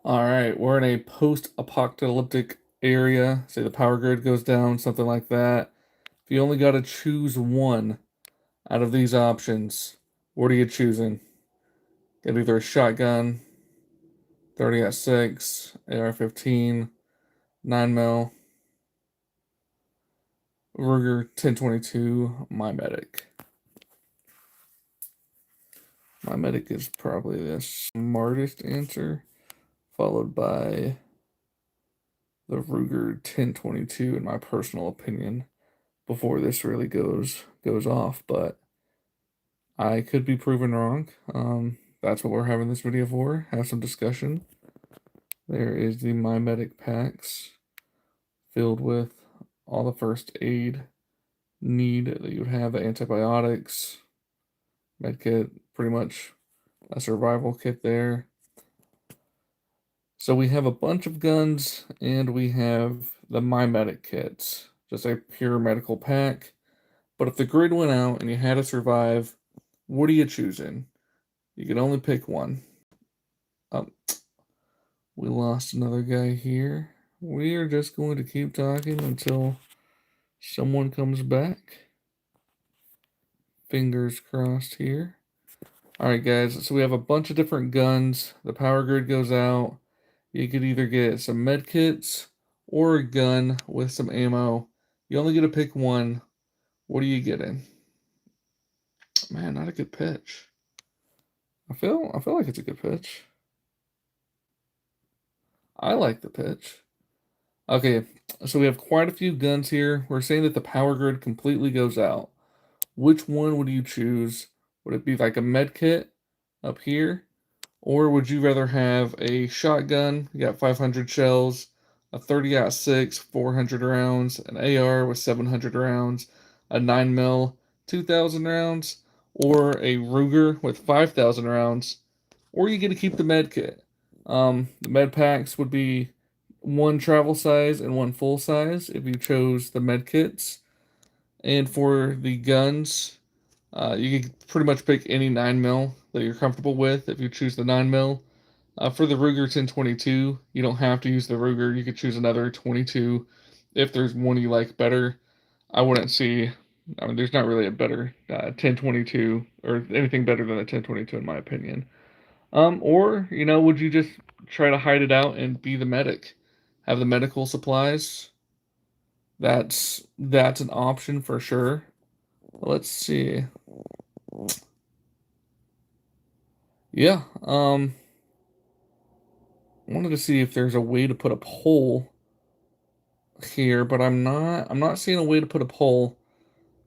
All right, we're in a post-apocalyptic area. Say the power grid goes down, something like that. If you only got to choose one out of these options, what are you choosing? Get either a shotgun, 30-6, AR-15, 9 mm, Ruger 1022, MyMedic. MyMedic is probably the smartest answer, followed by the Ruger 1022 in my personal opinion. Before this really goes off, but I could be proven wrong. That's what we're having this video for. Have some discussion. There is the MyMedic packs filled with all the first aid need that you would have, the antibiotics, med kit, pretty much a survival kit there. So we have a bunch of guns and we have the MyMedic kits, just a pure medical pack. But if the grid went out and you had to survive, what are you choosing? You can only pick one. Oh, we lost another guy here. We are just going to keep talking until someone comes back. Fingers crossed here. Alright guys, so we have a bunch of different guns. The power grid goes out. You could either get some med kits or a gun with some ammo. You only get to pick one. What are you getting? Man, not a good pitch. I feel like it's a good pitch. I like the pitch. Okay, so we have quite a few guns here. We're saying that the power grid completely goes out. Which one would you choose? Would it be like a med kit up here? Or would you rather have a shotgun? You got 500 shells, a 30-06, 400 rounds, an AR with 700 rounds, a 9 mm, 2,000 rounds, or a Ruger with 5,000 rounds, or you get to keep the med kit. The med packs would be one travel size and one full size if you chose the med kits. And for the guns, you can pretty much pick any 9 mm that you're comfortable with if you choose the 9 mm. For the Ruger 1022, you don't have to use the Ruger. You could choose another 22 if there's one you like better. I wouldn't see, I mean, there's not really a better 1022 or anything better than a 1022 in my opinion. Or, would you just try to hide it out and be the medic? Have the medical supplies? That's an option for sure. Let's see. Yeah, wanted to see if there's a way to put a poll here, but I'm not seeing a way to put a poll.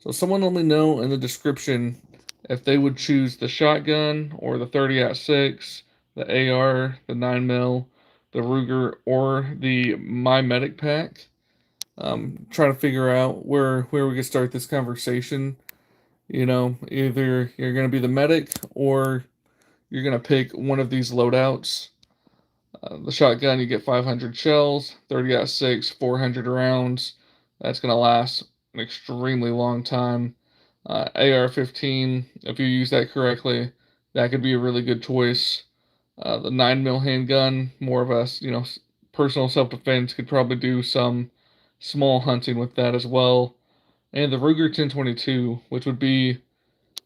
So someone let me know in the description if they would choose the shotgun or the 30-6, the AR, the 9 mm, the Ruger, or the MyMedic pack. Trying to figure out where we could start this conversation. Either you're gonna be the medic or you're gonna pick one of these loadouts. The shotgun, you get 500 shells, 30-6, 400 rounds. That's gonna last an extremely long time. AR-15, if you use that correctly, that could be a really good choice. The 9 mm handgun, more of a personal self-defense, could probably do some small hunting with that as well. And the Ruger 1022, which would be,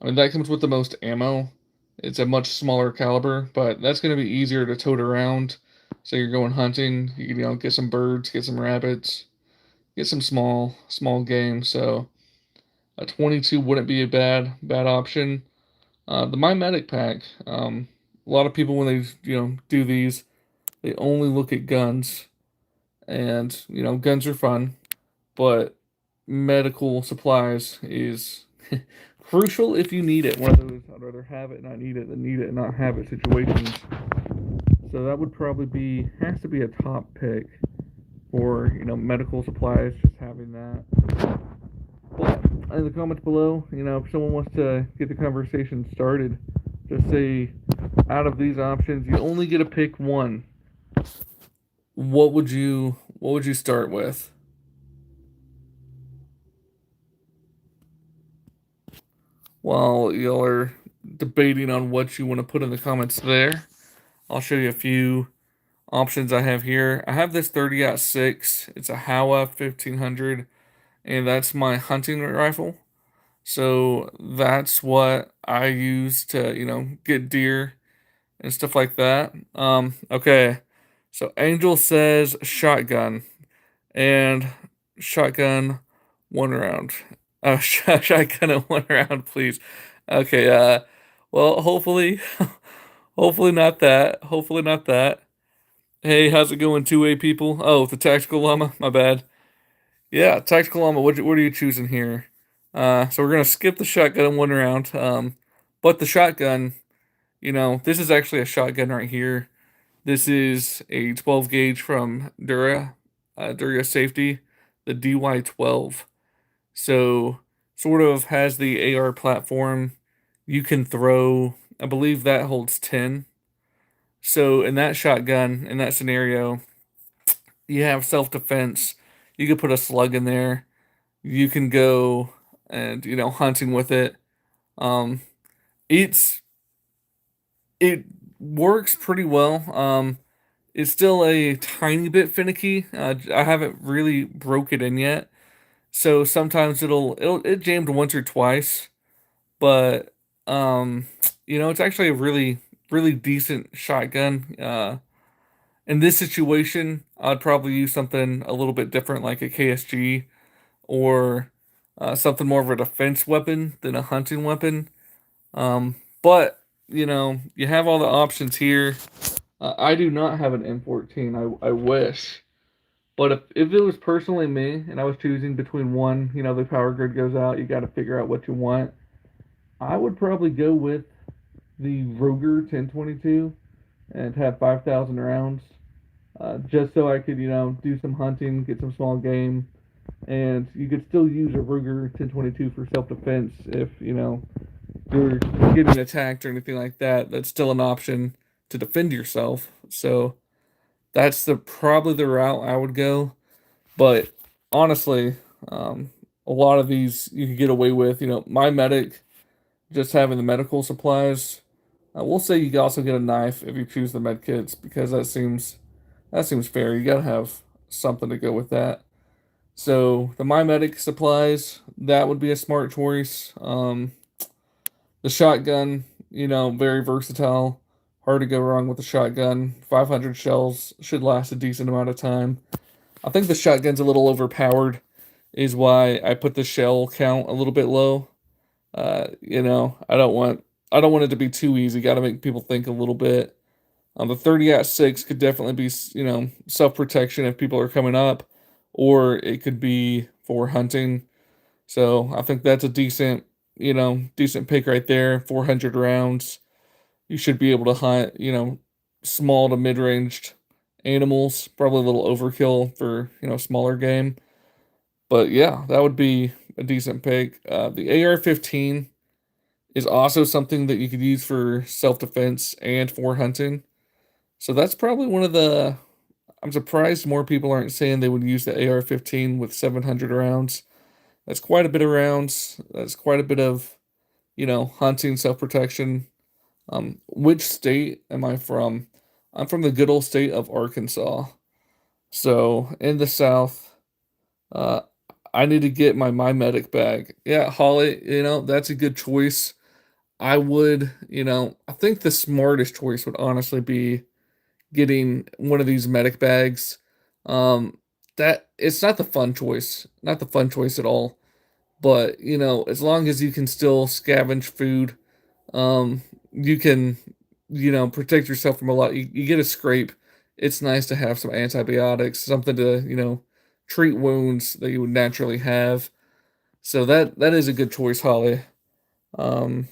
I mean, that comes with the most ammo. It's a much smaller caliber, but that's going to be easier to tote around. So you're going hunting, you can, get some birds, get some rabbits, get some small game. So a 22 wouldn't be a bad option. The MyMedic pack, a lot of people when they do these, they only look at guns, and guns are fun, but medical supplies is crucial if you need it. One of those I'd rather have it and not need it than need it and not have it situations. So that would probably has to be a top pick for medical supplies. Just having that. But in the comments below, if someone wants to get the conversation started, just say out of these options, you only get to pick one. What would you start with? While y'all are debating on what you want to put in the comments there, I'll show you a few options I have here. I have this 30-06. It's a Howa 1500, and that's my hunting rifle. So that's what I use to, get deer and stuff like that. Okay. So Angel says shotgun and shotgun one round. Shotgun and one round, please. Okay. Well, hopefully, hopefully not that. Hopefully not that. Hey, how's it going, two-way people? Oh, the tactical llama. My bad. Yeah, tactical llama. What are you choosing here? So we're gonna skip the shotgun in one round. But the shotgun, this is actually a shotgun right here. This is a 12 gauge from Dura Safety, the DY12. So sort of has the AR platform. You can throw, I believe that holds 10. So in that shotgun, in that scenario, you have self defense. You could put a slug in there. You can go and hunting with it. Um, it's it works pretty well. It's still a tiny bit finicky. I haven't really broke it in yet, so sometimes it jammed once or twice, but um, it's actually a really decent shotgun. In this situation, I'd probably use something a little bit different, like a KSG or something more of a defense weapon than a hunting weapon. But you have all the options here. I do not have an M14. I wish. But if it was personally me and I was choosing between one, the power grid goes out, you got to figure out what you want. I would probably go with the Ruger 1022 and have 5,000 rounds, just so I could, do some hunting, get some small game, and you could still use a Ruger 1022 for self defense if you're getting attacked or anything like that. That's still an option to defend yourself. So that's the probably the route I would go. But honestly, a lot of these you could get away with. MyMedic, just having the medical supplies. We'll say you can also get a knife if you choose the med kits because that seems fair. You gotta have something to go with that. So the MyMedic supplies, that would be a smart choice. The shotgun, very versatile. Hard to go wrong with the shotgun. 500 shells should last a decent amount of time. I think the shotgun's a little overpowered, is why I put the shell count a little bit low. I don't want it to be too easy. Got to make people think a little bit. The 30-06 could definitely be, self protection if people are coming up, or it could be for hunting. So I think that's a decent pick right there. 400 rounds. You should be able to hunt, small to mid-ranged animals. Probably a little overkill for, smaller game. But yeah, that would be a decent pick. The AR-15 is also something that you could use for self-defense and for hunting. So that's probably one of the. I'm surprised more people aren't saying they would use the AR-15 with 700 rounds. That's quite a bit of rounds. That's quite a bit of, hunting, self protection. Which state am I from? I'm from the good old state of Arkansas. So in the South, uh, I need to get my MyMedic bag. Yeah, Holly, that's a good choice. I would, I think the smartest choice would honestly be getting one of these medic bags. Um, that it's not the fun choice, not the fun choice at all. But as long as you can still scavenge food, you can, protect yourself from a lot. You get a scrape. It's nice to have some antibiotics, something to treat wounds that you would naturally have. So that is a good choice, Holly. Um,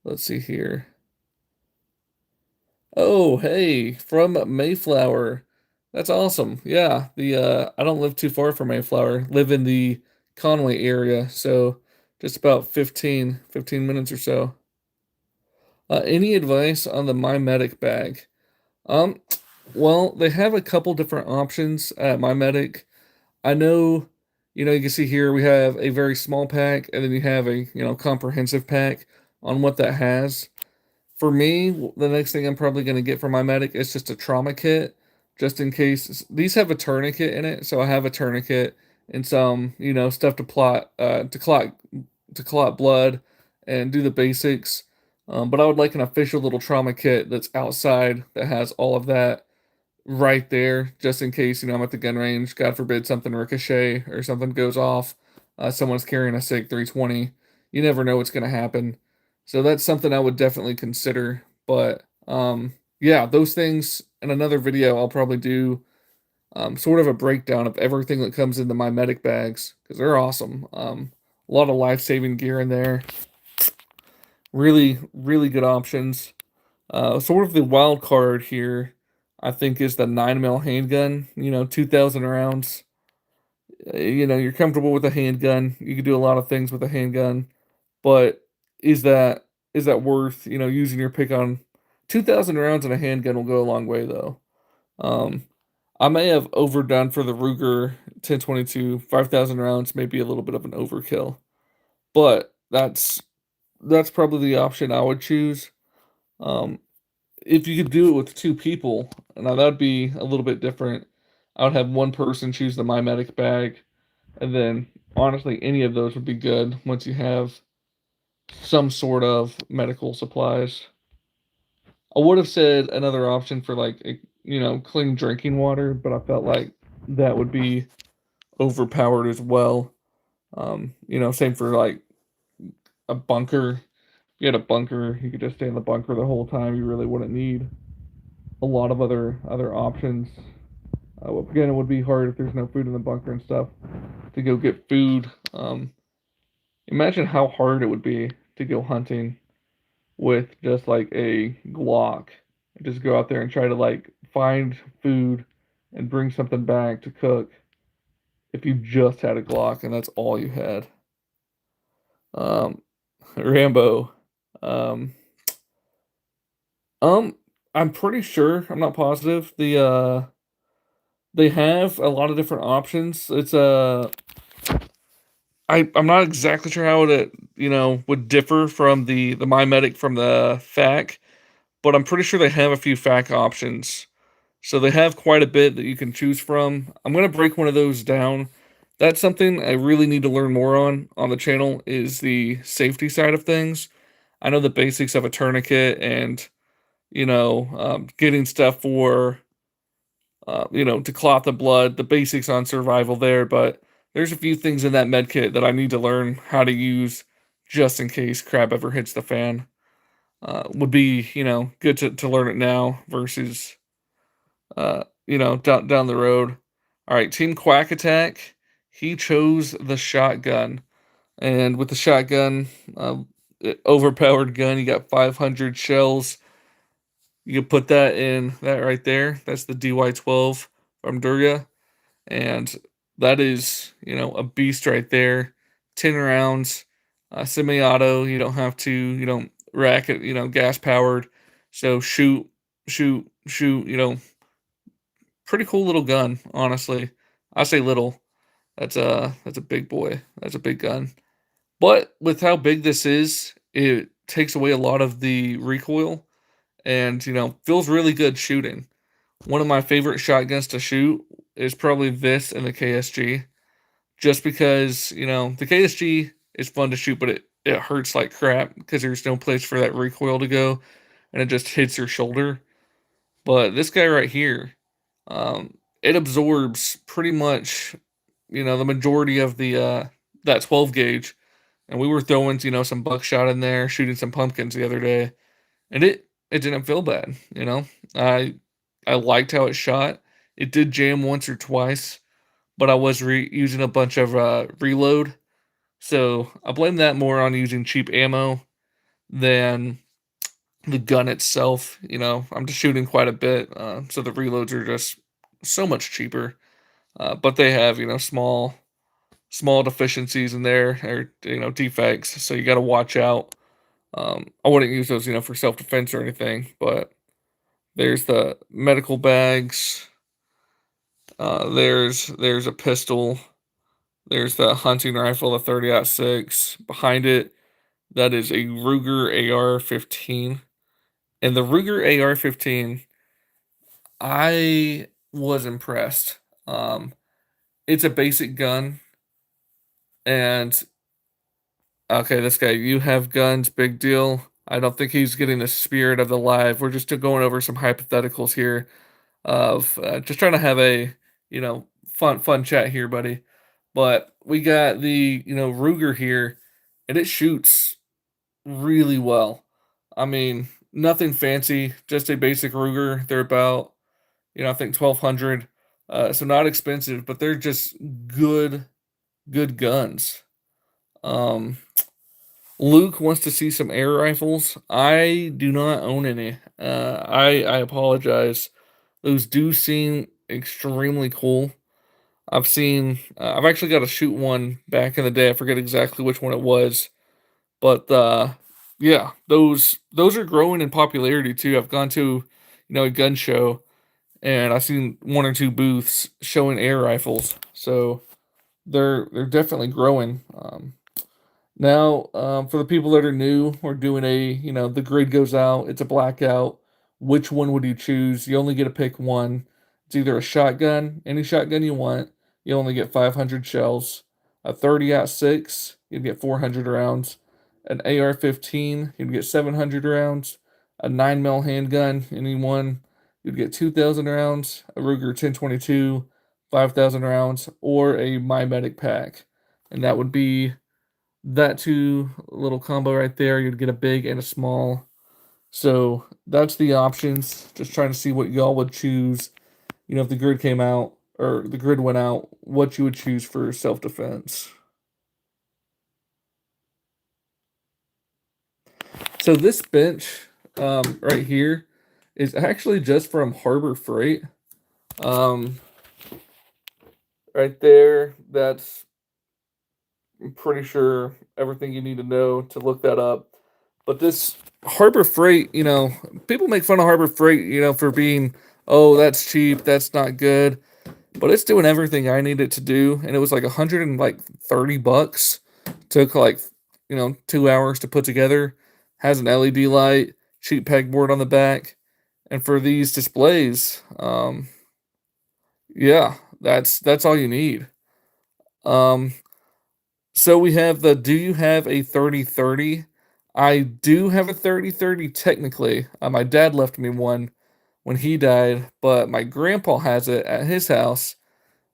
let's see here. Oh, hey, from Mayflower. That's awesome. Yeah, the I don't live too far from Mayflower. Live in the Conway area, so just about 15 minutes or so. Any advice on the MyMedic bag? Um, well, they have a couple different options at MyMedic. I know, you can see here we have a very small pack, and then you have a comprehensive pack on what that has. For me, the next thing I'm probably going to get for my medic is just a trauma kit, just in case. These have a tourniquet in it, so I have a tourniquet and some, stuff to clot blood and do the basics. But I would like an official little trauma kit that's outside that has all of that right there, just in case, I'm at the gun range. God forbid something ricochet or something goes off. Someone's carrying a SIG 320. You never know what's going to happen. So that's something I would definitely consider. But yeah, those things in another video, I'll probably do sort of a breakdown of everything that comes into my medic bags because they're awesome. A lot of life saving gear in there. Really, really good options. Sort of the wild card here, I think, is the 9mm handgun. 2,000 rounds. You're comfortable with a handgun. You can do a lot of things with a handgun, but is that is that worth using your pick on? 2,000 rounds in a handgun will go a long way, though. Um, I may have overdone for the Ruger 1022. 5,000 rounds may be a little bit of an overkill, but that's probably the option I would choose. Um, if you could do it with two people, now that'd be a little bit different. I would have one person choose the MyMedic bag, and then honestly, any of those would be good once you have some sort of medical supplies. I would have said another option for like clean drinking water, but I felt like that would be overpowered as well. Same for like a bunker. If you had a bunker, you could just stay in the bunker the whole time. You really wouldn't need a lot of other options. Again, it would be hard if there's no food in the bunker and stuff to go get food. Imagine how hard it would be to go hunting with just like a Glock. Just go out there and try to like find food and bring something back to cook if you just had a Glock and that's all you had. Um, Rambo. Um, um, I'm pretty sure. I'm not positive. They have a lot of different options. I'm not exactly sure how it would differ from the MyMedic from the FAC, but I'm pretty sure they have a few FAC options. So they have quite a bit that you can choose from. I'm gonna break one of those down. That's something I really need to learn more on the channel is the safety side of things. I know the basics of a tourniquet and getting stuff for to clot the blood, the basics on survival there, but there's a few things in that med kit that I need to learn how to use just in case crap ever hits the fan. Would be, good to learn it now versus, down the road. All right, Team Quack Attack, he chose the shotgun. And with the shotgun, overpowered gun, you got 500 shells. You can put that in that right there. That's the DY12 from Durga. And that is, a beast right there. 10 rounds, semi-auto. You don't have to, rack it, gas powered. So shoot, shoot, shoot. Pretty cool little gun, honestly. I say little. That's a big boy. That's a big gun. But with how big this is, it takes away a lot of the recoil, and feels really good shooting. One of my favorite shotguns to shoot is probably this and the KSG, just because the KSG is fun to shoot, but it hurts like crap because there's no place for that recoil to go, and it just hits your shoulder. But this guy right here, it absorbs pretty much the majority of the that 12 gauge, and we were throwing some buckshot in there, shooting some pumpkins the other day, and it didn't feel bad. I liked how it shot. It did jam once or twice, but I was using a bunch of reload, so I blame that more on using cheap ammo than the gun itself. I'm just shooting quite a bit, so the reloads are just so much cheaper. But they have small deficiencies in there, or defects, so you got to watch out. I wouldn't use those for self defense or anything, but there's the medical bags. There's a pistol. There's the hunting rifle, the 30-06. Behind it, that is a Ruger AR-15. And the Ruger AR-15, I was impressed. It's a basic gun, and okay, this guy, you have guns, big deal. I don't think he's getting the spirit of the live. We're just going over some hypotheticals here of just trying to have a fun chat here, buddy. But we got the Ruger here, and it shoots really well. I mean, nothing fancy, just a basic Ruger. They're about I think 1200, so not expensive, but they're just good guns. Um, Luke wants to see some air rifles. I do not own any. I apologize. Those do seem extremely cool. I've actually got to shoot one back in the day. I forget exactly which one it was, but yeah, those are growing in popularity too. I've gone to a gun show, and I've seen one or two booths showing air rifles. So they're definitely growing. Now, for the people that are new, we're doing the grid goes out, it's a blackout. Which one would you choose? You only get to pick one. It's either a shotgun, any shotgun you want, you only get 500 shells. A 30-06, you'd get 400 rounds. An AR-15, you'd get 700 rounds. A 9mm handgun, any one, you'd get 2,000 rounds. A Ruger 10/22, 5,000 rounds. Or a MyMedic Pack. And that would be that two little combo right there. You'd get a big and a small. So that's the options. Just trying to see what y'all would choose. If the grid came out or the grid went out, what you would choose for self defense. So this bench right here is actually just from Harbor Freight. Um, right there, that's I'm pretty sure everything you need to know to look that up. But this Harbor Freight, people make fun of Harbor Freight, for being, oh, that's cheap, that's not good. But it's doing everything I need it to do, and it was like 130 bucks. Took like 2 hours to put together. Has an LED light, cheap pegboard on the back, and for these displays, yeah, that's all you need. Um, So we have the do you have a 3030? I do have a 3030 technically. My dad left me one when he died, but my grandpa has it at his house.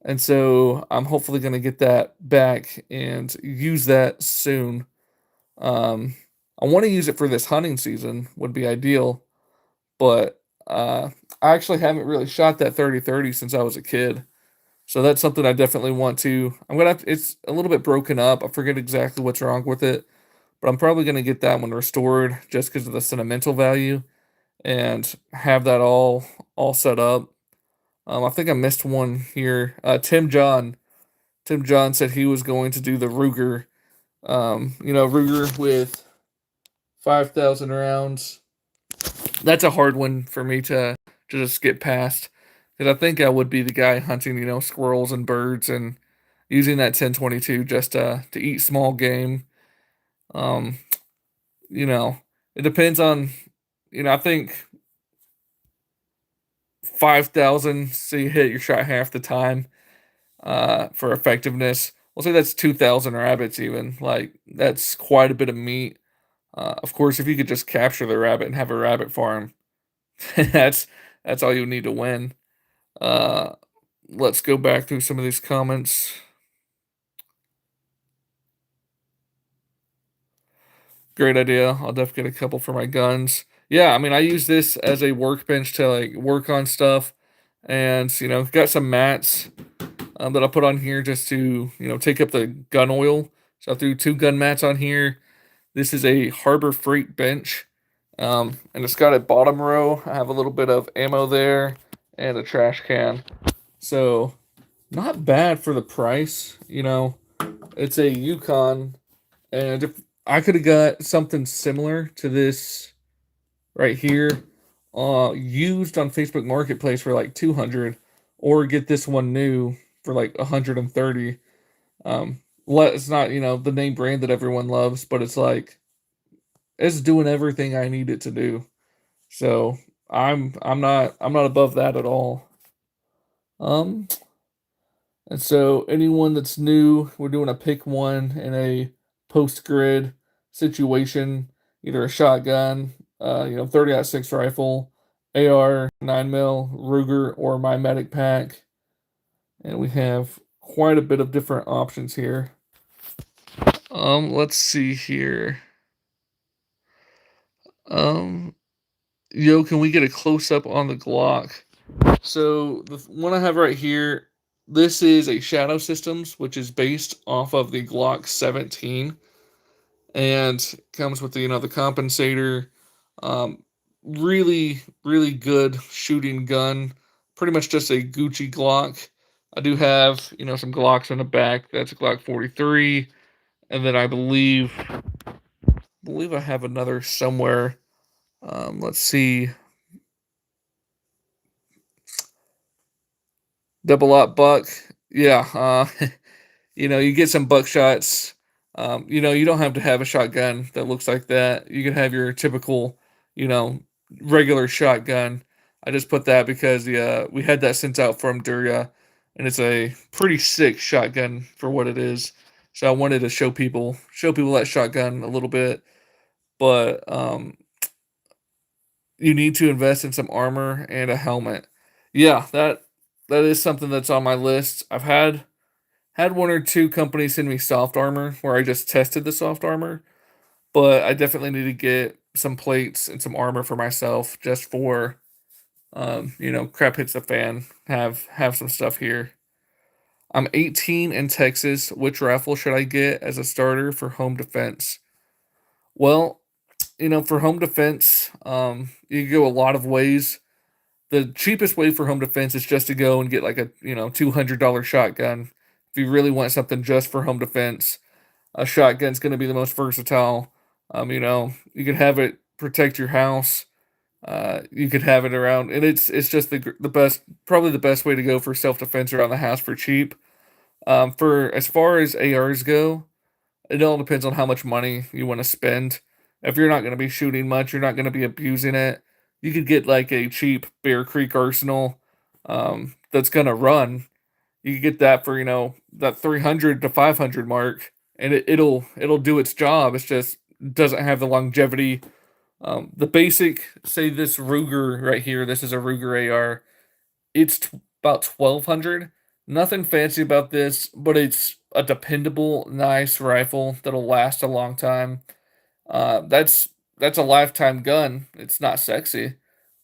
And so I'm hopefully going to get that back and use that soon. Um, I want to use it for this hunting season, would be ideal, but I actually haven't really shot that 3030 since I was a kid. So that's something I definitely want to. It's a little bit broken up. I forget exactly what's wrong with it, but I'm probably gonna get that one restored just because of the sentimental value and have that all set up. I think I missed one here. Tim John said he was going to do the Ruger. Ruger with 5,000 rounds. That's a hard one for me to just get past because I think I would be the guy hunting squirrels and birds and using that 10/22 just to eat small game. Um, you know, it depends on I think 5,000, so you hit your shot half the time for effectiveness. We'll say that's 2,000 rabbits even. Like that's quite a bit of meat. Of course, if you could just capture the rabbit and have a rabbit farm, that's that's all you need to win. Uh, let's go back through some of these comments. Great idea. I'll definitely get a couple for my guns. Yeah, I mean, I use this as a workbench to like work on stuff, and got some mats that I put on here just to take up the gun oil. So I threw two gun mats on here. This is a Harbor Freight bench, and it's got a bottom row. I have a little bit of ammo there and a trash can. So not bad for the price. It's a Yukon, and if I could have got something similar to this right here, used on Facebook Marketplace for like 200, or get this one new for like 130. It's not the name brand that everyone loves, but it's like it's doing everything I need it to do. So I'm not above that at all. Um, and so anyone that's new, we're doing a pick one in a post grid situation, either a shotgun, 30-06 rifle, AR, 9 mil, Ruger, or MyMedic Pack, and we have quite a bit of different options here. Let's see here. Um, can we get a close up on the Glock? So the one I have right here, this is a Shadow Systems, which is based off of the Glock 17, and comes with the compensator. Um, really good shooting gun. Pretty much just a Gucci Glock. I do have some Glocks in the back. That's a Glock 43, and then I believe I have another somewhere. Let's see, double up buck. Yeah, you get some buckshots. You don't have to have a shotgun that looks like that. You can have your typical, you know, regular shotgun. I just put that because we had that sent out from Duria, and it's a pretty sick shotgun for what it is. So I wanted to show people that shotgun a little bit, but you need to invest in some armor and a helmet. Yeah, that is something that's on my list. I've had one or two companies send me soft armor where I just tested the soft armor, but I definitely need to get some plates and some armor for myself just for crap hits the fan. Have some stuff here. I'm 18 in Texas. Which rifle should I get as a starter for home defense? Well, for home defense, you can go a lot of ways. The cheapest way for home defense is just to go and get like a $200 shotgun. If you really want something just for home defense, a shotgun's going to be the most versatile. You could have it protect your house. You could have it around, and it's just the best, probably the best way to go for self defense around the house for cheap. For as far as ARs go, it all depends on how much money you want to spend. If you're not going to be shooting much, you're not going to be abusing it. You could get like a cheap Bear Creek Arsenal that's going to run. You could get that for that 300 to 500 mark, and it'll do its job. It's just doesn't have the longevity. The basic, say this Ruger right here. This is a Ruger AR. It's about 1200. Nothing fancy about this, but it's a dependable, nice rifle that'll last a long time. That's a lifetime gun. It's not sexy,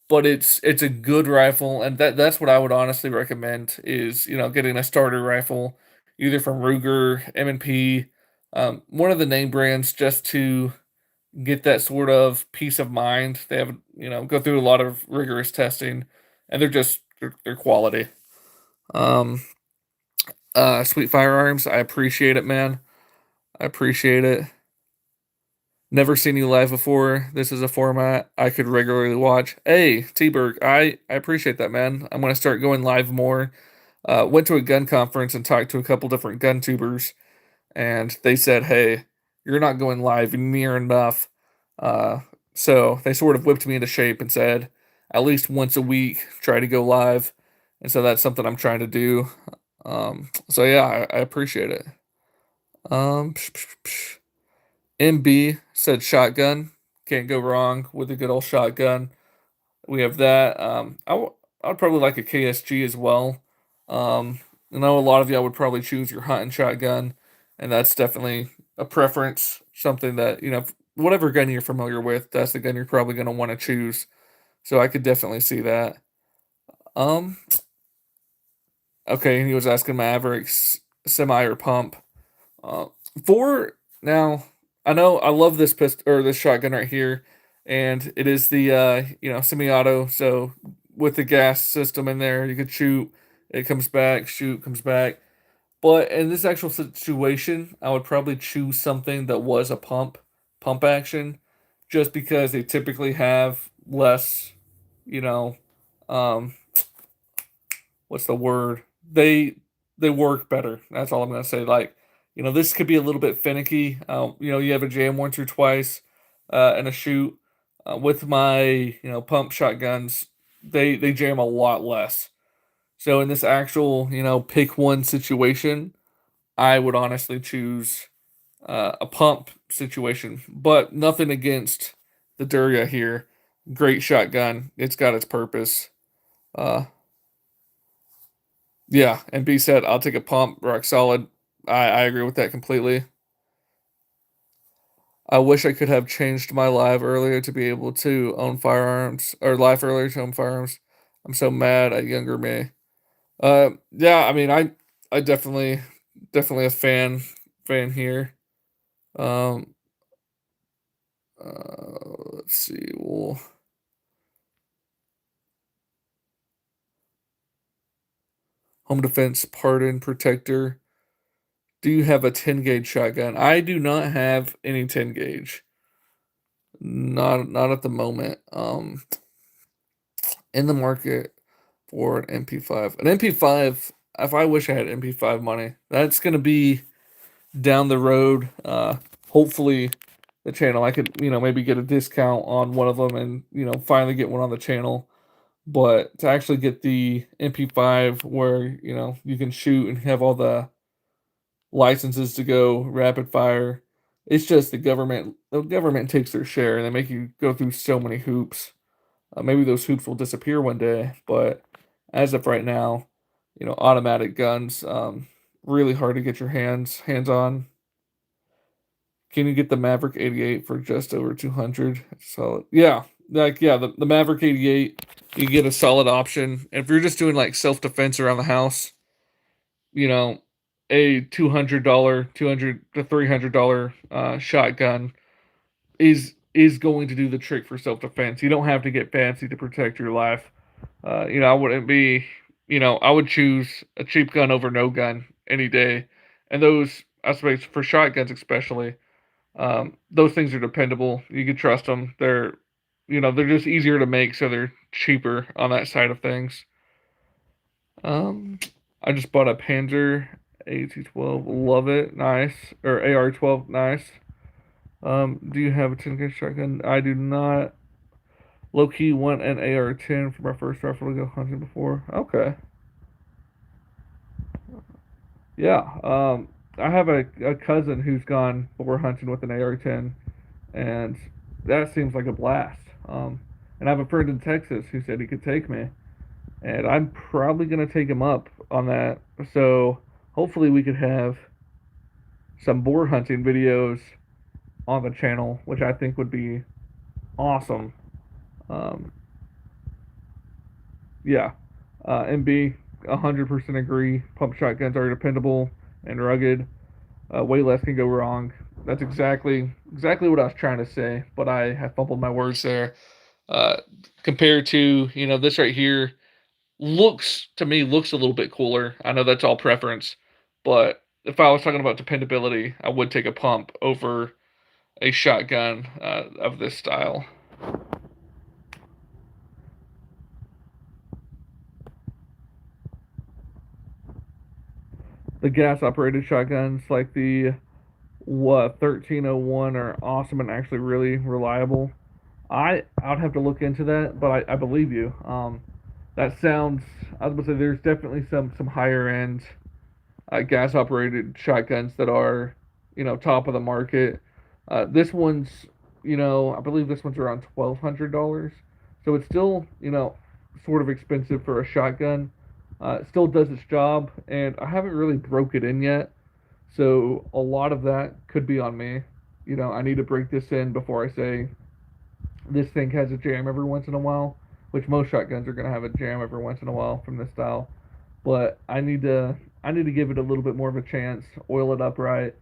but it's a good rifle, and that's what I would honestly recommend is getting a starter rifle, either from Ruger, M&P, one of the name brands, just to get that sort of peace of mind. They have go through a lot of rigorous testing, and they're quality. Um, Sweet Firearms, I appreciate it, man. I appreciate it. Never seen you live before. This is a format I could regularly watch. Hey, T-Berg, I appreciate that, man. I'm gonna start going live more. Went to a gun conference and talked to a couple different gun tubers, and they said, "Hey, you're not going live near enough." Uh, so they sort of whipped me into shape and said, at least once a week, try to go live, and so that's something I'm trying to do. So yeah, I appreciate it. Um, MB said shotgun. Can't go wrong with a good old shotgun. We have that. I would probably like a KSG as well. I know a lot of y'all would probably choose your hunting shotgun, and that's definitely a preference. Something that whatever gun you're familiar with, that's the gun you're probably going to want to choose. So I could definitely see that. Um, okay, and he was asking Mavericks semi or pump. Uh, for now, I know I love this pistol or this shotgun right here, and it is the semi-auto. So with the gas system in there, you could shoot, it comes back, shoot, comes back. But in this actual situation, I would probably choose something that was a pump action, just because they typically have less, you know, um, what's the word? They work better. That's all I'm gonna say. Like, this could be a little bit finicky. You have a jam once or twice, and a shoot. With my pump shotguns, they jam a lot less. So in this actual pick one situation, I would honestly choose a pump situation, but nothing against the Duria here. Great shotgun. It's got its purpose. Uh, yeah, and B said, I'll take a pump, rock solid. I agree with that completely. I wish I could have changed my live earlier to be able to own firearms, or life earlier to own firearms. I'm so mad at younger me. Yeah, I mean, I definitely a fan here. Um, let's see. Well, home defense, pardon, protector. Do you have a 10 gauge shotgun? I do not have any 10 gauge. Not at the moment. In the market for an MP5. An MP5, if I wish I had MP5 money, that's gonna be down the road. Hopefully the channel I could, maybe get a discount on one of them and, finally get one on the channel. But to actually get the MP5 where, you can shoot and have all the licenses to go rapid fire, it's just the government takes their share and they make you go through so many hoops. Maybe those hoops will disappear one day, but as of right now, automatic guns, really hard to get your hands on. Can you get the Maverick 88 for just over 200? So yeah, the Maverick 88, you get a solid option. If you're just doing like self defense around the house, you know, a $200, 200 to $300 shotgun is going to do the trick for self defense. You don't have to get fancy to protect your life. I wouldn't be, I would choose a cheap gun over no gun any day. And those aspects for shotguns, especially, those things are dependable. You can trust them. They're just easier to make, so they're cheaper on that side of things. Um, I just bought a Panzer AT-12. Love it. Nice. Or AR-12. Nice. Do you have a 10 gauge shotgun? I do not. Low key want an AR-10 for my first rifle to go hunting before. Okay. Yeah. I have a cousin who's gone boar hunting with an AR-10, and that seems like a blast. And I have a friend in Texas who said he could take me, and I'm probably gonna take him up on that. So hopefully we could have some boar hunting videos on the channel, which I think would be awesome. Um, yeah, MB, 100% agree. Pump shotguns are dependable and rugged. Way less can go wrong. That's exactly what I was trying to say, but I have fumbled my words there. Uh, Compared to this right here, looks a little bit cooler. I know that's all preference, but if I was talking about dependability, I would take a pump over a shotgun of this style. The gas operated shotguns like the 1301 are awesome and actually really reliable. I'd have to look into that, but I believe you. That sounds. I was going to say there's definitely some higher end gas operated shotguns that are top of the market. This one's I believe this one's around $1,200, so it's still sort of expensive for a shotgun. It still does its job, and I haven't really broke it in yet, so a lot of that could be on me. I need to break this in before I say this thing has a jam every once in a while, which most shotguns are going to have a jam every once in a while from this style. But I need to give it a little bit more of a chance, oil it up right,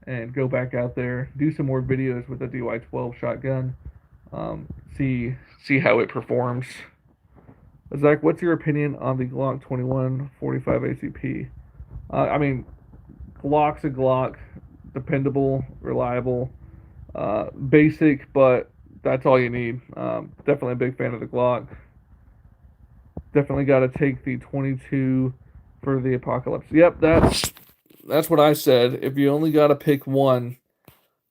and go back out there, do some more videos with the DY12 shotgun, um, see how it performs. Zach, what's your opinion on the Glock 21 45 ACP? I mean, Glock's a Glock, dependable, reliable, basic, but that's all you need. Definitely a big fan of the Glock. Definitely got to take the 22 for the Apocalypse. Yep, that's what I said. If you only got to pick one,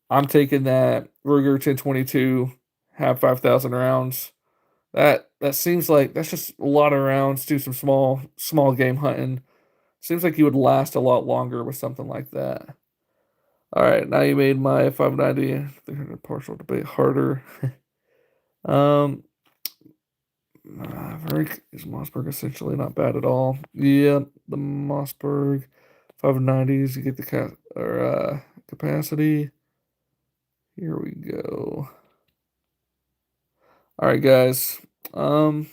I'm taking that Ruger 1022. have 5,000 rounds. That seems like that's just a lot of rounds. Do some small game hunting. Seems like you would last a lot longer with something like that. All right, now you made my 590 300 partial debate harder. um, Maverick is Mossberg essentially not bad at all. Yeah, the Mossberg 590s. You get the capacity. Here we go. All right, guys. Um,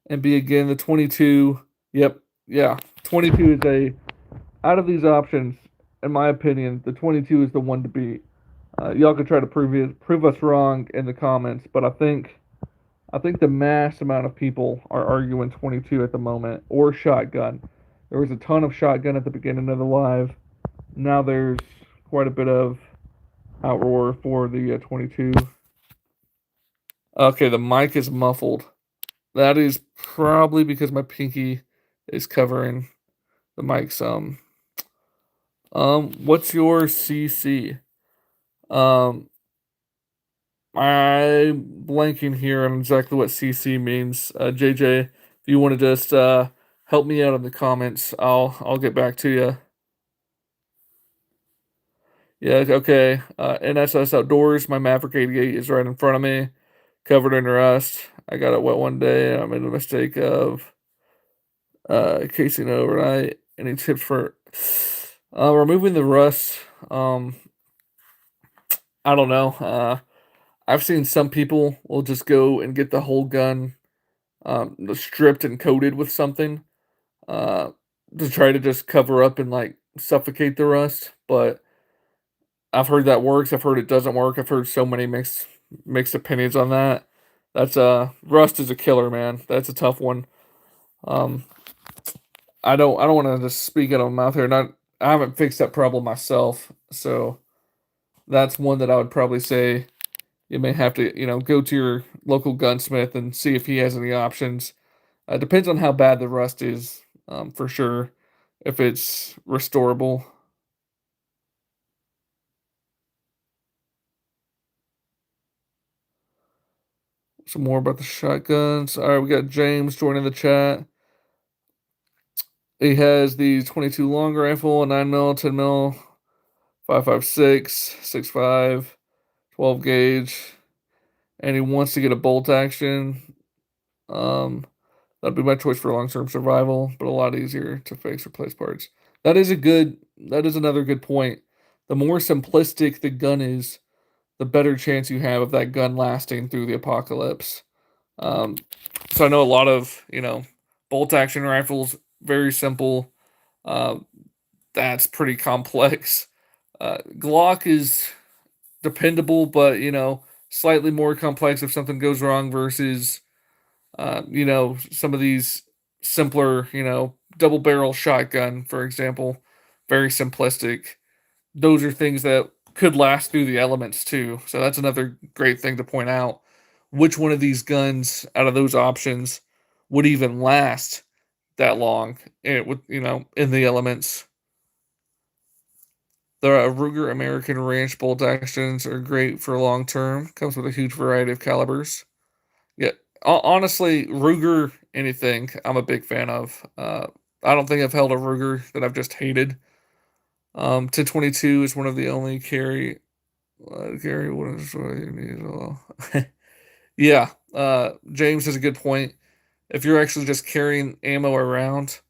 and be again the 22. Yep, yeah, 22 is a out of these options. In my opinion, the 22 is the one to beat. Y'all can try to prove us wrong in the comments, but I think the mass amount of people are arguing 22 at the moment or shotgun. There was a ton of shotgun at the beginning of the live. Now there's quite a bit of outroar for the 22. Okay, the mic is muffled. That is probably because my pinky is covering the mic some. What's your CC? Um, I'm blanking here on exactly what CC means. JJ, if you want to just help me out in the comments, I'll get back to you. Yeah, okay. NSS Outdoors, my Maverick 88 is right in front of me, covered in rust. I got it wet one day. I made the mistake of casing it overnight. Any tips for removing the rust? Um, I don't know. I've seen some people will just go and get the whole gun stripped and coated with something uh, to try to just cover up and like suffocate the rust. But I've heard that works. I've heard it doesn't work. I've heard so many mixed opinions on that. That's rust is a killer, man. That's a tough one. Um, I don't want to just speak out of my mouth here. Not I haven't fixed that problem myself, so that's one that I would probably say you may have to go to your local gunsmith and see if he has any options. Depends on how bad the rust is, for sure. If it's restorable. Some more about the shotguns. All right, we got James joining the chat. He has the 22 long rifle, a 9 mil, 10 mil, 5.56, 6.5, 12 gauge, and he wants to get a bolt action. Um, that'd be my choice for long-term survival, but a lot easier to fix or replace parts. That is another good point. The more simplistic the gun is, the better chance you have of that gun lasting through the apocalypse. Um, so I know a lot of, bolt action rifles, very simple. Uh, that's pretty complex. Glock is dependable, but, slightly more complex if something goes wrong versus, some of these simpler, double barrel shotgun, for example, very simplistic. Those are things that could last through the elements too. So that's another great thing to point out. Which one of these guns out of those options would even last that long in the elements? The Ruger American Ranch bolt actions are great for long term. Comes with a huge variety of calibers. Yeah, honestly, Ruger anything I'm a big fan of. I don't think I've held a Ruger that I've just hated. 1022 is one of the only carry what is what you need. Well. Yeah, James has a good point. If you're actually just carrying ammo around,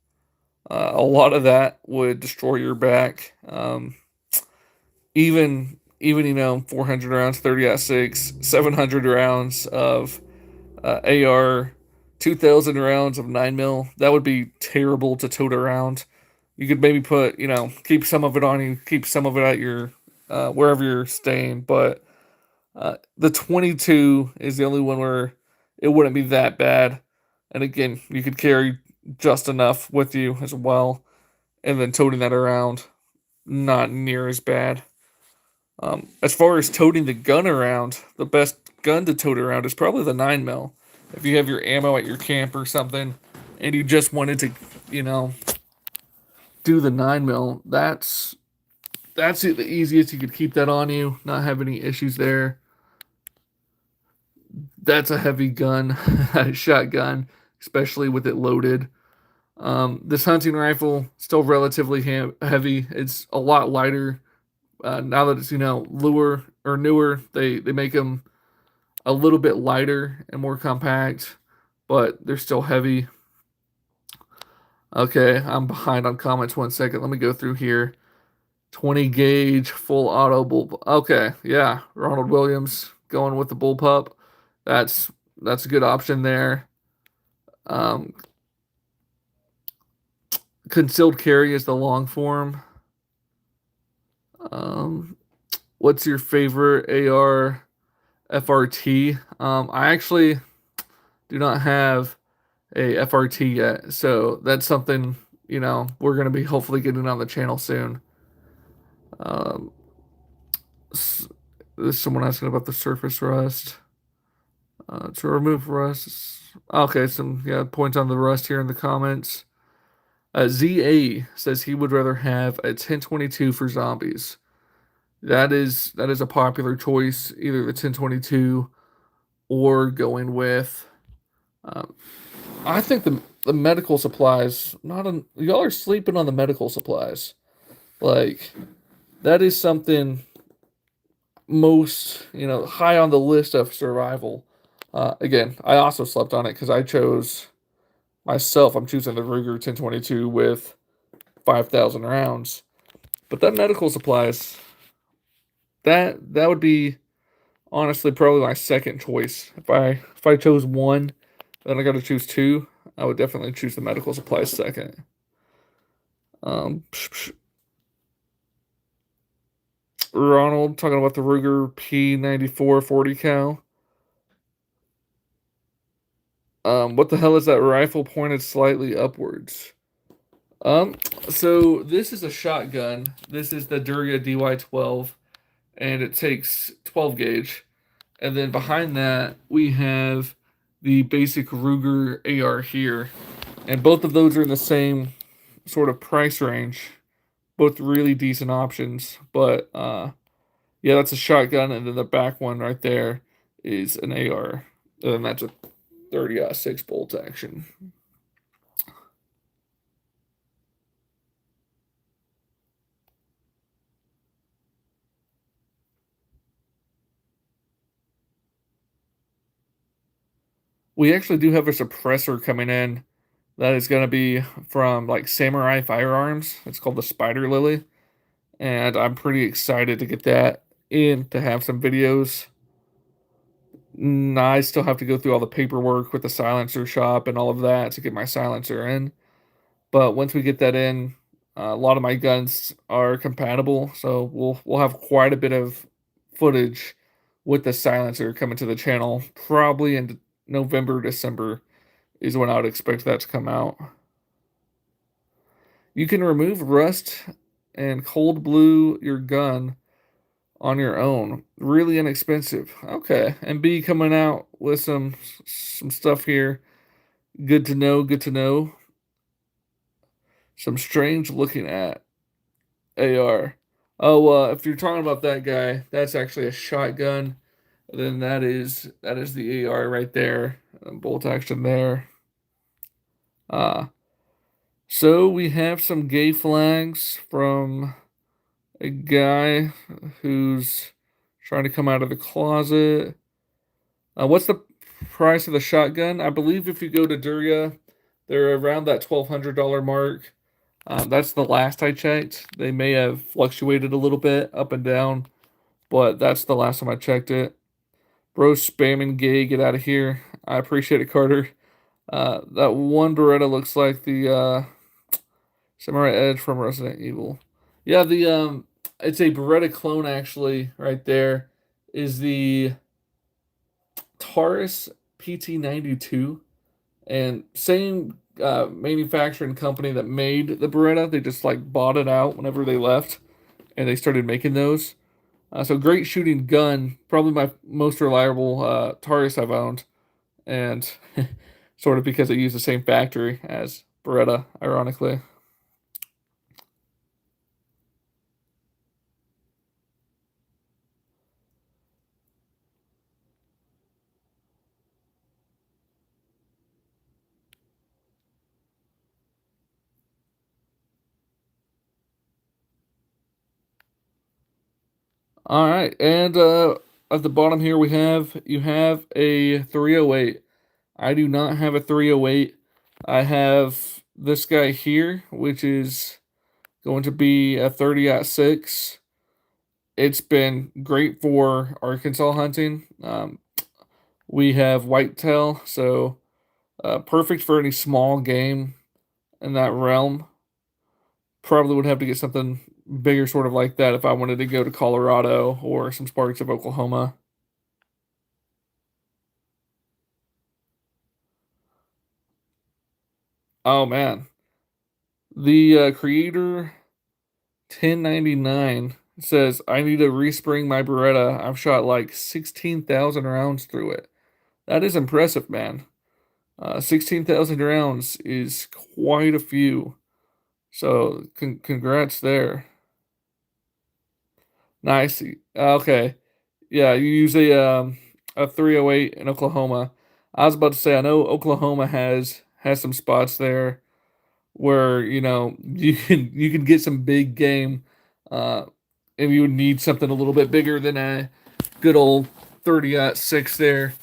a lot of that would destroy your back. Even 400 rounds, 30-6, 700 rounds of AR, 2,000 rounds of 9 mil. That would be terrible to tote around. You could maybe put keep some of it on you, keep some of it at your wherever you're staying, but the 22 is the only one where it wouldn't be that bad. And again, you could carry just enough with you as well. And then toting that around, not near as bad. As far as toting the gun around, the best gun to tote around is probably the 9 mil. If you have your ammo at your camp or something, and you just wanted to, you know, do the 9 mil, that's the easiest. You could keep that on you, not have any issues there. That's a heavy gun, shotgun, especially with it loaded. This hunting rifle still relatively heavy. It's a lot lighter now that it's newer or newer. They make them a little bit lighter and more compact, but they're still heavy. Okay, I'm behind on comments. 1 second. Let me go through here. 20 gauge full auto bull. Okay, yeah, Ronald Williams going with the bullpup. That's that's a good option there. Um, Concealed carry is the long form. Um, what's your favorite AR FRT? I actually do not have a FRT yet, so that's something we're gonna be hopefully getting on the channel soon. Um, there's someone asking about the surface rust. To remove rust. Okay, some points on the rust here in the comments. ZA says he would rather have a 1022 for zombies. That is a popular choice, either the 1022 or going with. Uh, I think the medical supplies. Not on y'all are sleeping on the medical supplies. Like that is something most high on the list of survival. Again, I also slept on it because I chose myself. I'm choosing the Ruger 1022 with 5,000 rounds. But that medical supplies, that would be honestly probably my second choice. If I chose one, then I got to choose two. I would definitely choose the medical supplies second. Ronald talking about the Ruger P94 40 cal. What the hell is that rifle pointed slightly upwards? Um, so this is a shotgun. This is the Durga DY12, and it takes 12 gauge. And then behind that, we have the basic Ruger AR here. And both of those are in the same sort of price range. Both really decent options. But yeah, that's a shotgun, and then the back one right there is an AR. And then that's a 30-06 bolt action. We actually do have a suppressor coming in that is going to be from like Samurai Firearms. It's called the Spider Lily, and I'm pretty excited to get that in to have some videos. I still have to go through all the paperwork with the silencer shop and all of that to get my silencer in. But once we get that in, a lot of my guns are compatible, so we'll have quite a bit of footage with the silencer coming to the channel. Probably in November, December is when I would expect that to come out. You can remove rust and cold blue your gun on your own. Really inexpensive. Okay, and B coming out with some stuff here. Good to know. Good to know. Some strange looking at AR. Oh, if you're talking about that guy, that's actually a shotgun. Then that is the AR right there. Bolt action there. Uh, so we have some gay flags from a guy who's trying to come out of the closet. What's the price of the shotgun? I believe if you go to Durga, they're around that $1,200 mark. That's the last I checked. They may have fluctuated a little bit up and down, but that's the last time I checked it. Bro, spamming gay, get out of here. I appreciate it, Carter. That one Beretta looks like the Samurai Edge from Resident Evil. Yeah, the it's a Beretta clone actually. Right there is the Taurus PT92, and same manufacturing company that made the Beretta. They just like bought it out whenever they left, and they started making those. So great shooting gun, probably my most reliable Taurus I've owned, and sort of because it used the same factory as Beretta, ironically. All right, and at the bottom here you have a 308. I do not have a 308. I have this guy here, which is going to be a 30-06. It's been great for Arkansas hunting. We have whitetail, so perfect for any small game in that realm. Probably would have to get something bigger, sort of like that, if I wanted to go to Colorado or some parts of Oklahoma. Oh man, the creator 1099 says I need to respring my Beretta. I've shot like 16,000 rounds through it. That is impressive, man. 16,000 rounds is quite a few. So congrats there. Nice. Okay. Yeah, you use a 308 in Oklahoma. I was about to say I know Oklahoma has some spots there where, you can get some big game, uh, and you would need something a little bit bigger than a good old 30-06 there.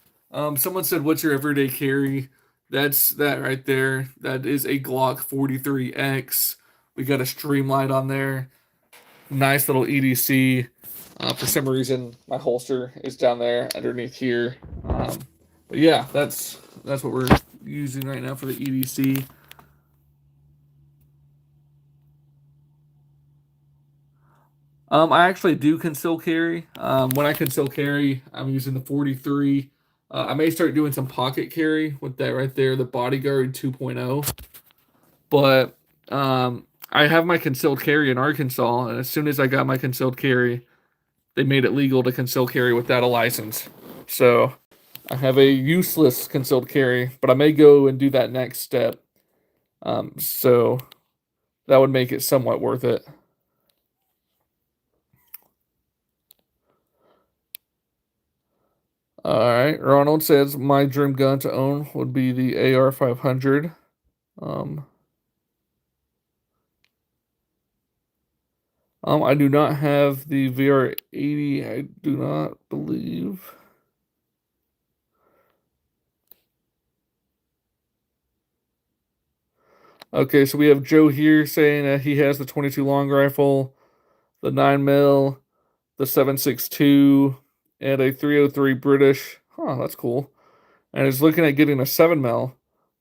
Someone said, "What's your everyday carry?" That's that right there. That is a Glock 43X. We got a Streamlight on there. Nice little EDC. For some reason, my holster is down there underneath here. But yeah, that's what we're using right now for the EDC. I actually do conceal carry. When I conceal carry, I'm using the 43. I may start doing some pocket carry with that right there, the Bodyguard 2.0. But I have my concealed carry in Arkansas, and as soon as I got my concealed carry, they made it legal to conceal carry without a license. So I have a useless concealed carry, but I may go and do that next step. So that would make it somewhat worth it. All right, Ronald says my dream gun to own would be the AR 500. Um, I do not have the VR 80. I do not believe. Okay, so we have Joe here saying that he has the 22 long rifle, the 9 mil, the 7.62, and a 303 British. Huh, that's cool. And he's looking at getting a 7 mil.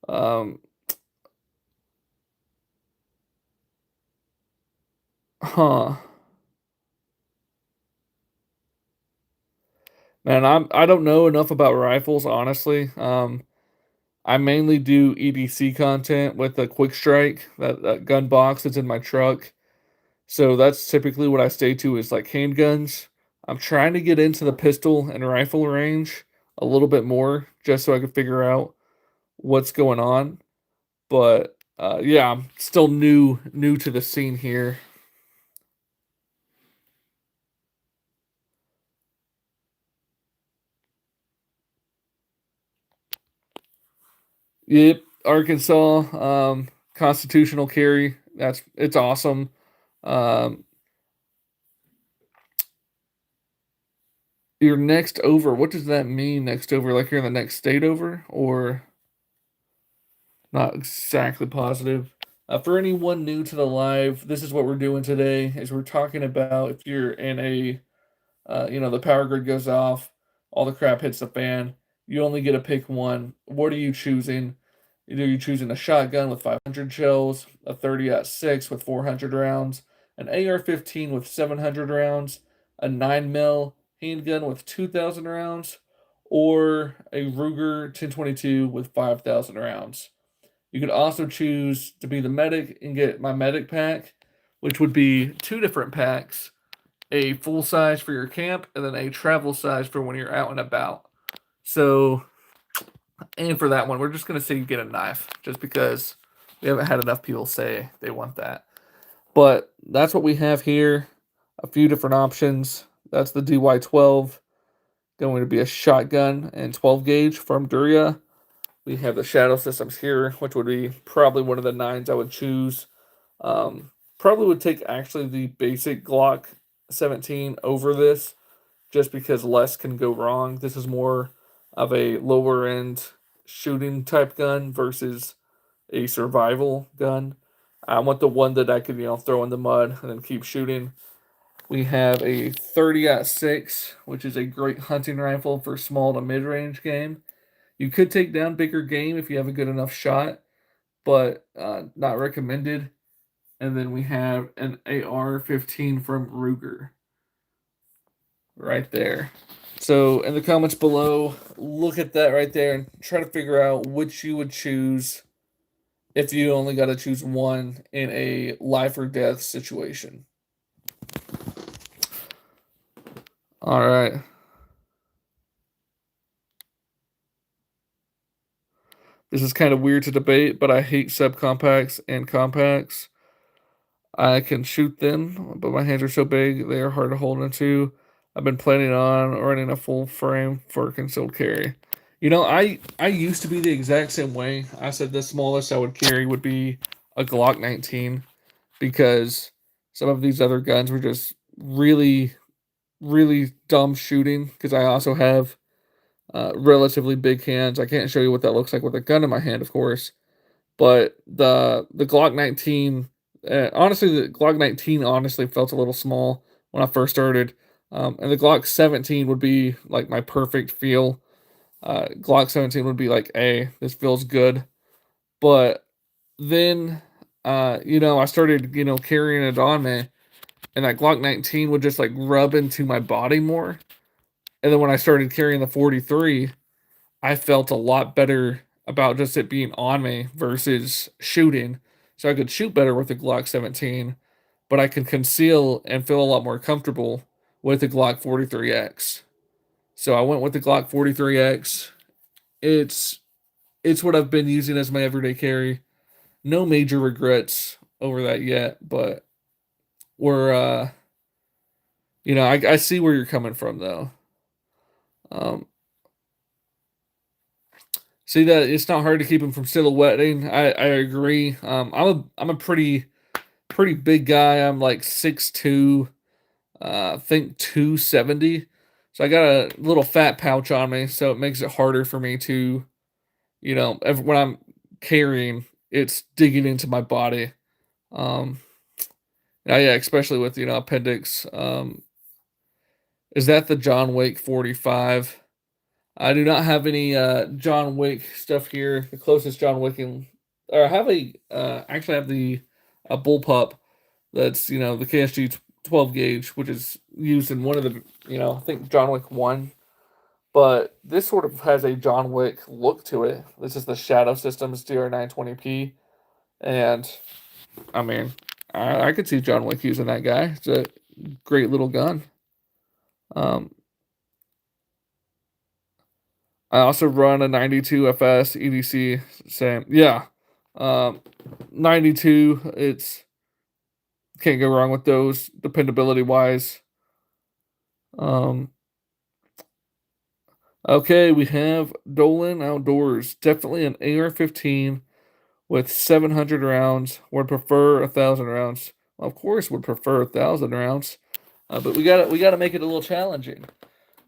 Um, huh. Man, I don't know enough about rifles, honestly. I mainly do EDC content with the Quick Strike, that gun box that's in my truck. So that's typically what I stay to is like handguns. I'm trying to get into the pistol and rifle range a little bit more just so I can figure out what's going on. But yeah, I'm still new to the scene here. Yep, Arkansas, constitutional carry. It's awesome. Um, you're next over. What does that mean? Next over, like you're in the next state over, or not exactly positive. For anyone new to the live, this is what we're doing today. Is we're talking about if you're in a the power grid goes off, all the crap hits the fan. You only get to pick one. What are you choosing? Either you're choosing a shotgun with 500 shells, a 30-06 with 400 rounds, an AR-15 with 700 rounds, a 9 mil handgun with 2,000 rounds, or a Ruger 1022 with 5,000 rounds. You could also choose to be the medic and get MyMedic Pack, which would be two different packs, a full size for your camp and then a travel size for when you're out and about. So, and for that one, we're just going to say you get a knife just because we haven't had enough people say they want that. But that's what we have here. A few different options. That's the DY12, going to be a shotgun and 12 gauge from Duria. We have the shadow systems here, which would be probably one of the nines I would choose. Probably would take actually the basic Glock 17 over this, just because less can go wrong. This is more of a lower end shooting type gun versus a survival gun. I want the one that I could, throw in the mud and then keep shooting. We have a 30-06, which is a great hunting rifle for small to mid range game. You could take down bigger game if you have a good enough shot, but not recommended. And then we have an AR-15 from Ruger right there. So in the comments below, look at that right there and try to figure out which you would choose if you only got to choose one in a life or death situation. All right. This is kind of weird to debate, but I hate subcompacts and compacts. I can shoot them, but my hands are so big they are hard to hold into. I've been planning on running a full frame for concealed carry. I used to be the exact same way. I said the smallest I would carry would be a Glock 19 because some of these other guns were just really, really dumb shooting. Because I also have relatively big hands. I can't show you what that looks like with a gun in my hand, of course. But the Glock 19, honestly, the Glock 19 honestly felt a little small when I first started. And the Glock 17 would be like my perfect feel. Glock 17 would be like, hey, this feels good. But then, I started, carrying it on me, and that Glock 19 would just like rub into my body more. And then when I started carrying the 43, I felt a lot better about just it being on me versus shooting. So I could shoot better with the Glock 17, but I could conceal and feel a lot more comfortable with the Glock 43X. So I went with the Glock 43X. It's it's what I've been using as my everyday carry. No major regrets over that yet, but we're I see where you're coming from though. Um, See that it's not hard to keep him from silhouetting. I agree. I'm a pretty big guy. I'm like 6'2", I think 270. So I got a little fat pouch on me, so it makes it harder for me to, when I'm carrying, it's digging into my body. Um, yeah, especially with appendix. Is that the John Wick 45? I do not have any John Wick stuff here. The closest John Wick or I have actually have the a bullpup that's the KSG 12 gauge, which is used in one of the I think John Wick 1. But this sort of has a John Wick look to it. This is the Shadow Systems DR920p, and I mean I could see John Wick using that guy. It's a great little gun. Um, I also run a 92 FS EDC. Same, yeah. Um, 92. It's can't go wrong with those dependability wise. Um, okay, we have Dolan Outdoors. Definitely an AR-15 with 700 rounds. Would prefer 1,000 rounds. Well, of course, would prefer 1,000 rounds. But we gotta make it a little challenging.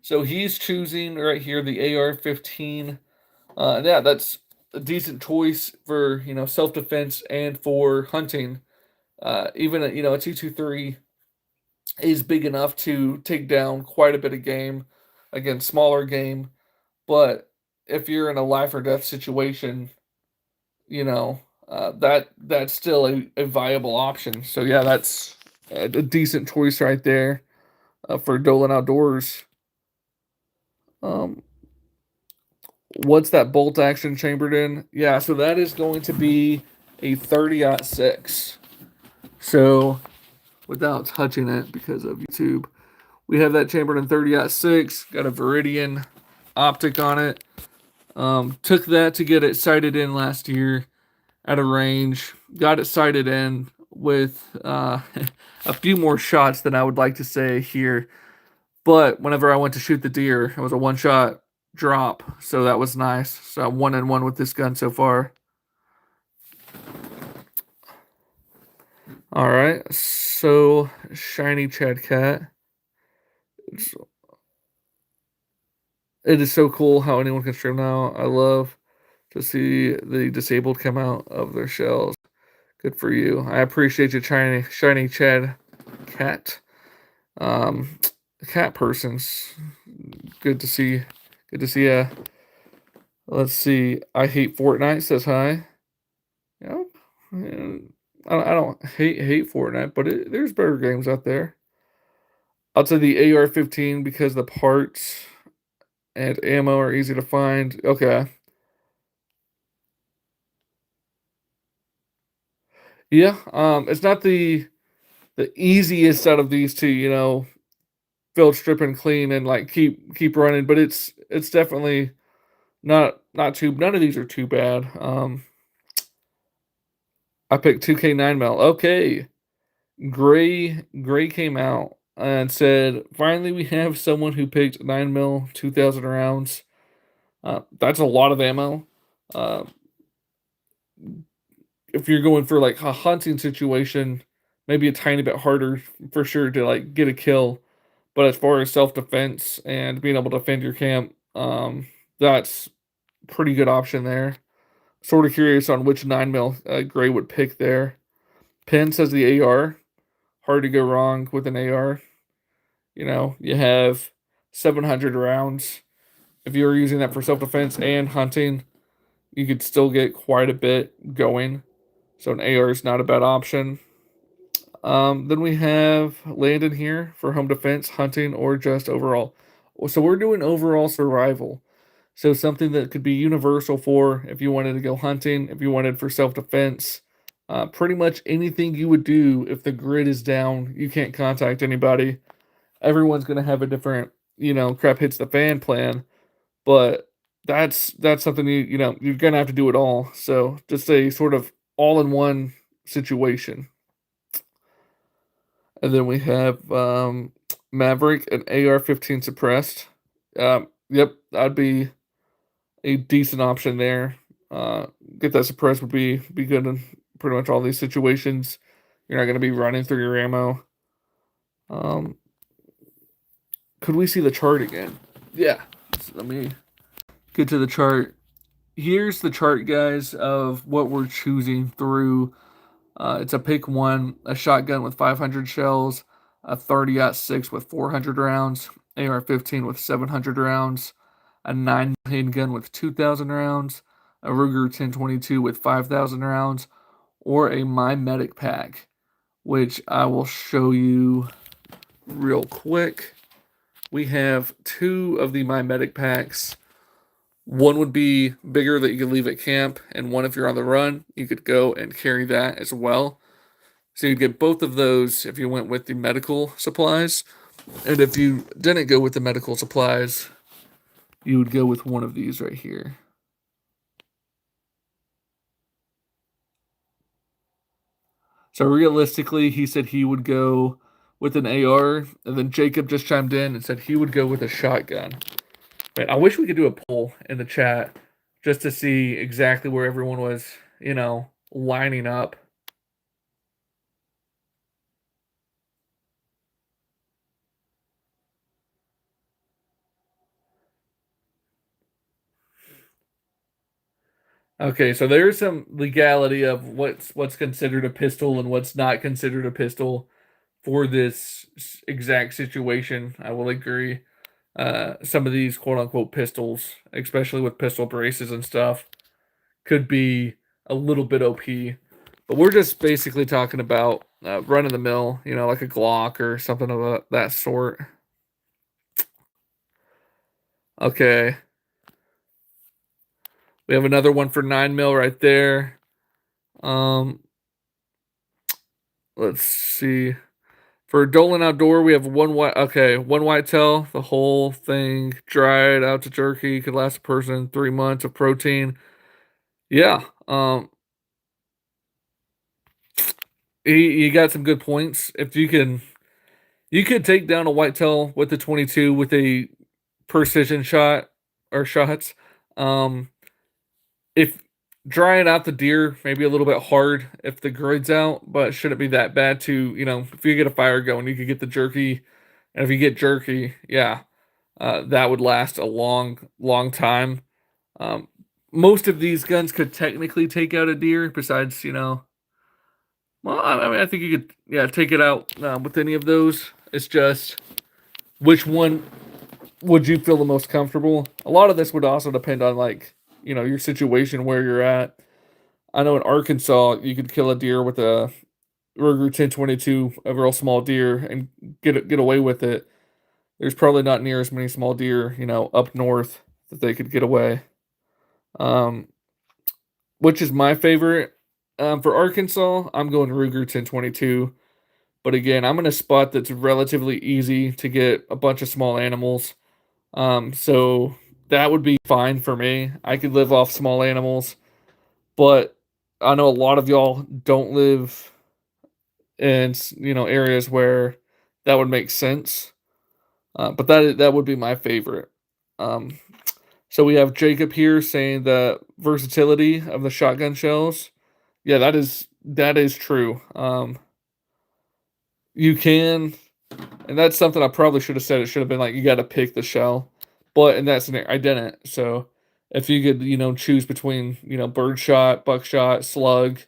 So he's choosing right here the AR-15. Yeah, that's a decent choice for self defense and for hunting. Even a 223 is big enough to take down quite a bit of game. Again, smaller game, but if you're in a life or death situation, that's still a viable option. So yeah, that's a decent choice right there for Dolan Outdoors. Um, What's that bolt action chambered in? Yeah, so that is going to be a 30-06. So without touching it because of YouTube, we have that chambered in 30-06. Got a Viridian optic on it. Took that to get it sighted in last year at a range. Got it sighted in with a few more shots than I would like to say here. But whenever I went to shoot the deer, it was a one-shot drop, so that was nice. So I'm 1-1 with this gun so far. All right. So shiny Chad Cat. It's, it is so cool how anyone can stream now. I love to see the disabled come out of their shells. Good for you. I appreciate you, shiny Chad Cat. Um, cat persons. Good to see. Good to see ya. Let's see. I hate Fortnite says hi. Yep. I don't hate Fortnite, but there's better games out there. I'll say the AR-15 because the parts and ammo are easy to find. Okay. Yeah. It's not the easiest out of these two. Field strip and clean and like keep running, but it's definitely not too. None of these are too bad. I picked 2K 9 mil. Okay. Gray came out and said, "Finally, we have someone who picked 9 mil, 2,000 rounds. That's a lot of ammo. Uh, if you're going for like a hunting situation, maybe a tiny bit harder for sure to like get a kill. But as far as self defense and being able to defend your camp, that's pretty good option there. Sort of curious on which 9 mil Gray would pick there. Penn says the AR. Hard to go wrong with an AR. You have 700 rounds. If you were using that for self defense and hunting, you could still get quite a bit going. So an AR is not a bad option. Then we have Landon here for home defense, hunting, or just overall. So we're doing overall survival. So something that could be universal for if you wanted to go hunting, if you wanted for self defense, pretty much anything you would do if the grid is down, you can't contact anybody. Everyone's gonna have a different, crap hits the fan plan, but that's something you're gonna have to do it all. So just a sort of all in one situation. And then we have Maverick and AR-15 suppressed. Yep, that'd be a decent option there. Uh, get that suppressed would be good in pretty much all these situations. You're not going to be running through your ammo. Um, could we see the chart again? Yeah. So let me get to the chart. Here's the chart, guys, of what we're choosing through. It's a pick one, a shotgun with 500 shells, a 30-06 with 400 rounds, AR-15 with 700 rounds, a 9 handgun with 2,000 rounds, a Ruger 1022 with 5,000 rounds, or a MyMedic Pack, which I will show you real quick. We have two of the MyMedic Packs. One would be bigger that you could leave at camp, and one if you're on the run, you could go and carry that as well. So you'd get both of those if you went with the medical supplies. And if you didn't go with the medical supplies, you would go with one of these right here. So realistically, he said he would go with an AR, and then Jacob just chimed in and said he would go with a shotgun. Man, I wish we could do a poll in the chat just to see exactly where everyone was, lining up. Okay, so there's some legality of what's considered a pistol and what's not considered a pistol for this exact situation. I will agree. Some of these quote unquote pistols, especially with pistol braces and stuff, could be a little bit OP. But we're just basically talking about run of the mill, like a Glock or something of that sort. Okay, we have another one for 9 mil right there. Um, let's see. For Dolan Outdoor, we have one whitetail, the whole thing dried out to jerky, could last a person 3 months of protein. Yeah, you got some good points. If you could take down a whitetail with the 22 with a precision shot or shots. Um, if drying out the deer maybe a little bit hard if the grid's out, but shouldn't be that bad to, if you get a fire going, you could get the jerky. And if you get jerky, yeah, that would last a long, long time. Um, Most of these guns could technically take out a deer, besides, well, I mean, I think you could, yeah, take it out with any of those. It's just which one would you feel the most comfortable? A lot of this would also depend on, like, your situation, where you're at. I know in Arkansas, you could kill a deer with a Ruger 1022, a real small deer, and get away with it. There's probably not near as many small deer, up north that they could get away. Um, which is my favorite. For Arkansas, I'm going Ruger 1022. But again, I'm in a spot that's relatively easy to get a bunch of small animals. So that would be fine for me. I could live off small animals, but I know a lot of y'all don't live in areas where that would make sense. But that would be my favorite. Um, so we have Jacob here saying the versatility of the shotgun shells. Yeah, that is true. You can, and that's something I probably should have said. It should have been like you got to pick the shell, but in that scenario, I didn't. So if you could, choose between birdshot, buckshot, slug,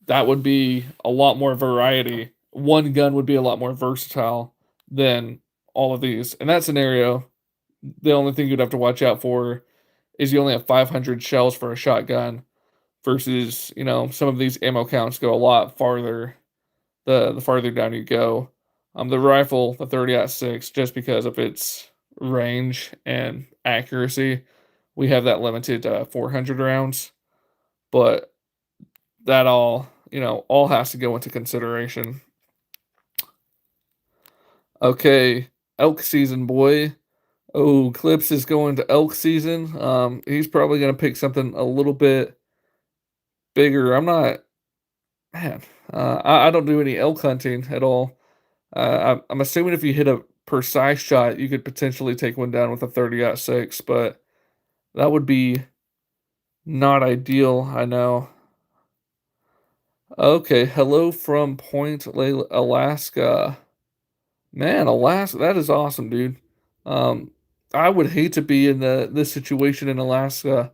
that would be a lot more variety. One gun would be a lot more versatile than all of these. In that scenario, the only thing you'd have to watch out for is you only have 500 shells for a shotgun versus, some of these ammo counts go a lot farther the farther down you go. The rifle, the 30-06, just because of its range and accuracy, we have that limited to 400 rounds, but that all has to go into consideration. Okay, elk season, boy. Oh, Clips is going to elk season. He's probably gonna pick something a little bit bigger. I'm not, man. I don't do any elk hunting at all. I'm assuming if you hit a precise shot, you could potentially take one down with a 30-06, but that would be not ideal. I know. Okay, hello from Alaska. Man, Alaska, that is awesome, dude. Um, I would hate to be in this situation in Alaska,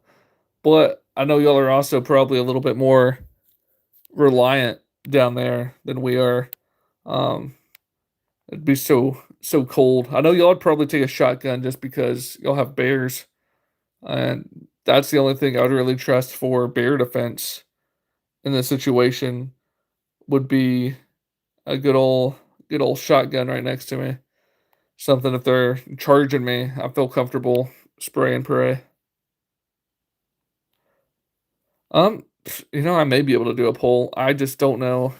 but I know y'all are also probably a little bit more reliant down there than we are. Um, it'd be so cold. I know y'all would probably take a shotgun just because y'all have bears, and that's the only thing I would really trust for bear defense in this situation would be a good old shotgun right next to me. Something if they're charging me, I feel comfortable spray and pray. I may be able to do a poll. I just don't know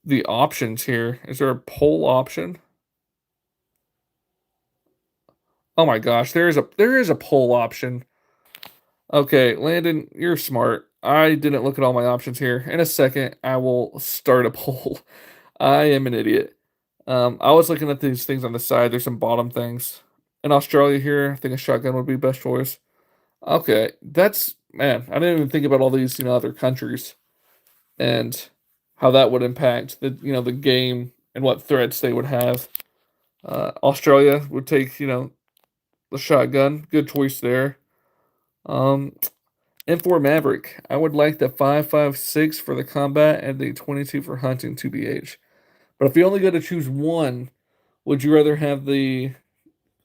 the options here. Is there a poll option? Oh my gosh, there is a poll option. Okay, Landon, you're smart. I didn't look at all my options here. In a second, I will start a poll. I am an idiot. I was looking at these things on the side. There's some bottom things. In Australia here, I think a shotgun would be best choice. Okay, that's man. I didn't even think about all these, other countries and how that would impact the game and what threats they would have. Australia would take, the shotgun. Good choice there. Um, M4 Maverick. I would like the 5.56 for the combat and the 22 for hunting 2BH. But if you only got to choose one, would you rather have the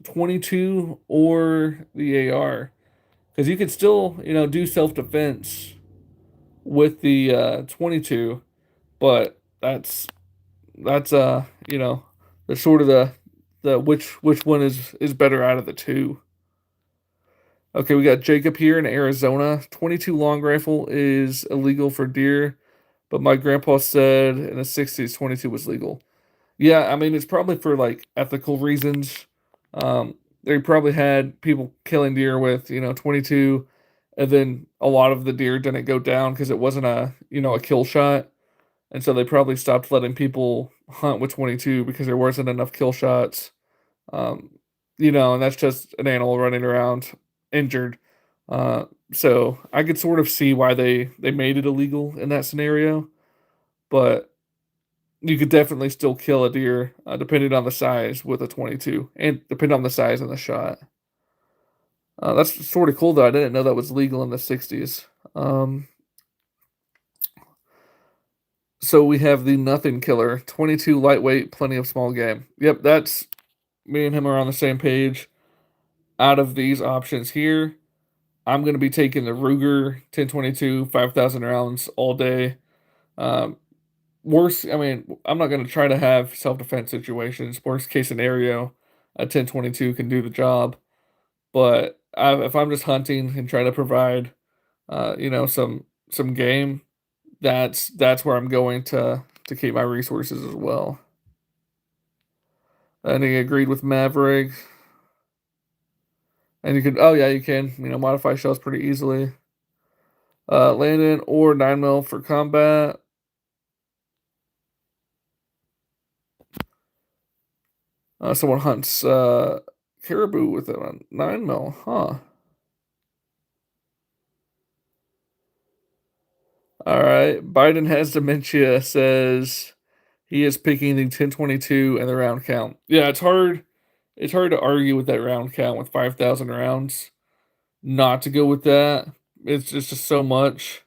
22 or the AR? Because you could still, do self defense with the 22, but that's the sort of the which one is better out of the two. Okay, we got Jacob here in Arizona. 22 long rifle is illegal for deer, but my grandpa said in the 60s 22 was legal. Yeah, I mean it's probably for like ethical reasons. They probably had people killing deer with 22, and then a lot of the deer didn't go down because it wasn't a kill shot, and so they probably stopped letting people hunt with 22 because there wasn't enough kill shots. Um, and that's just an animal running around injured. So I could sort of see why they made it illegal in that scenario, but you could definitely still kill a deer, depending on the size with a 22, and depending on the size and the shot. That's sort of cool though. I didn't know that was legal in the '60s. Um, so we have the Nothing Killer, 22 lightweight, plenty of small game. Yep, that's me and him are on the same page. Out of these options here, I'm going to be taking the Ruger 1022, 5,000 rounds all day. Um, Worst, I mean, I'm not going to try to have self defense situations. Worst case scenario, a 1022 can do the job. But if I'm just hunting and trying to provide, some game, that's where I'm going to keep my resources as well. And he agreed with Maverick. And you can, oh yeah, you can, modify shells pretty easily. Landon or 9 mil for combat. Someone hunts caribou with a 9 mil, huh? All right. Biden has dementia says he is picking the 1022 and the round count. Yeah, it's hard to argue with that round count with 5,000 rounds. Not to go with that. It's just so much.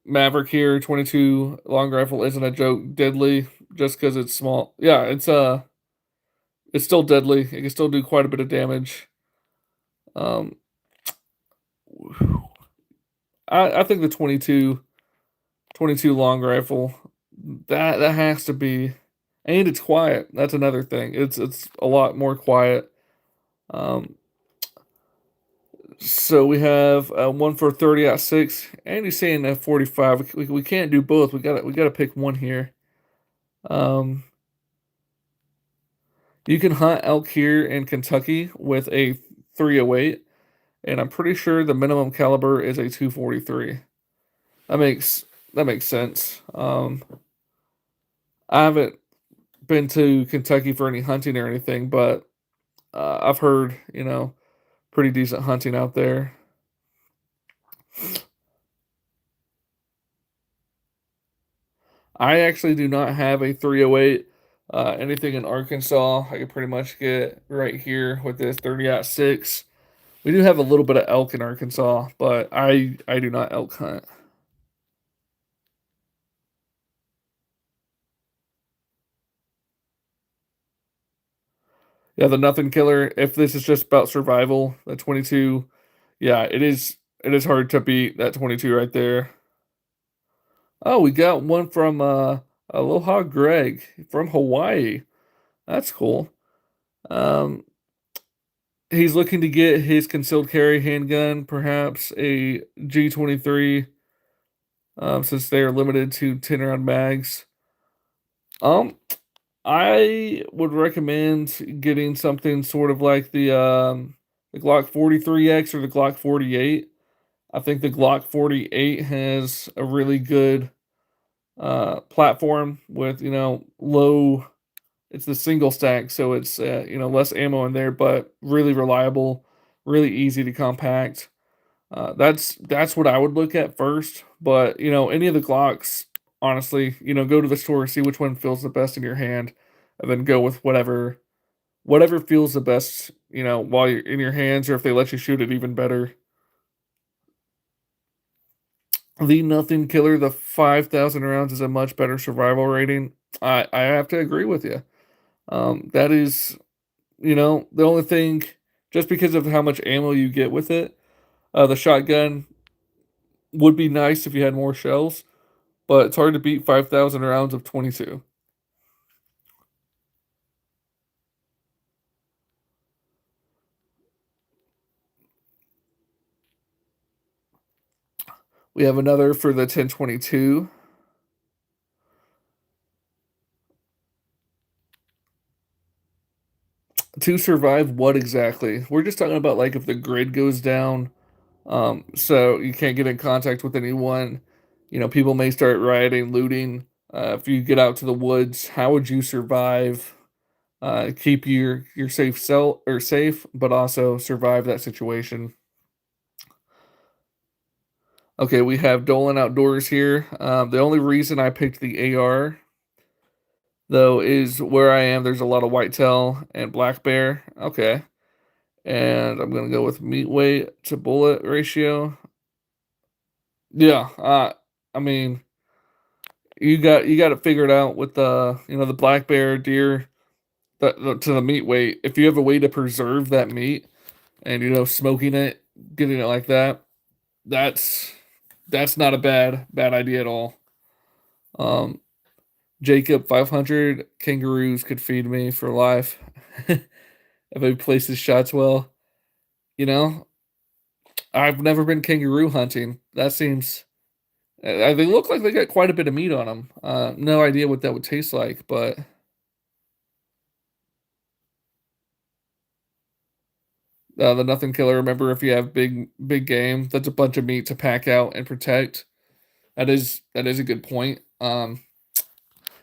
Maverick here, 22 long rifle isn't a joke. Deadly just because it's small. Yeah, it's still deadly. It can still do quite a bit of damage. Um, I think the 22 long rifle that has to be, and it's quiet. That's another thing. It's a lot more quiet. Um, so we have one for 30-6. Andy's saying F45. We can't do both. We gotta pick one here. Um, you can hunt elk here in Kentucky with a 308, and I'm pretty sure the minimum caliber is a 243. That makes that makes sense. I haven't been to Kentucky for any hunting or anything, but I've heard, pretty decent hunting out there. I actually do not have a 308. Anything in Arkansas, I could pretty much get right here with this 30-6. We do have a little bit of elk in Arkansas, but I do not elk hunt. Yeah, the Nothing Killer. If this is just about survival, the 22, yeah, it is. It is hard to beat that 22 right there. Oh, we got one from Aloha Greg from Hawaii. That's cool. Um, he's looking to get his concealed carry handgun, perhaps a G23, since they are limited to 10 round mags. Um, I would recommend getting something sort of like the Glock 43X or the Glock 48. I think the Glock 48 has a really good platform with low. It's the single stack, so it's less ammo in there, but really reliable, really easy to compact. That's what I would look at first. But any of the Glocks, honestly, go to the store, see which one feels the best in your hand, and then go with whatever feels the best. While you're in your hands, or if they let you shoot it, even better. The Nothing Killer, the 5,000 rounds is a much better survival rating. I have to agree with you. That is, the only thing, just because of how much ammo you get with it, the shotgun would be nice if you had more shells, but it's hard to beat 5,000 rounds of 22. We have another for the 1022. To survive what exactly? We're just talking about like if the grid goes down, so you can't get in contact with anyone. People may start rioting, looting. If you get out to the woods, how would you survive? Keep your safe cell or safe, but also survive that situation. Okay, we have Dolan Outdoors here. The only reason I picked the AR, though, is where I am, there's a lot of whitetail and black bear. Okay. And I'm gonna go with meat weight to bullet ratio. Yeah, I mean, you got it figured out with the the black bear, deer, to the meat weight. If you have a way to preserve that meat and smoking it, getting it like that, that's that's not a bad idea at all. Um, Jacob 500 kangaroos could feed me for life if I place his shots well. You know, I've never been kangaroo hunting. That seems they look like they got quite a bit of meat on them. No idea what that would taste like, but the nothing killer. Remember, if you have big game, that's a bunch of meat to pack out and protect. That is a good point.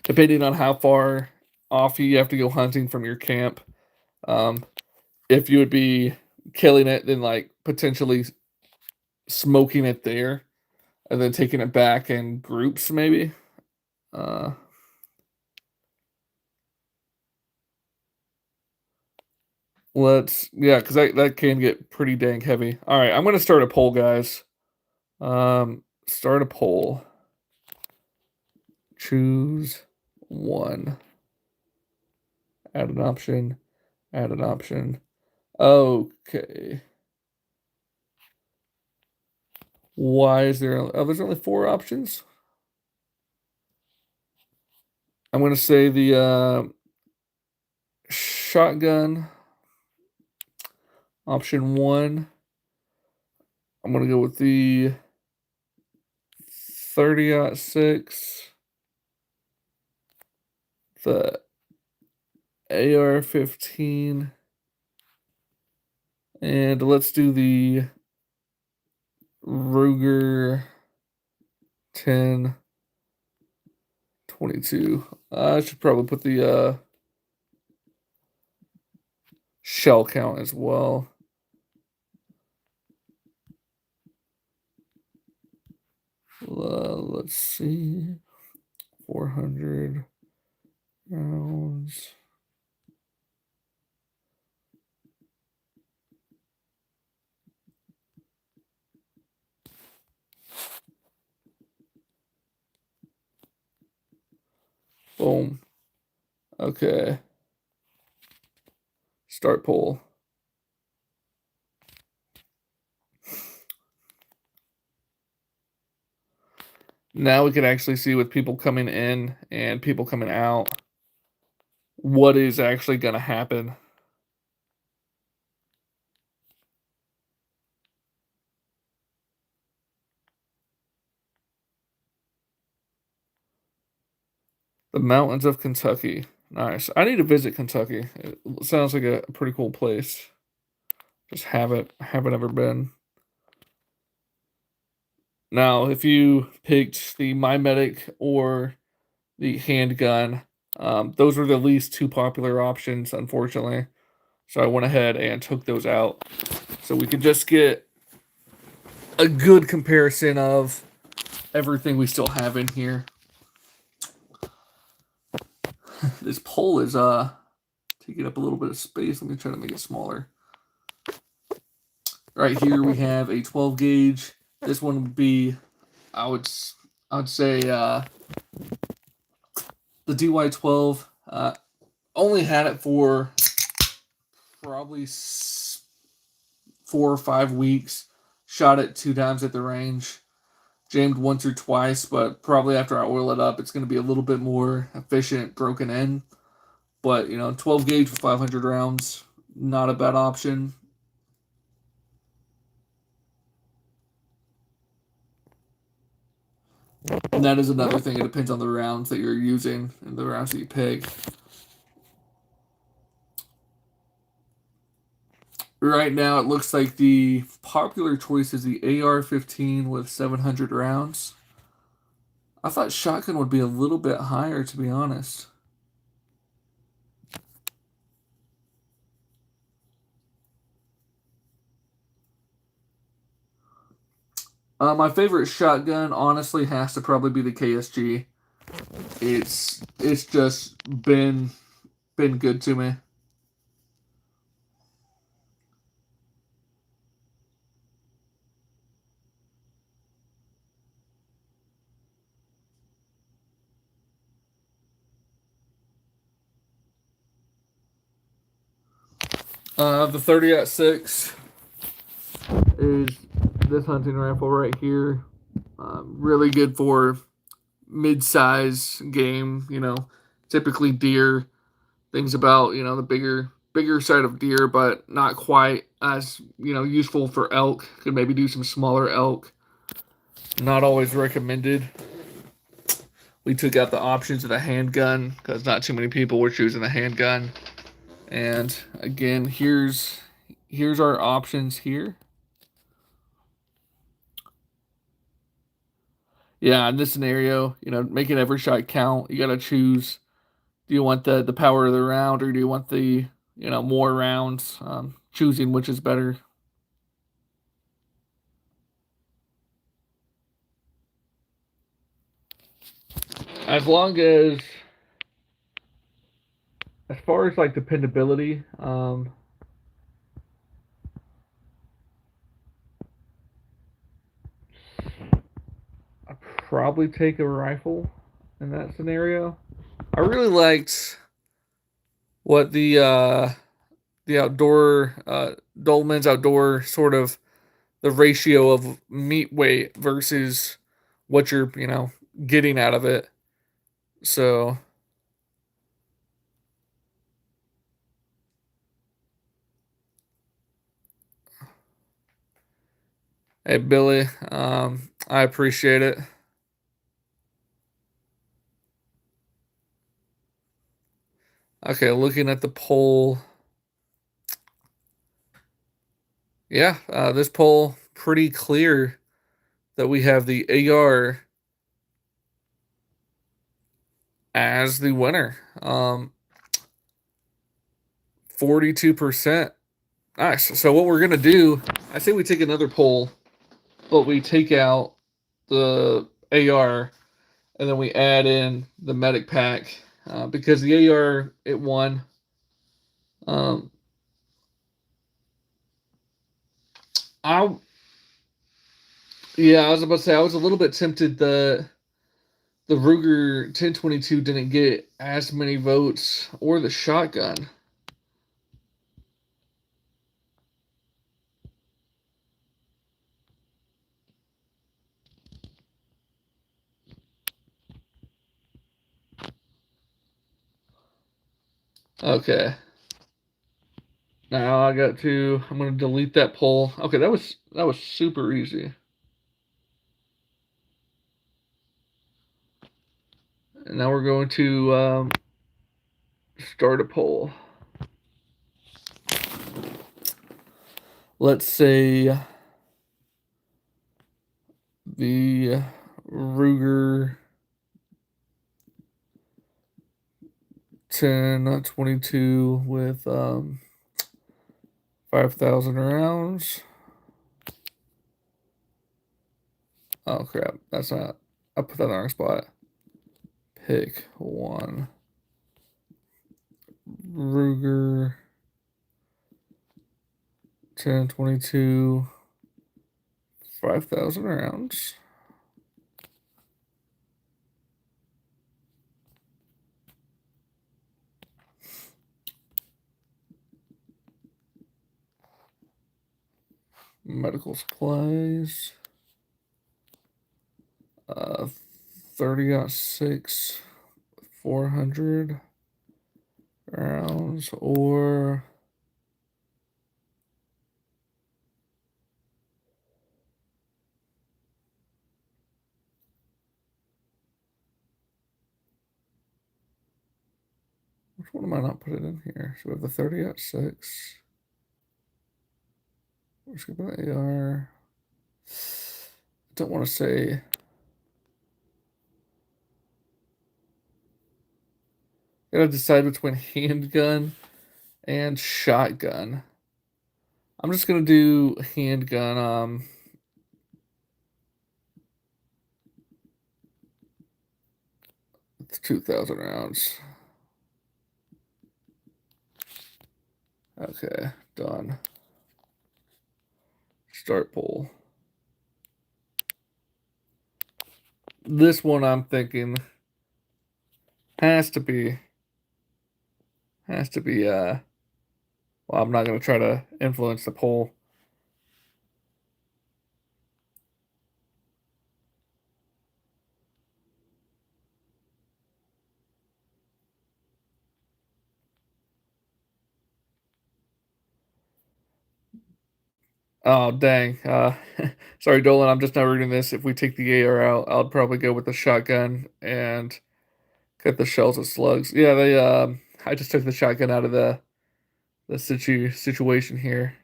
Depending on how far off you have to go hunting from your camp, um, if you would be killing it, then like potentially smoking it there, and then taking it back in groups, maybe. Uh, yeah, because that can get pretty dang heavy. All right, I'm gonna start a poll, guys. Start a poll. Choose one. Add an option. Add an option. Okay. Why is there? Oh, there's only four options. I'm gonna say the shotgun option one. I'm gonna go with the 30-06, the AR-15, and let's do the Ruger 10-22. I should probably put the shell count as well. Let's see. 400 rounds. Boom. Okay. Start poll. Now we can actually see with people coming in and people coming out what is actually going to happen. The mountains of Kentucky. Nice. I need to visit Kentucky. It sounds like a pretty cool place. Just haven't ever been. Now, if you picked the MyMedic or the Handgun, those were the least two popular options, unfortunately. So I went ahead and took those out. So we could just get a good comparison of everything we still have in here. This pole is taking up a little bit of space. Let me try to make it smaller. Right here we have a 12 gauge. This one would be, I would say, the DY12. Only had it for probably 4 or 5 weeks. Shot it 2 times at the range. Jammed once or twice, but probably after I oil it up, it's going to be a little bit more efficient broken in. But, 12 gauge with 500 rounds, not a bad option. And that is another thing. It depends on the rounds that you're using and the rounds that you pick. Right now, it looks like the popular choice is the AR-15 with 700 rounds. I thought shotgun would be a little bit higher, to be honest. My favorite shotgun, honestly, has to probably be the KSG. It's just been good to me. The 30-06 is this hunting rifle right here. Really good for mid-size game. Typically deer. Things about the bigger side of deer, but not quite as useful for elk. Could maybe do some smaller elk. Not always recommended. We took out the options of the handgun because not too many people were choosing the handgun. And again, here's our options here. Yeah, in this scenario, making every shot count, you got to choose. Do you want the power of the round, or do you want the more rounds? Choosing which is better. As long as far as like dependability, I probably take a rifle in that scenario. I really liked what the outdoor Dolman's outdoor sort of the ratio of meat weight versus what you're getting out of it. So hey Billy, I appreciate it. Okay, looking at the poll, yeah, this poll pretty clear that we have the AR as the winner. 42%. Nice. So what we're gonna do, I say we take another poll, but we take out the AR and then we add in the medic pack because the AR it won. Um, I Yeah, I was about to say I was a little bit tempted. The Ruger 1022 didn't get as many votes, or the shotgun. Okay, now I got to. I'm gonna delete that poll. Okay, that was super easy. And now we're going to start a poll. Let's say the Ruger 1022 with 5,000 rounds. Oh crap, that's not. I put that in the wrong spot. Pick one. Ruger 1022 5,000 rounds. Medical supplies. 30-6 400 rounds, or which one am I not putting in here? So we have the 30-6. Let's go by AR. I don't want to say. Gotta decide between handgun and shotgun. I'm just gonna do handgun. It's 2,000 rounds. Okay, done. Start pull. This one I'm thinking has to be well, I'm not gonna try to influence the poll. Oh dang. Sorry, Dolan, I'm just not reading this. If we take the AR out, I'll probably go with the shotgun and cut the shells of slugs. Yeah, they I just took the shotgun out of the situation here.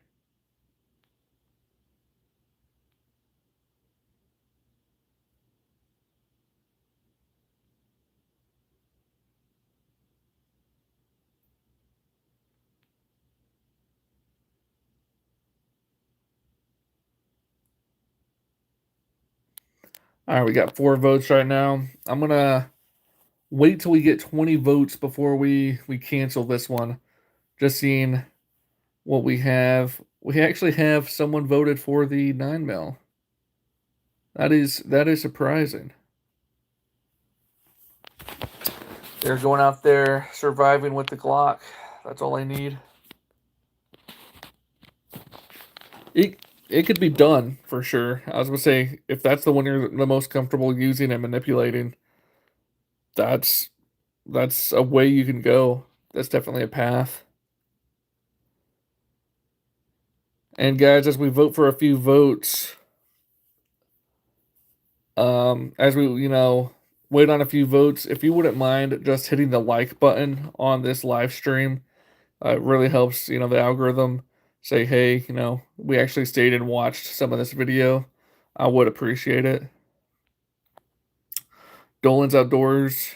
All right, we got 4 votes right now. I'm gonna wait till we get 20 votes before we cancel this one. Just seeing what we have. We actually have someone voted for the 9 mil. That is surprising. They're going out there surviving with the Glock. That's all I need. It could be done for sure. I was gonna say if that's the one you're the most comfortable using and manipulating, that's that's a way you can go. That's definitely a path. And guys, as we vote for a few votes, as we wait on a few votes, if you wouldn't mind just hitting the like button on this live stream, it really helps the algorithm say, hey, we actually stayed and watched some of this video. I would appreciate it. Dolan's Outdoors,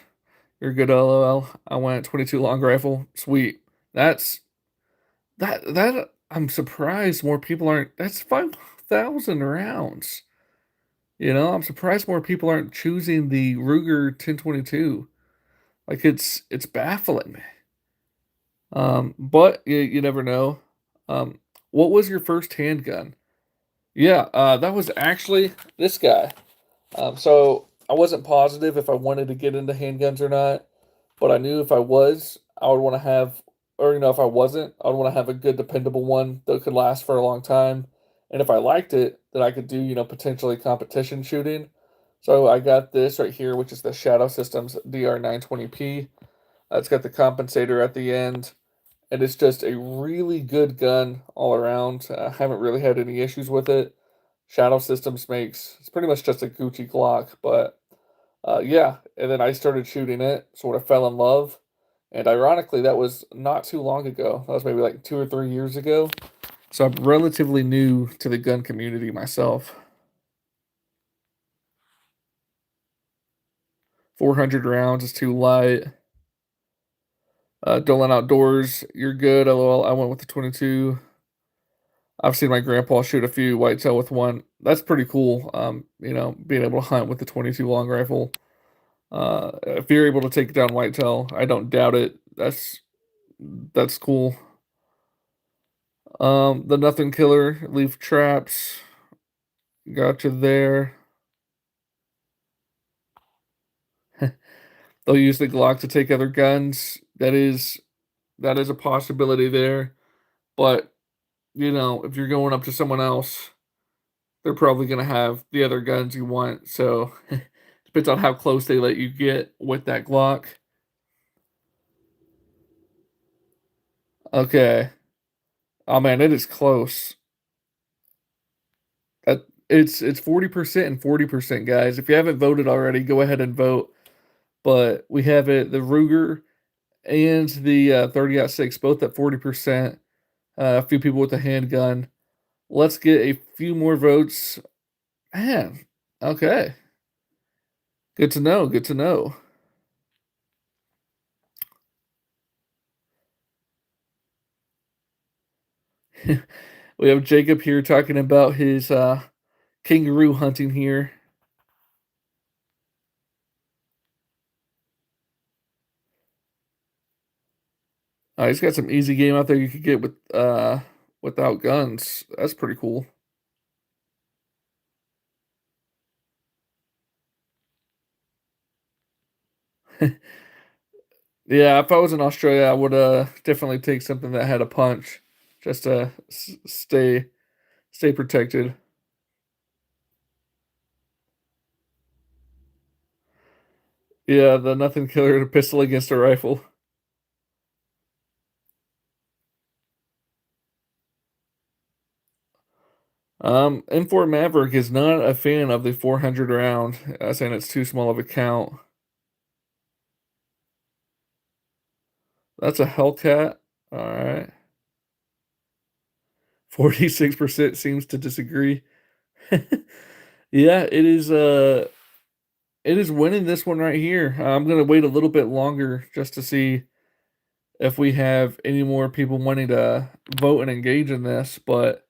you're good, LOL. I went 22 long rifle. Sweet. That I'm surprised more people aren't. That's 5,000 rounds. I'm surprised more people aren't choosing the Ruger 1022. Like it's baffling me. But you never know. What was your first handgun? Yeah, that was actually this guy. So I wasn't positive if I wanted to get into handguns or not, but I knew if I was, I would want to have, or if I wasn't, I would want to have a good, dependable one that could last for a long time. And if I liked it, then I could do, potentially competition shooting. So I got this right here, which is the Shadow Systems DR920P. It's got the compensator at the end, and it's just a really good gun all around. I haven't really had any issues with it. Shadow Systems makes it's pretty much just a Gucci Glock, but yeah. And then I started shooting it, sort of fell in love, and ironically, that was not too long ago. That was maybe like 2 or 3 years ago. So I'm relatively new to the gun community myself. 400 rounds is too light. Dolan Outdoors, you're good. LOL. I went with the 22. I've seen my grandpa shoot a few whitetail with one. That's pretty cool. Being able to hunt with the 22 long rifle. If you're able to take down whitetail, I don't doubt it. That's cool. The Nothing Killer, leaf traps. Got you there. They'll use the Glock to take other guns. That is a possibility there. But if you're going up to someone else, they're probably gonna have the other guns you want. So depends on how close they let you get with that Glock. Okay. Oh man, it is close. It's 40% and 40%, guys. If you haven't voted already, go ahead and vote. But we have it the Ruger and the 30-06 both at 40%. A few people with the handgun. Let's get a few more votes. Man, okay. Good to know. Good to know. We have Jacob here talking about his kangaroo hunting here. He's got some easy game out there you could get with without guns. That's pretty cool. Yeah, if I was in Australia, I would definitely take something that had a punch, just to stay protected. Yeah, the nothing killer, a pistol against a rifle. M4 Maverick is not a fan of the 400 round, saying it's too small of a count. That's a Hellcat. All right. 46% seems to disagree. Yeah, it is winning this one right here. I'm gonna wait a little bit longer just to see if we have any more people wanting to vote and engage in this. But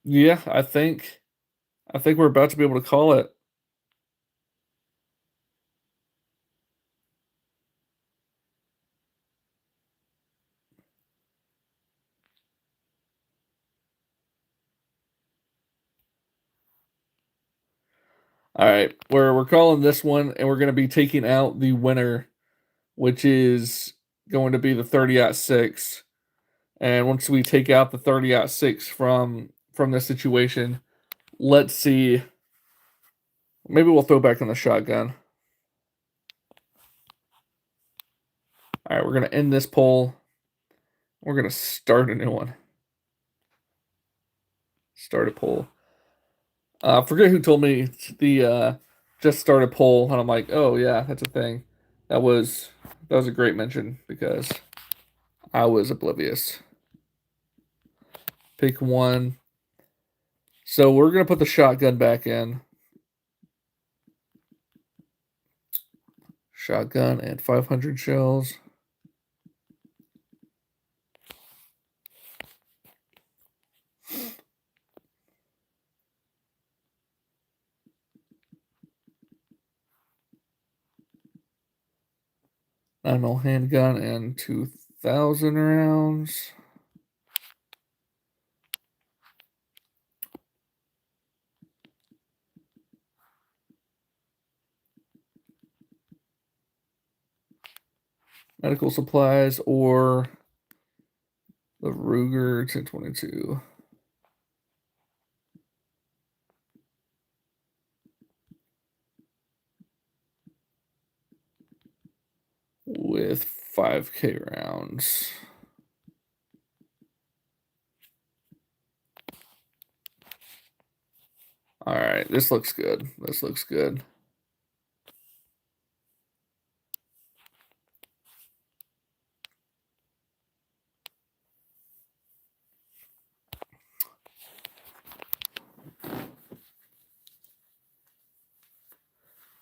yeah, I think we're about to be able to call it. All right, we're calling this one, and we're gonna be taking out the winner, which is going to be the 30-06. And once we take out the 30-06 from this situation, let's see. Maybe we'll throw back in the shotgun. All right, we're gonna end this poll. We're gonna start a new one. Start a poll. I forget who told me the just start a poll, and I'm like, oh yeah, that's a thing. That was that was a great mention because I was oblivious. Pick one. So we're gonna put the shotgun back in. Shotgun and 500 shells. Ammo handgun and 2,000 rounds. Medical supplies or the Ruger 1022. With 5K rounds. All right, this looks good. This looks good.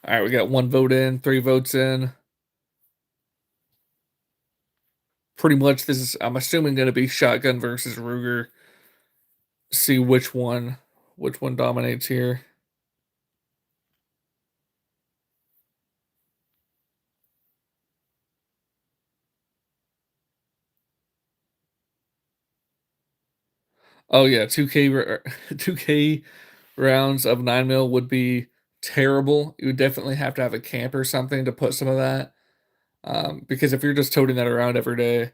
All right, we got 1 vote in, 3 votes in. Pretty much this is, I'm assuming, going to be shotgun versus Ruger. See which one dominates here. Oh yeah, 2K rounds of 9 mil would be terrible. You would definitely have to have a camp or something to put some of that. Because if you're just toting that around every day,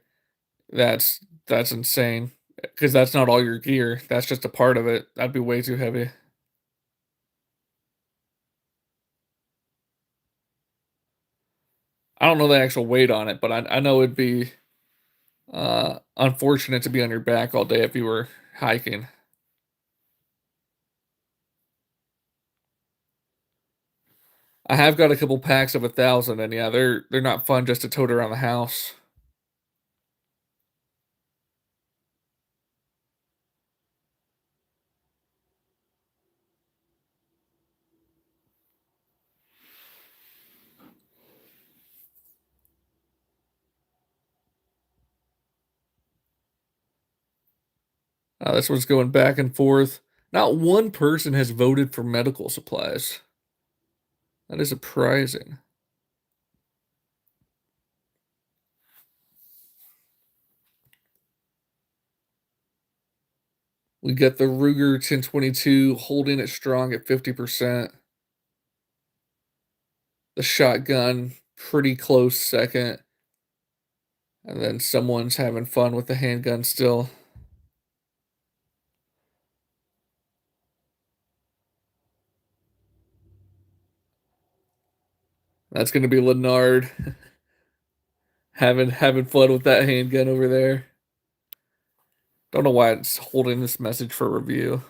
that's insane. Because that's not all your gear. That's just a part of it. That'd be way too heavy. I don't know the actual weight on it, but I know it'd be unfortunate to be on your back all day if you were hiking. I have got a couple packs of 1,000, and yeah, they're not fun just to tote around the house. This one's going back and forth. Not one person has voted for medical supplies. That is surprising. We got the Ruger 1022 holding it strong at 50%. The shotgun pretty close second. And then someone's having fun with the handgun still. That's gonna be Leonard having fun with that handgun over there. Don't know why it's holding this message for review.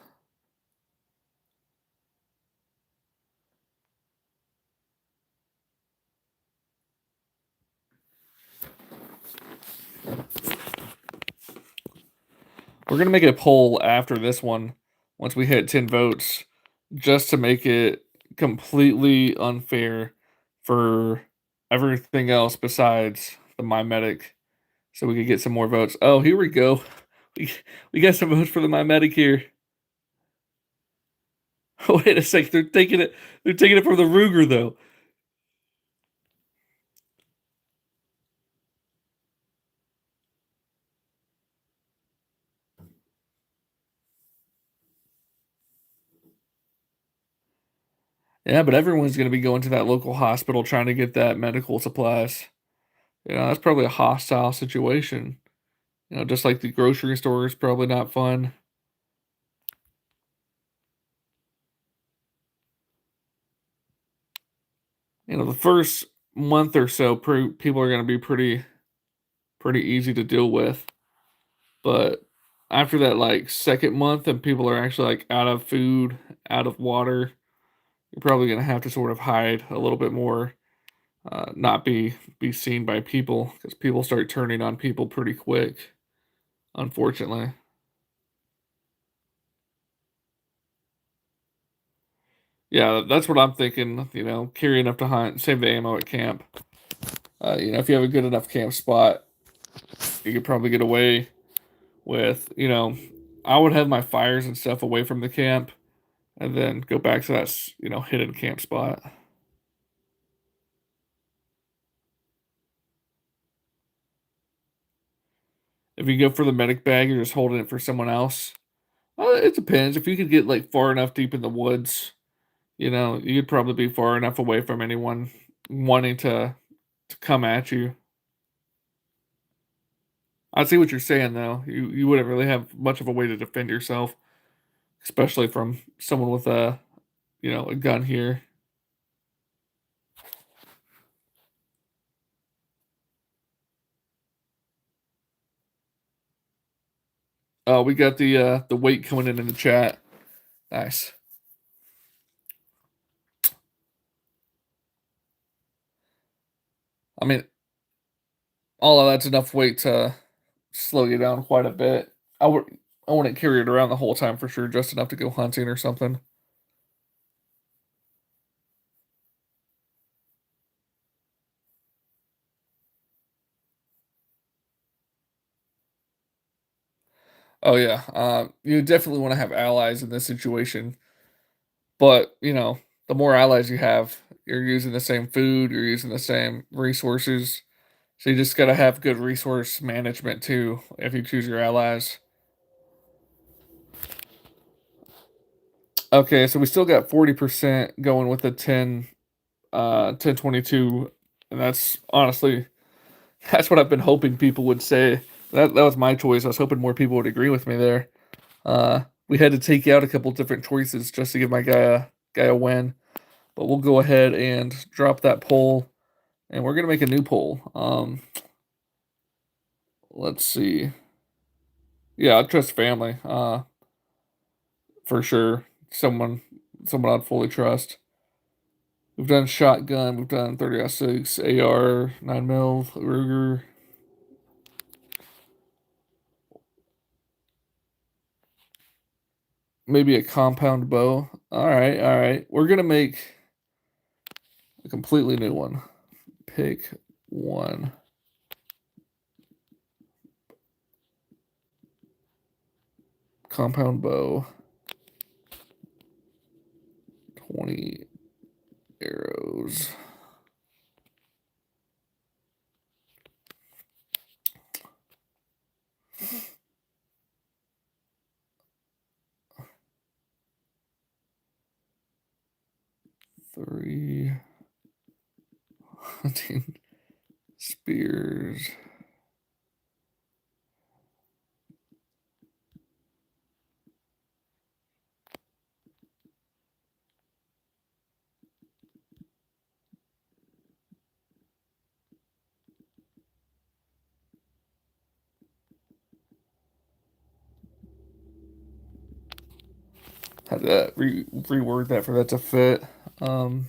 We're gonna make a poll after this one, once we hit 10 votes, just to make it completely unfair for everything else besides the MyMedic, so we could get some more votes. Oh, here we go. We we got some votes for the MyMedic here. Wait a sec, they're taking it from the Ruger though. Yeah, but everyone's gonna be going to that local hospital trying to get that medical supplies. That's probably a hostile situation. Just like the grocery store is probably not fun. The first month or so, people are gonna be pretty easy to deal with, but after that, like, second month and people are actually, like, out of food, out of water, you're probably gonna have to sort of hide a little bit more, not be seen by people because people start turning on people pretty quick, unfortunately. Yeah, that's what I'm thinking, carry enough to hunt, save the ammo at camp. If you have a good enough camp spot, you could probably get away with, I would have my fires and stuff away from the camp and then go back to that, hidden camp spot. If you go for the medic bag, you're just holding it for someone else. It depends. If you could get like far enough deep in the woods, you'd probably be far enough away from anyone wanting to come at you. I see what you're saying though. You wouldn't really have much of a way to defend yourself, especially from someone with a gun here. Oh, we got the weight coming in the chat. Nice. I mean, all of that's enough weight to slow you down quite a bit. I wouldn't carry it around the whole time for sure, just enough to go hunting or something. Oh yeah, you definitely want to have allies in this situation, but the more allies you have, you're using the same food, you're using the same resources, so you just gotta have good resource management too if you choose your allies. Okay, so we still got 40% going with the 1022, and that's honestly that's what I've been hoping people would say. That was my choice. I was hoping more people would agree with me there. We had to take out a couple different choices just to give my guy a win. But we'll go ahead and drop that poll, and we're gonna make a new poll. Let's see. Yeah, I trust family. For sure. Someone I'd fully trust. We've done shotgun. We've done 30-06, AR, 9 mil, Ruger. Maybe a compound bow. All right, all right. We're gonna make a completely new one. Pick one. Compound bow. 20 arrows. 3 hunting spears. Had to reword that for that to fit. Um,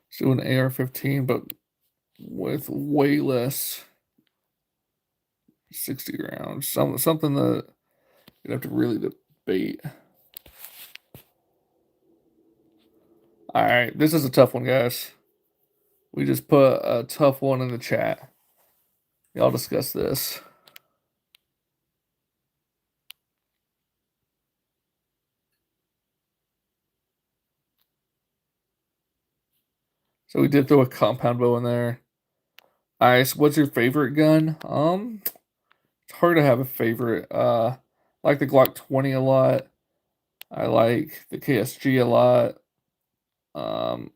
let's do an AR-15, but with way less 60 rounds. Something that you'd have to really debate. All right, this is a tough one, guys. We just put a tough one in the chat. Y'all discuss this. So we did throw a compound bow in there. Ice, what's your favorite gun? It's hard to have a favorite. I like the Glock 20 a lot. I like the KSG a lot. Um,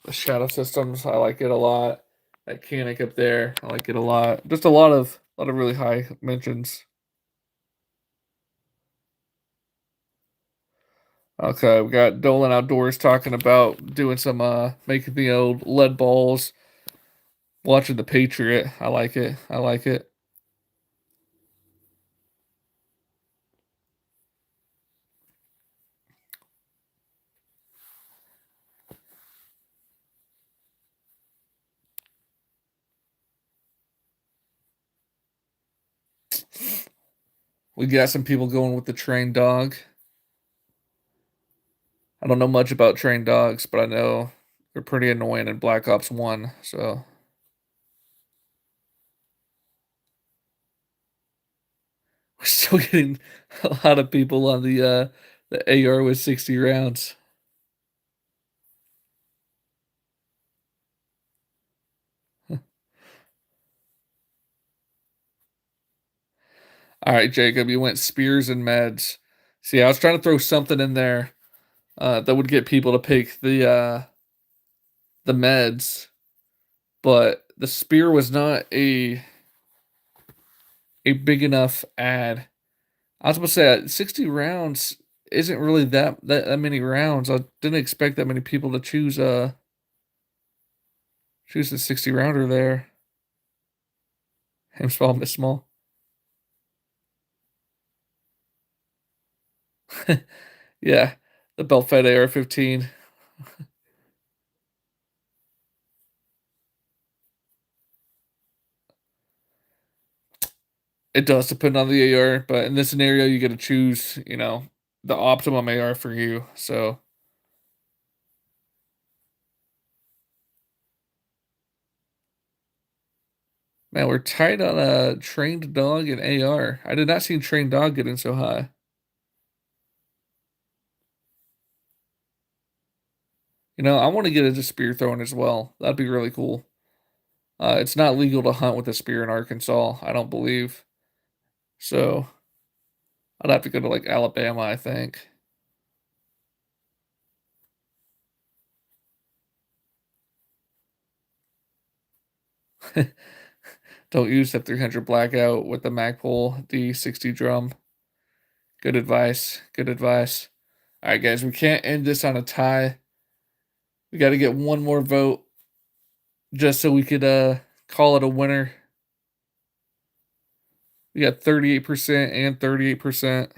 the Shadow Systems, I like it a lot. That Canic up there, I like it a lot. Just a lot of really high mentions. Okay, we got Dolan Outdoors talking about doing some making the old lead balls, watching the Patriot. I like it. I like it. We got some people going with the trained dog. I don't know much about trained dogs, but I know they're pretty annoying in Black Ops 1, so we're still getting a lot of people on the AR with 60 rounds. All right, Jacob, you went spears and meds. See, I was trying to throw something in there that would get people to pick the meds, but the spear was not a big enough ad. I was supposed to say 60 rounds isn't really that many rounds. I didn't expect that many people to choose the 60 rounder there. Aim small, miss small. Yeah, the belt fed AR-15. It does depend on the AR, but in this scenario, you got to choose, the optimum AR for you. So, man, we're tight on a trained dog and AR. I did not see trained dog getting so high. I want to get into spear throwing as well. That'd be really cool. It's not legal to hunt with a spear in Arkansas, I don't believe. So I'd have to go to like Alabama, I think. Don't use that 300 blackout with the Magpul D60 drum. Good advice. Good advice. All right, guys, we can't end this on a tie. We got to get one more vote just so we could call it a winner. We got 38% and 38%.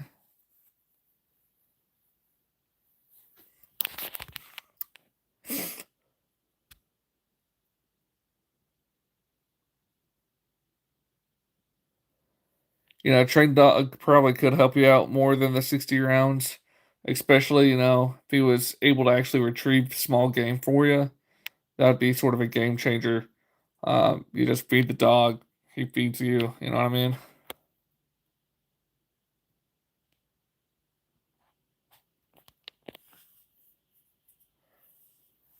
Trained dog probably could help you out more than the 60 rounds. Especially, if he was able to actually retrieve small game for you, that'd be sort of a game changer. You just feed the dog, he feeds you. You know what I mean?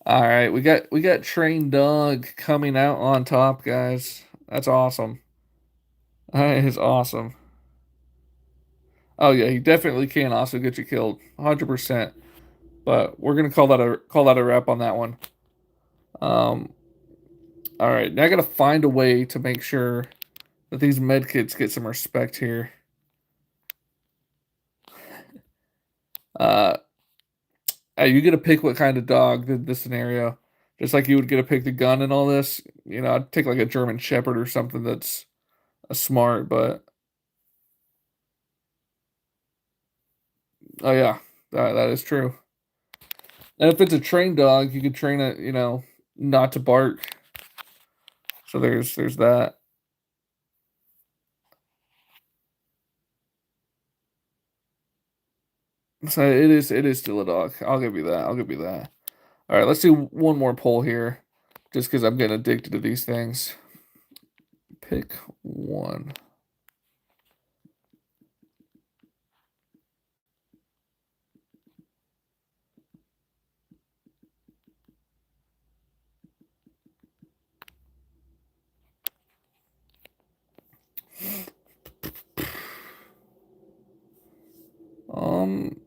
All right, we got trained dog coming out on top, guys. That's awesome. That is awesome. Oh yeah, he definitely can also get you killed, 100%. But we're gonna call that a wrap on that one. Um, all right, now I gotta find a way to make sure that these med kits get some respect here. Uh, you get to pick what kind of dog did this scenario. Just like you would get to pick the gun and all this. I'd take like a German Shepherd or something that's a smart, but oh yeah, that is true. And if it's a trained dog, you could train it, not to bark. So there's that. So it is still a dog. I'll give you that. I'll give you that. All right, let's do one more poll here, just because I'm getting addicted to these things. Pick one. Um,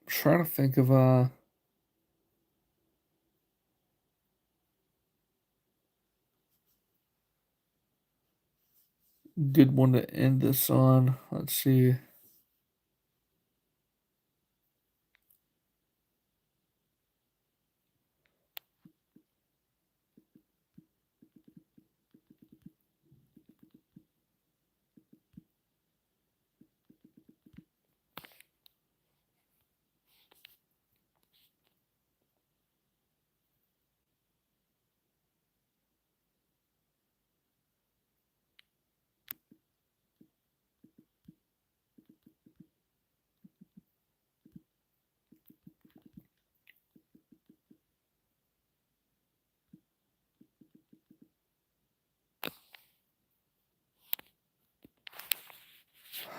trying to think of a good one to end this on. Let's see.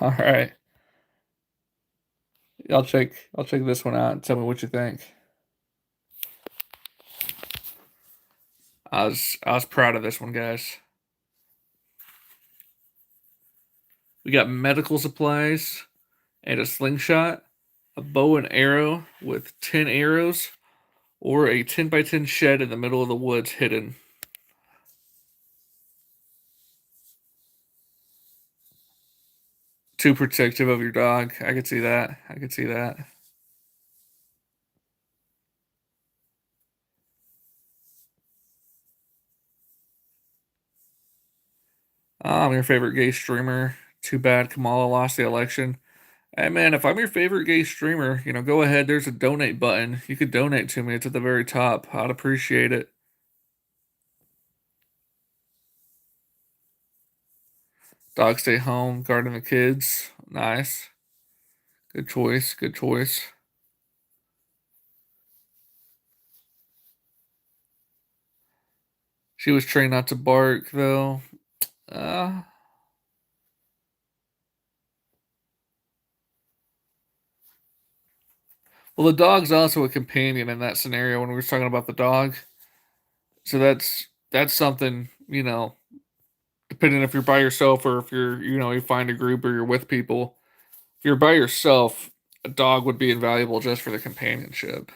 All right, I'll check this one out and tell me what you think. I was proud of this one, guys. We got medical supplies and a slingshot, a bow and arrow with 10 arrows, or a 10 by 10 shed in the middle of the woods hidden. Too protective of your dog. I could see that. I could see that. I'm your favorite gay streamer. Too bad Kamala lost the election. Hey man, if I'm your favorite gay streamer, go ahead. There's a donate button. You could donate to me. It's at the very top. I'd appreciate it. Dog stay home, guarding the kids. Nice. Good choice. Good choice. She was trained not to bark, though. Uh, well, the dog's also a companion in that scenario when we were talking about the dog. So that's something, depending if you're by yourself or if you find a group or you're with people. If you're by yourself, a dog would be invaluable just for the companionship.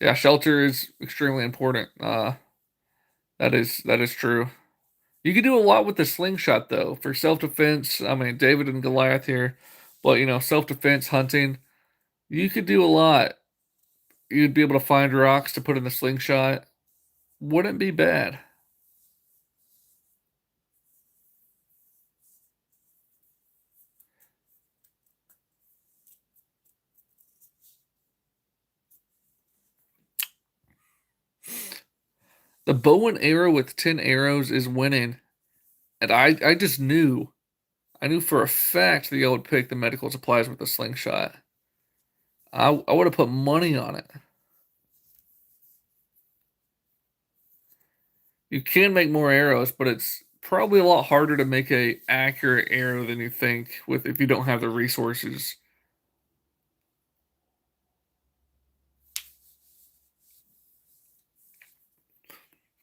Yeah, shelter is extremely important. That is true. You can do a lot with the slingshot though for self defense. I mean, David and Goliath here, but self defense, hunting. You could do a lot. You'd be able to find rocks to put in the slingshot. Wouldn't be bad. The bow and arrow with 10 arrows is winning. And I just knew. I knew for a fact that y'all would pick the medical supplies with the slingshot. I would have put money on it. You can make more arrows, but it's probably a lot harder to make a accurate arrow than you think with if you don't have the resources.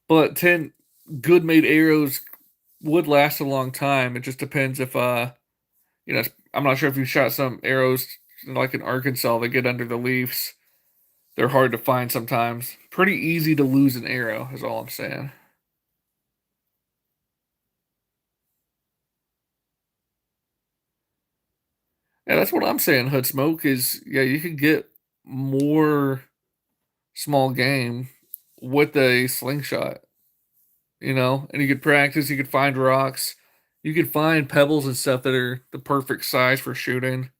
But 10 good made arrows would last a long time. It just depends if I'm not sure if you shot some arrows like in Arkansas that get under the leaves. They're hard to find sometimes. Pretty easy to lose an arrow is all I'm saying. Yeah, that's what I'm saying. Hood smoke is yeah, you could get more small game with a slingshot, and you could practice, you could find rocks, you could find pebbles and stuff that are the perfect size for shooting.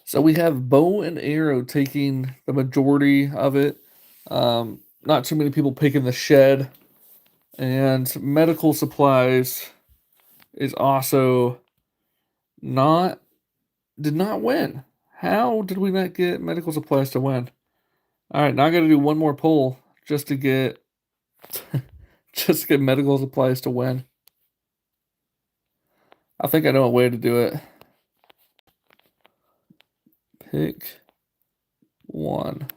So we have bow and arrow taking the majority of it. Not too many people picking the shed, and medical supplies is also not did not win. How did we not get medical supplies to win? All right, now I got to do one more poll just to get just to get medical supplies to win. I think I know a way to do it. Pick one.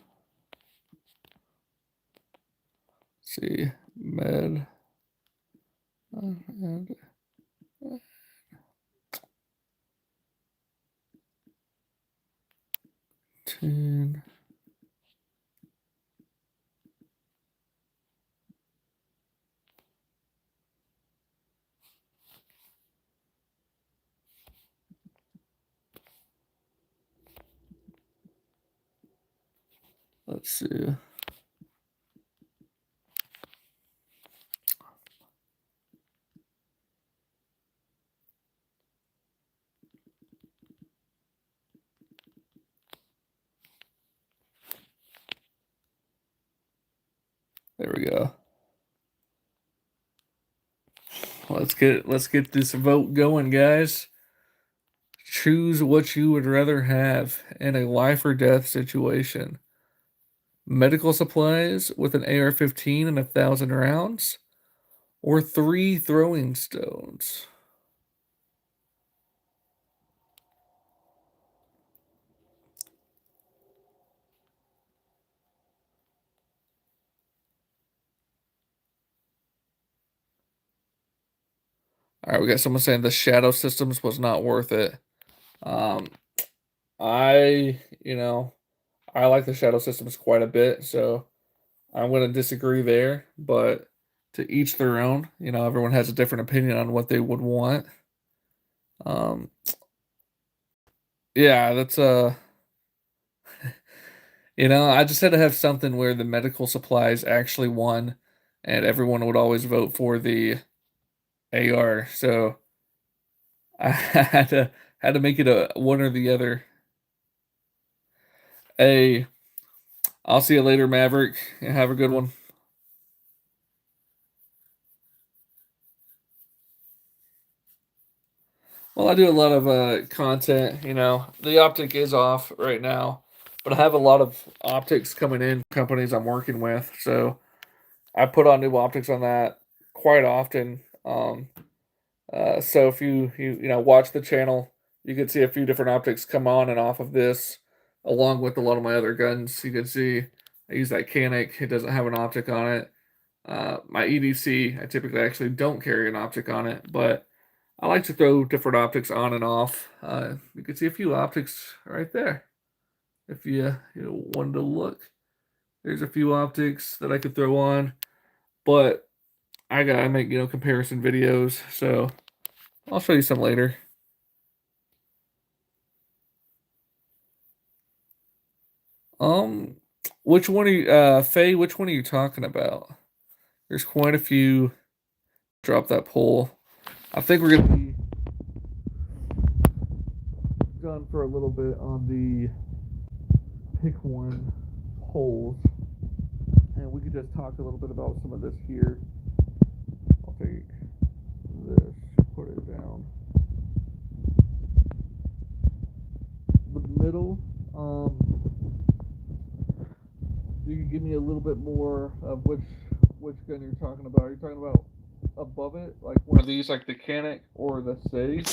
Let's see, med and 10. Let's see. There we go. Let's get this vote going, guys. Choose what you would rather have in a life or death situation. Medical supplies with an AR-15 and 1,000 rounds, or 3 throwing stones. All right, we got someone saying the shadow systems was not worth it. Um, I, I like the shadow systems quite a bit, so I'm going to disagree there. But to each their own. Everyone has a different opinion on what they would want. Um, yeah, that's I just had to have something where the medical supplies actually won, and everyone would always vote for the AR. So I had to make it a one or the other. Hey, I'll see you later, Maverick. Have a good one. Well, I do a lot of content. The optic is off right now, but I have a lot of optics coming in companies I'm working with. So I put on new optics on that quite often. So if you watch the channel, you can see a few different optics come on and off of this, along with a lot of my other guns. You can see I use that Canic. It doesn't have an optic on it. My EDC, I typically actually don't carry an optic on it, but I like to throw different optics on and off. You can see a few optics right there. If you wanted to look, there's a few optics that I could throw on, but I gotta make comparison videos, so I'll show you some later. Um, which one are you, Faye, which one are you talking about? There's quite a few. Drop that poll. I think we're gonna be done for a little bit on the pick one polls, and we could just talk a little bit about some of this here. I'll take this, put it down. The middle, you can give me a little bit more of which gun you're talking about. Are you talking about above it, like one of these, like the Canic or the Sig,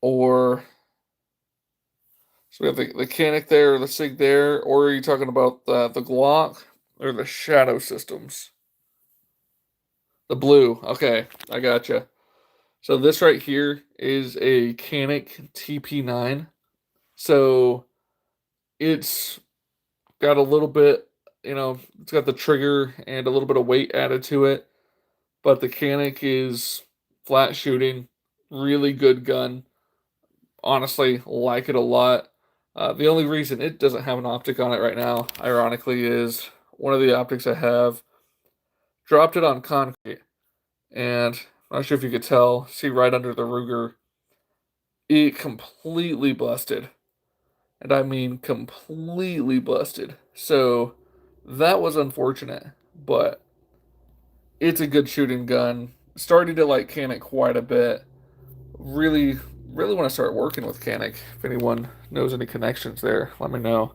or so we have the Canic there, the Sig there, or are you talking about the Glock or the Shadow Systems? The blue. Okay, I gotcha. So this right here is a Canic TP9. So it's got a little bit, it's got the trigger and a little bit of weight added to it, but the Canic is flat shooting, really good gun. Honestly, like it a lot. The only reason it doesn't have an optic on it right now, ironically, is one of the optics I have dropped it on concrete, and I'm not sure if you could tell, see right under the Ruger, it completely busted. And I mean completely busted. So that was unfortunate, but it's a good shooting gun. Starting to like Canic quite a bit. Really, really want to start working with Canic. If anyone knows any connections there, let me know.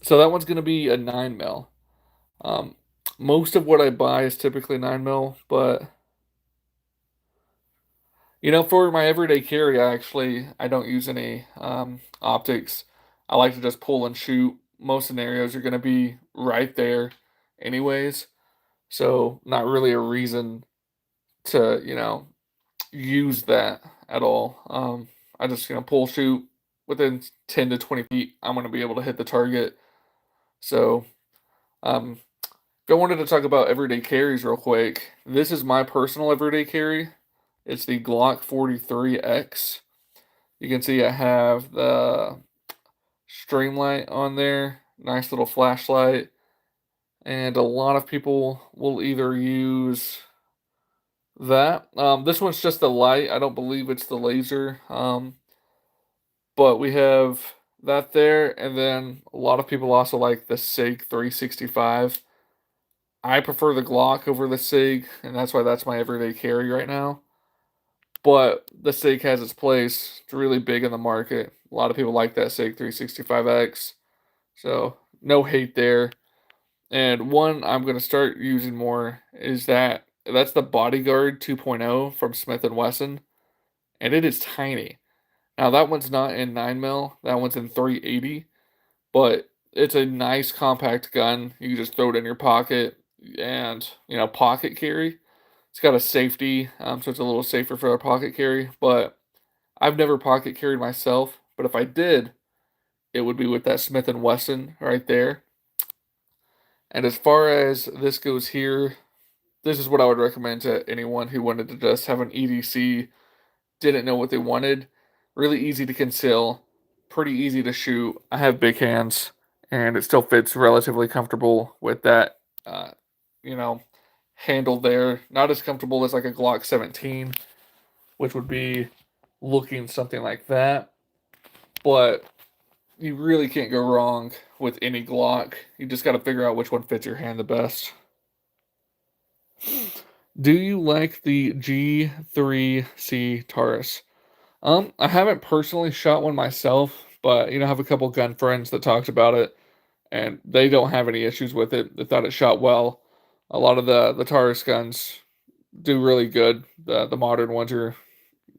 So that one's going to be a 9 mil. Um, Most of what I buy is typically 9 mil, but for my everyday carry, I don't use any optics. I like to just pull and shoot. Most scenarios are going to be right there, anyways. So not really a reason to use that at all. I just pull shoot within 10 to 20 feet. I'm going to be able to hit the target. So um, I wanted to talk about everyday carries real quick. This is my personal everyday carry. It's the Glock 43X. You can see I have the Streamlight on there, nice little flashlight, and a lot of people will either use that. This one's just the light. I don't believe it's the laser. But we have that there, and then a lot of people also like the SIG 365. I prefer the Glock over the SIG, and that's why that's my everyday carry right now. But the SIG has its place. It's really big in the market. A lot of people like that SIG 365X. So no hate there. And one I'm going to start using more is that's the Bodyguard 2.0 from Smith& Wesson, and it is tiny. Now that one's not in 9 mil. That one's in 380, but it's a nice compact gun. You can just throw it in your pocket and, pocket carry. It's got a safety, so it's a little safer for a pocket carry, but I've never pocket carried myself, but if I did, it would be with that Smith& Wesson right there. And as far as this goes here, this is what I would recommend to anyone who wanted to just have an EDC, didn't know what they wanted. Really easy to conceal, pretty easy to shoot. I have big hands, and it still fits relatively comfortable with that, uh, you know, handle there. Not as comfortable as like a Glock 17, which would be looking something like that. But you really can't go wrong with any Glock. You just got to figure out which one fits your hand the best. Do you like the G3C Taurus? I haven't personally shot one myself, but I have a couple gun friends that talked about it, and they don't have any issues with it. They thought it shot well. A lot of the Taurus guns do really good. The modern ones are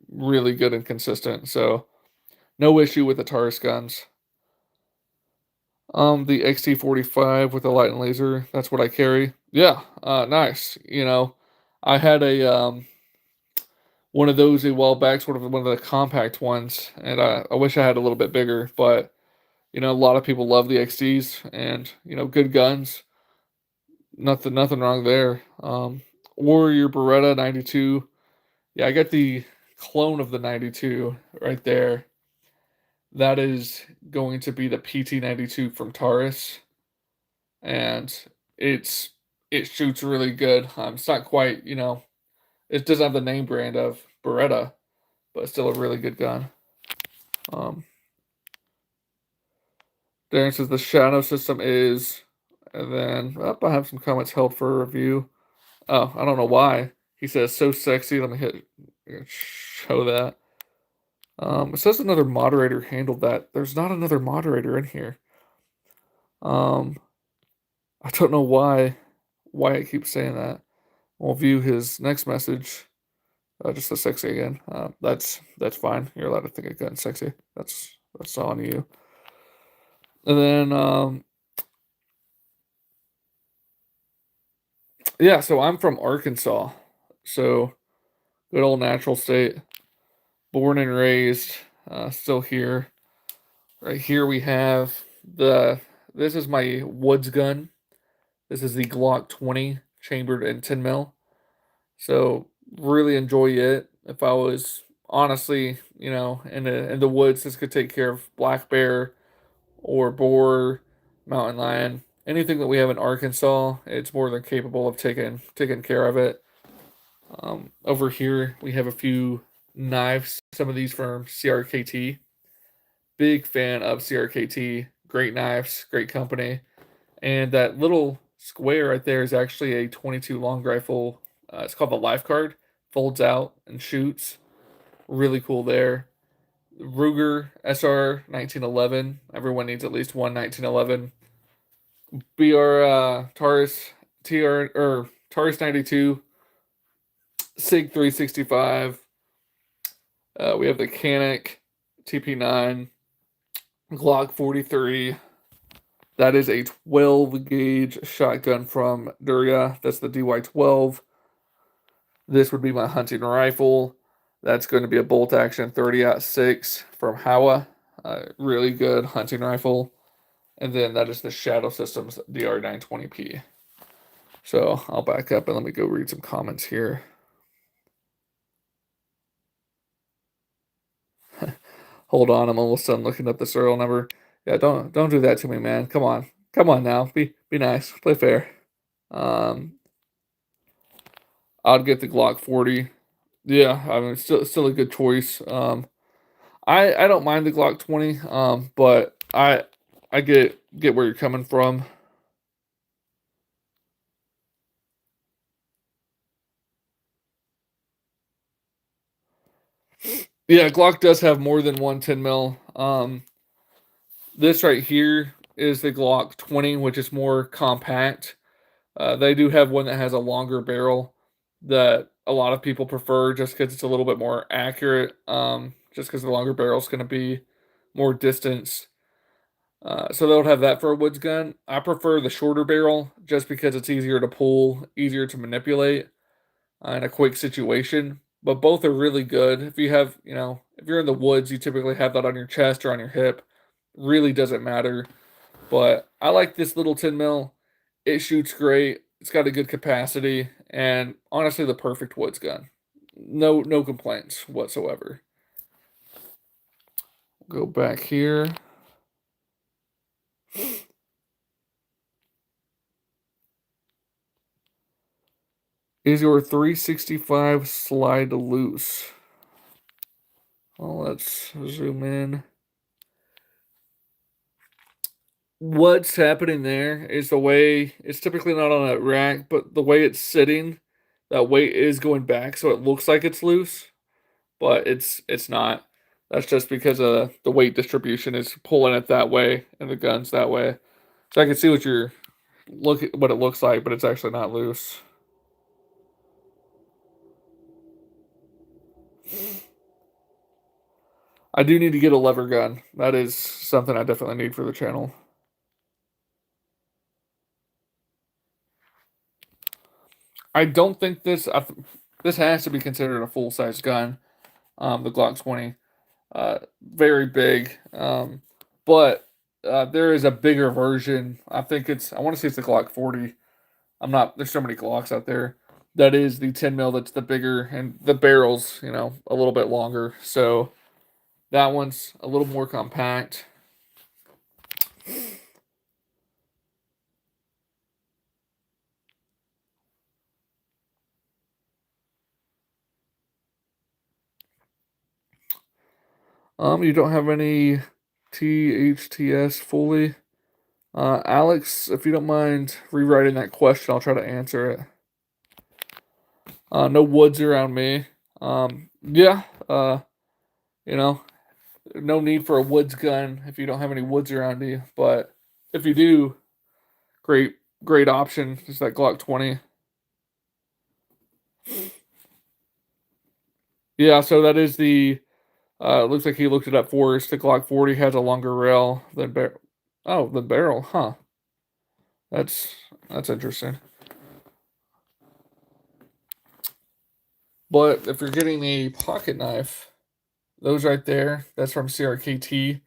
really good and consistent, so no issue with the Taurus guns. The XT45 with the light and laser, that's what I carry. Yeah, nice. I had a one of those a while back, sort of one of the compact ones, and I wish I had a little bit bigger, but a lot of people love the XTs, and good guns. Nothing wrong there. Or your Beretta 92. Yeah, I got the clone of the 92 right there. That is going to be the PT-92 from Taurus, and it's it shoots really good. It's not quite, it doesn't have the name brand of Beretta, but it's still a really good gun. Um, Darren says the shadow system is, and then I have some comments held for review. Oh, I don't know why. He says so sexy. Let me show that. It says another moderator handled that. There's not another moderator in here. Um, I don't know why it keeps saying that. We'll view his next message. Just the sexy again. That's fine. You're allowed to think a gun's sexy. That's on you. And then yeah, so I'm from Arkansas. So good old natural state. Born and raised, still here. Right here we have this is my Woods gun. This is the Glock 20 chambered in 10 mil. So really enjoy it. If I was honestly, in the woods, this could take care of black bear or boar, mountain lion, anything that we have in Arkansas. It's more than capable of taking care of it. Over here we have a few knives. Some of these from CRKT. Big fan of CRKT. Great knives, great company. And that little square right there is actually a 22 long rifle. It's called the Life Card. Folds out and shoots. Really cool there. Ruger SR 1911. Everyone needs at least one 1911. BR Taurus TR or Taurus 92. SIG 365. We have the Canic TP9. Glock 43. That is a 12 gauge shotgun from Duria. That's the DY12. This would be my hunting rifle. That's going to be a bolt action 30-06 from Howa. Really good hunting rifle. And then that is the Shadow Systems DR920P. So I'll back up and let me go read some comments here. Hold on, I'm almost done looking up the serial number. Yeah, don't do that to me, man. Come on now. Be nice. Play fair. I'd get the Glock 40. Yeah, I mean, it's still a good choice. I don't mind the Glock 20. But I get where you're coming from. Yeah, Glock does have more than one 10 mil. This right here is the Glock 20, which is more compact. They do have one that has a longer barrel that a lot of people prefer just because it's a little bit more accurate. Just because the longer barrel is going to be more distance. So they'll have that for a woods gun. I prefer the shorter barrel just because it's easier to pull, easier to manipulate in a quick situation. But both are really good. If you have, if you're in the woods, you typically have that on your chest or on your hip. Really doesn't matter. But I like this little 10 mil. It shoots great. It's got a good capacity, and honestly, the perfect woods gun. No complaints whatsoever. Go back here. Is your 365 slide loose? Well, let's zoom in. What's happening there is the way it's typically not on a rack, but the way it's sitting, that weight is going back, so it looks like it's loose, but it's not. That's just because the weight distribution is pulling it that way and the gun's that way. So I can see what it looks like, but it's actually not loose. I do need to get a lever gun. That is something I definitely need for the channel. I don't think this has to be considered a full size gun. The Glock 20, very big. But there is a bigger version. I want to say it's the Glock 40. There's so many Glocks out there. That is the 10 mil. That's the bigger, and the barrel's a little bit longer. So That one's a little more compact. You don't have any THTS fully. Alex, if you don't mind rewriting that question, I'll try to answer it. No woods around me. Yeah, you know, no need for a woods gun if you don't have any woods around you. But if you do, great option is that Glock 20. Yeah, so that is the. Looks like he looked it up for us. The Glock 40 has a longer rail than barrel. Oh, the barrel, huh? That's that's interesting. But if you're getting a pocket knife, those right there, that's from CRKT.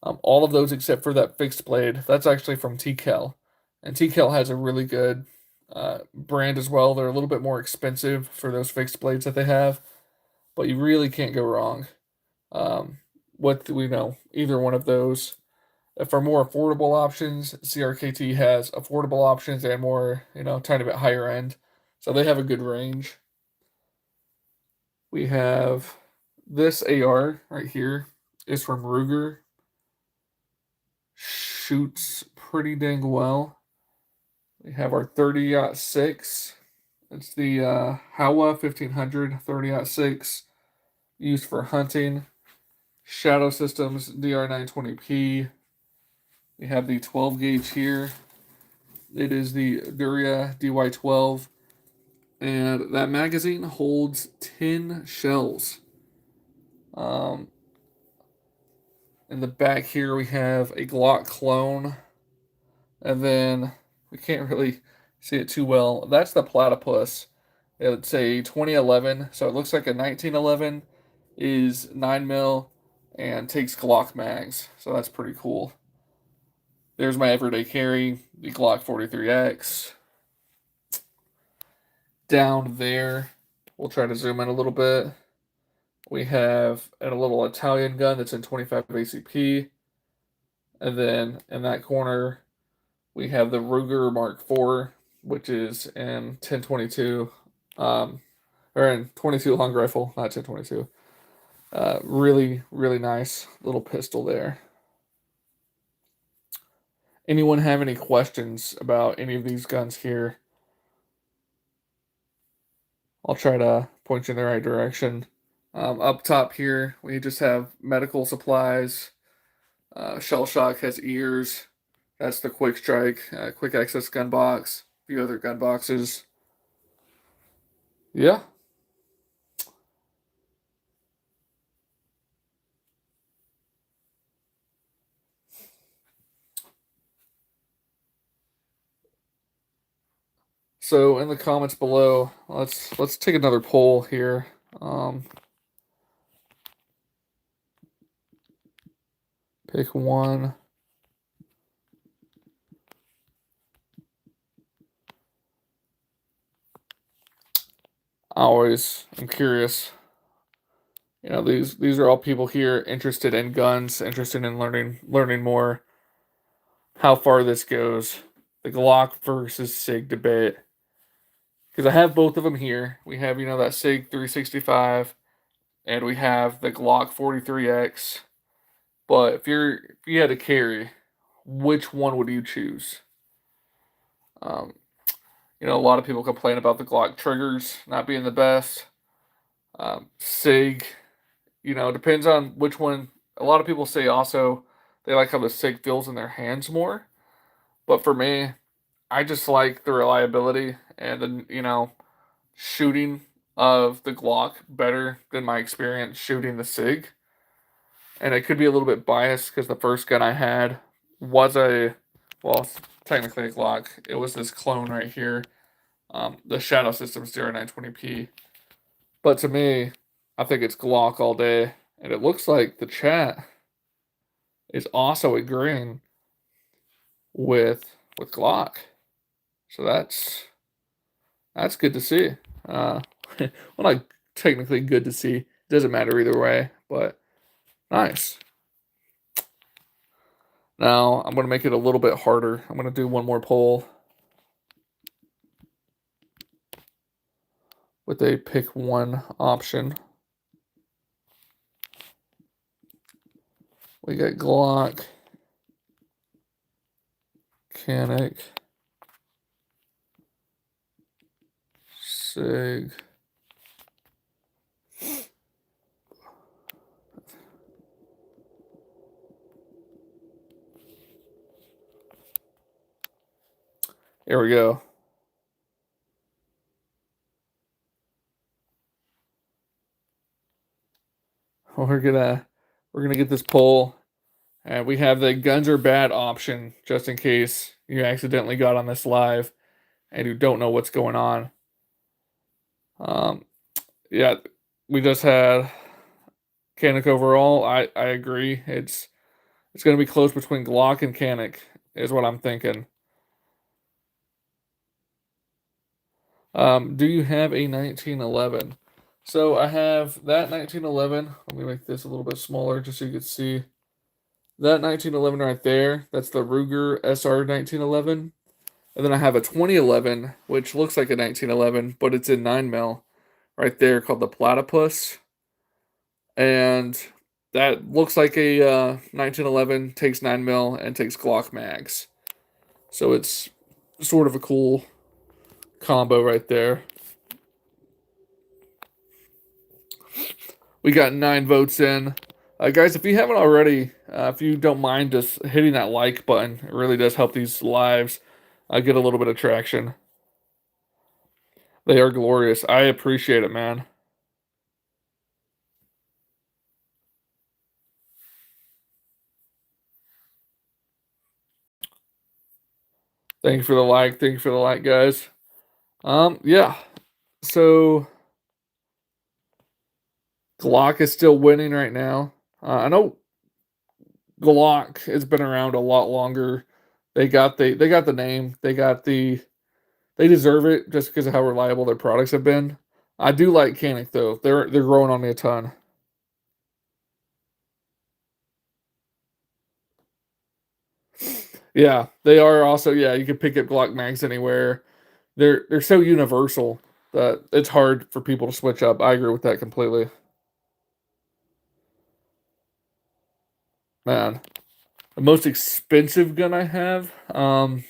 All of those except for that fixed blade, that's actually from TCAL. And TCAL has a really good brand as well. They're a little bit more expensive for those fixed blades that they have, but you really can't go wrong. What we know, either one of those. For more affordable options, CRKT has affordable options and more, tiny bit higher end. So they have a good range. We have this AR right here is from Ruger. Shoots pretty dang well. We have our 30-06. It's the Howa 1500 30-06 used for hunting. Shadow Systems DR920P. We have the 12 gauge here. It is the Duria DY12. And that magazine holds 10 shells. In the back here, we have a Glock clone. And then we can't really see it too well. That's the Platypus. It's a 2011, so it looks like a 1911 is 9mm and takes Glock mags. So that's pretty cool. There's my everyday carry, the Glock 43X. Down there, we'll try to zoom in a little bit. We have a little Italian gun that's in 25 ACP. And then in that corner, we have the Ruger Mark IV, which is in 1022, or in 22 long rifle, not 1022. Really, really nice little pistol there. Anyone have any questions about any of these guns here? I'll try to point you in the right direction. Up top here, we just have medical supplies. Shell Shock has ears. That's the Quick Strike, Quick Access gun box. A few other gun boxes. Yeah. So in the comments below, let's take another poll here. Pick one. I'm curious. These are all people here interested in guns, interested in learning more. How far this goes, the Glock versus SIG debate. Because I have both of them here. We have that SIG 365, and we have the Glock 43X. But if you had to carry, which one would you choose? A lot of people complain about the Glock triggers not being the best. SIG, depends on which one. A lot of people say also they like how the SIG feels in their hands more. But for me, I just like the reliability and the, shooting of the Glock better than my experience shooting the SIG. And it could be a little bit biased because the first gun I had was technically a Glock. It was this clone right here, the Shadow Systems 0920P. But to me, I think it's Glock all day. And it looks like the chat is also agreeing with Glock. So that's good to see. Well, not technically good to see. Doesn't matter either way, but Nice. Now, I'm going to make it a little bit harder. I'm going to do one more pull with a pick one option. We got Glock, Canic, Sig. Here we go. We're gonna get this poll, and we have the guns are bad option just in case you accidentally got on this live and you don't know what's going on. Yeah, we just had Canic overall. I agree. It's gonna be close between Glock and Canic, is what I'm thinking. Do you have a 1911? So I have that 1911. Let me make this a little bit smaller just so you can see. That 1911 right there, that's the Ruger SR 1911. And then I have a 2011, which looks like a 1911, but it's in 9mm right there called the Platypus. And that looks like a 1911, takes 9mm and takes Glock mags. So it's sort of a cool combo right there. We got 9 votes in. Guys, if you haven't already, if you don't mind just hitting that like button, it really does help these lives get a little bit of traction. They are glorious. I appreciate it, man. Thank you for the like. Thank you for the like, guys. Yeah. So Glock is still winning right now. I know Glock has been around a lot longer. They got the name. They deserve it just because of how reliable their products have been. I do like Canic though. They're growing on me a ton. Yeah, they are also, yeah, you can pick up Glock mags anywhere. They're so universal that it's hard for people to switch up. I agree with that completely. Man, the most expensive gun I have, I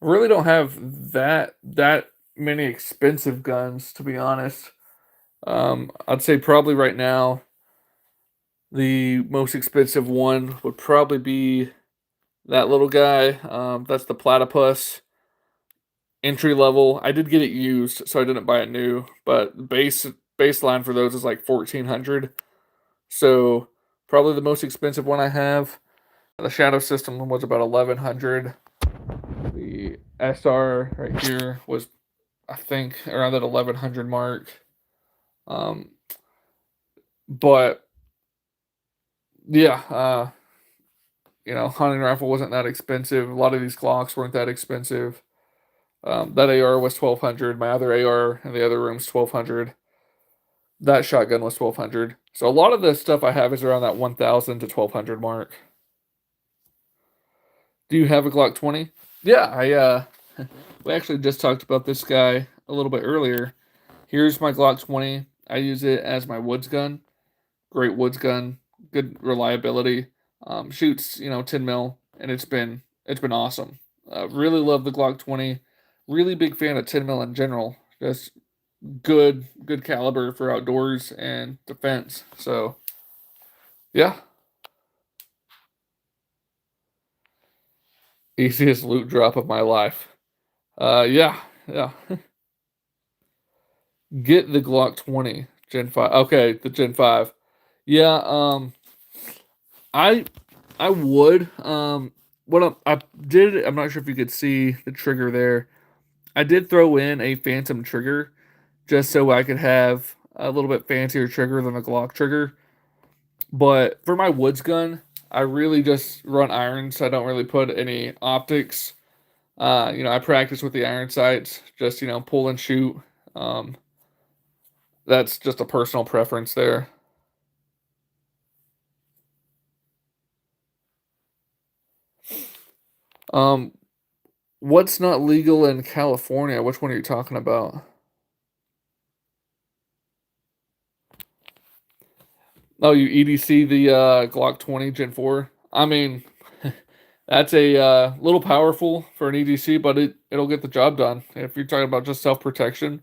really don't have that many expensive guns to be honest. I'd say probably right now the most expensive one would probably be that little guy. That's the Platypus entry level. I did get it used, so I didn't buy it new. But baseline for those is like 1,400. So probably the most expensive one I have. The Shadow System one was about 1,100. The SR right here was, I think, around that 1,100 mark. Um, but yeah, hunting rifle wasn't that expensive. A lot of these Glocks weren't that expensive. That AR was 1,200. My other AR in the other room's 1,200. That shotgun was 1,200. So a lot of the stuff I have is around that 1,000 to 1,200 mark. Do you have a Glock 20? Yeah, we actually just talked about this guy a little bit earlier. Here's my Glock 20. I use it as my woods gun. Great woods gun, good reliability. Shoots 10 mil, and it's been awesome. Really love the Glock 20. Really big fan of 10 mil in general. Just good caliber for outdoors and defense. So yeah, easiest loot drop of my life. Yeah. Get the Glock 20 Gen 5. Okay, the Gen 5. Yeah, I I would. I did, I'm not sure if you could see the trigger there. I did throw in a phantom trigger just so I could have a little bit fancier trigger than the Glock trigger. But for my woods gun, I really just run irons. So I don't really put any optics. I practice with the iron sights, just pull and shoot. Um, that's just a personal preference there. Um, what's not legal in California? Which one are you talking about? Oh, you EDC the Glock 20 Gen 4? I mean, that's a little powerful for an EDC, but it'll get the job done. If you're talking about just self protection,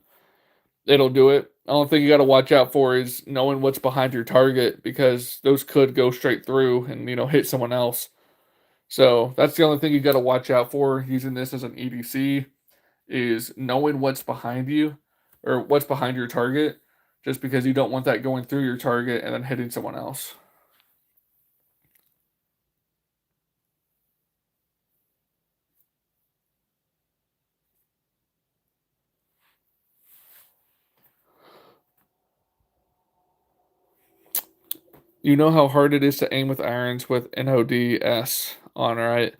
it'll do it. The only thing you got to watch out for is knowing what's behind your target because those could go straight through and hit someone else. So that's the only thing you got to watch out for using this as an EDC is knowing what's behind you or what's behind your target, just because you don't want that going through your target and then hitting someone else. You know how hard it is to aim with irons with NODS on, right?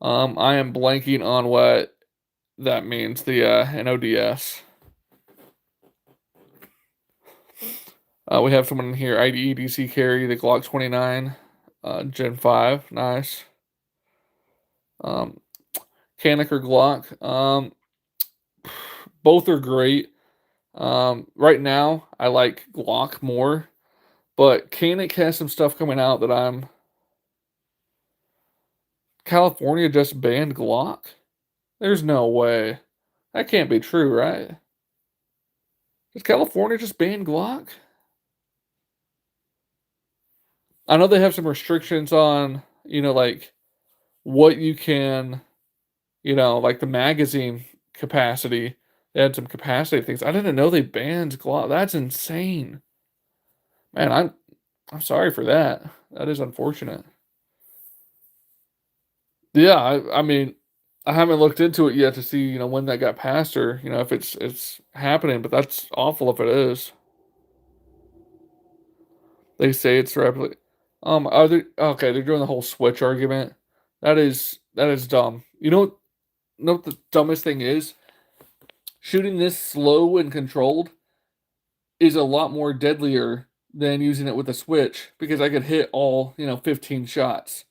I am blanking on what that means. The NODS. We have someone in here. IDEDC carry the Glock 29, Gen 5. Nice. Canic or Glock. Both are great. Right now, I like Glock more, but Canic has some stuff coming out that I'm. California just banned Glock? There's no way. That can't be true, right? Did California just ban Glock? I know they have some restrictions on, like what you can, like the magazine capacity. They had some capacity things. I didn't know they banned Glock. That's insane. Man, I'm sorry for that. That is unfortunate. Yeah, I mean, I haven't looked into it yet to see, when that got passed or, if it's happening, but that's awful if it is. They say it's rapidly. Are they okay? They're doing the whole switch argument. That is dumb. Know what the dumbest thing is? Shooting this slow and controlled is a lot more deadlier than using it with a switch because I could hit all 15 shots.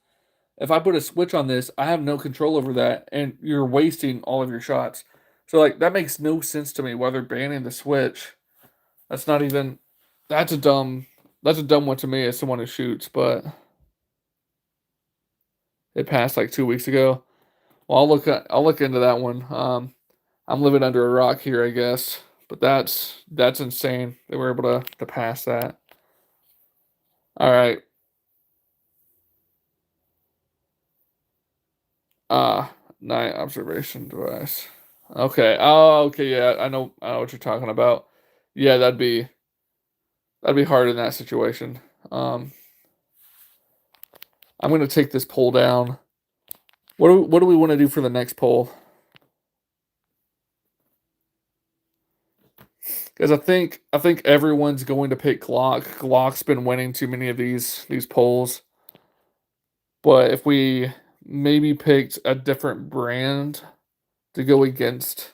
If I put a switch on this, I have no control over that, and you're wasting all of your shots. So like that makes no sense to me. Why they're banning the switch? That's not even. That's a dumb. That's a dumb one to me as someone who shoots, but it passed like 2 weeks ago. Well, I'll look into that one. I'm living under a rock here, I guess, but that's insane. They were able to pass that. All right. Night observation device. Okay. Oh, okay. Yeah, I know what you're talking about. Yeah, that'd be hard in that situation. Um, I'm gonna take this poll down. What do we want to do for the next poll? Because I think everyone's going to pick Glock. Glock's been winning too many of these polls. But if we maybe picked a different brand to go against,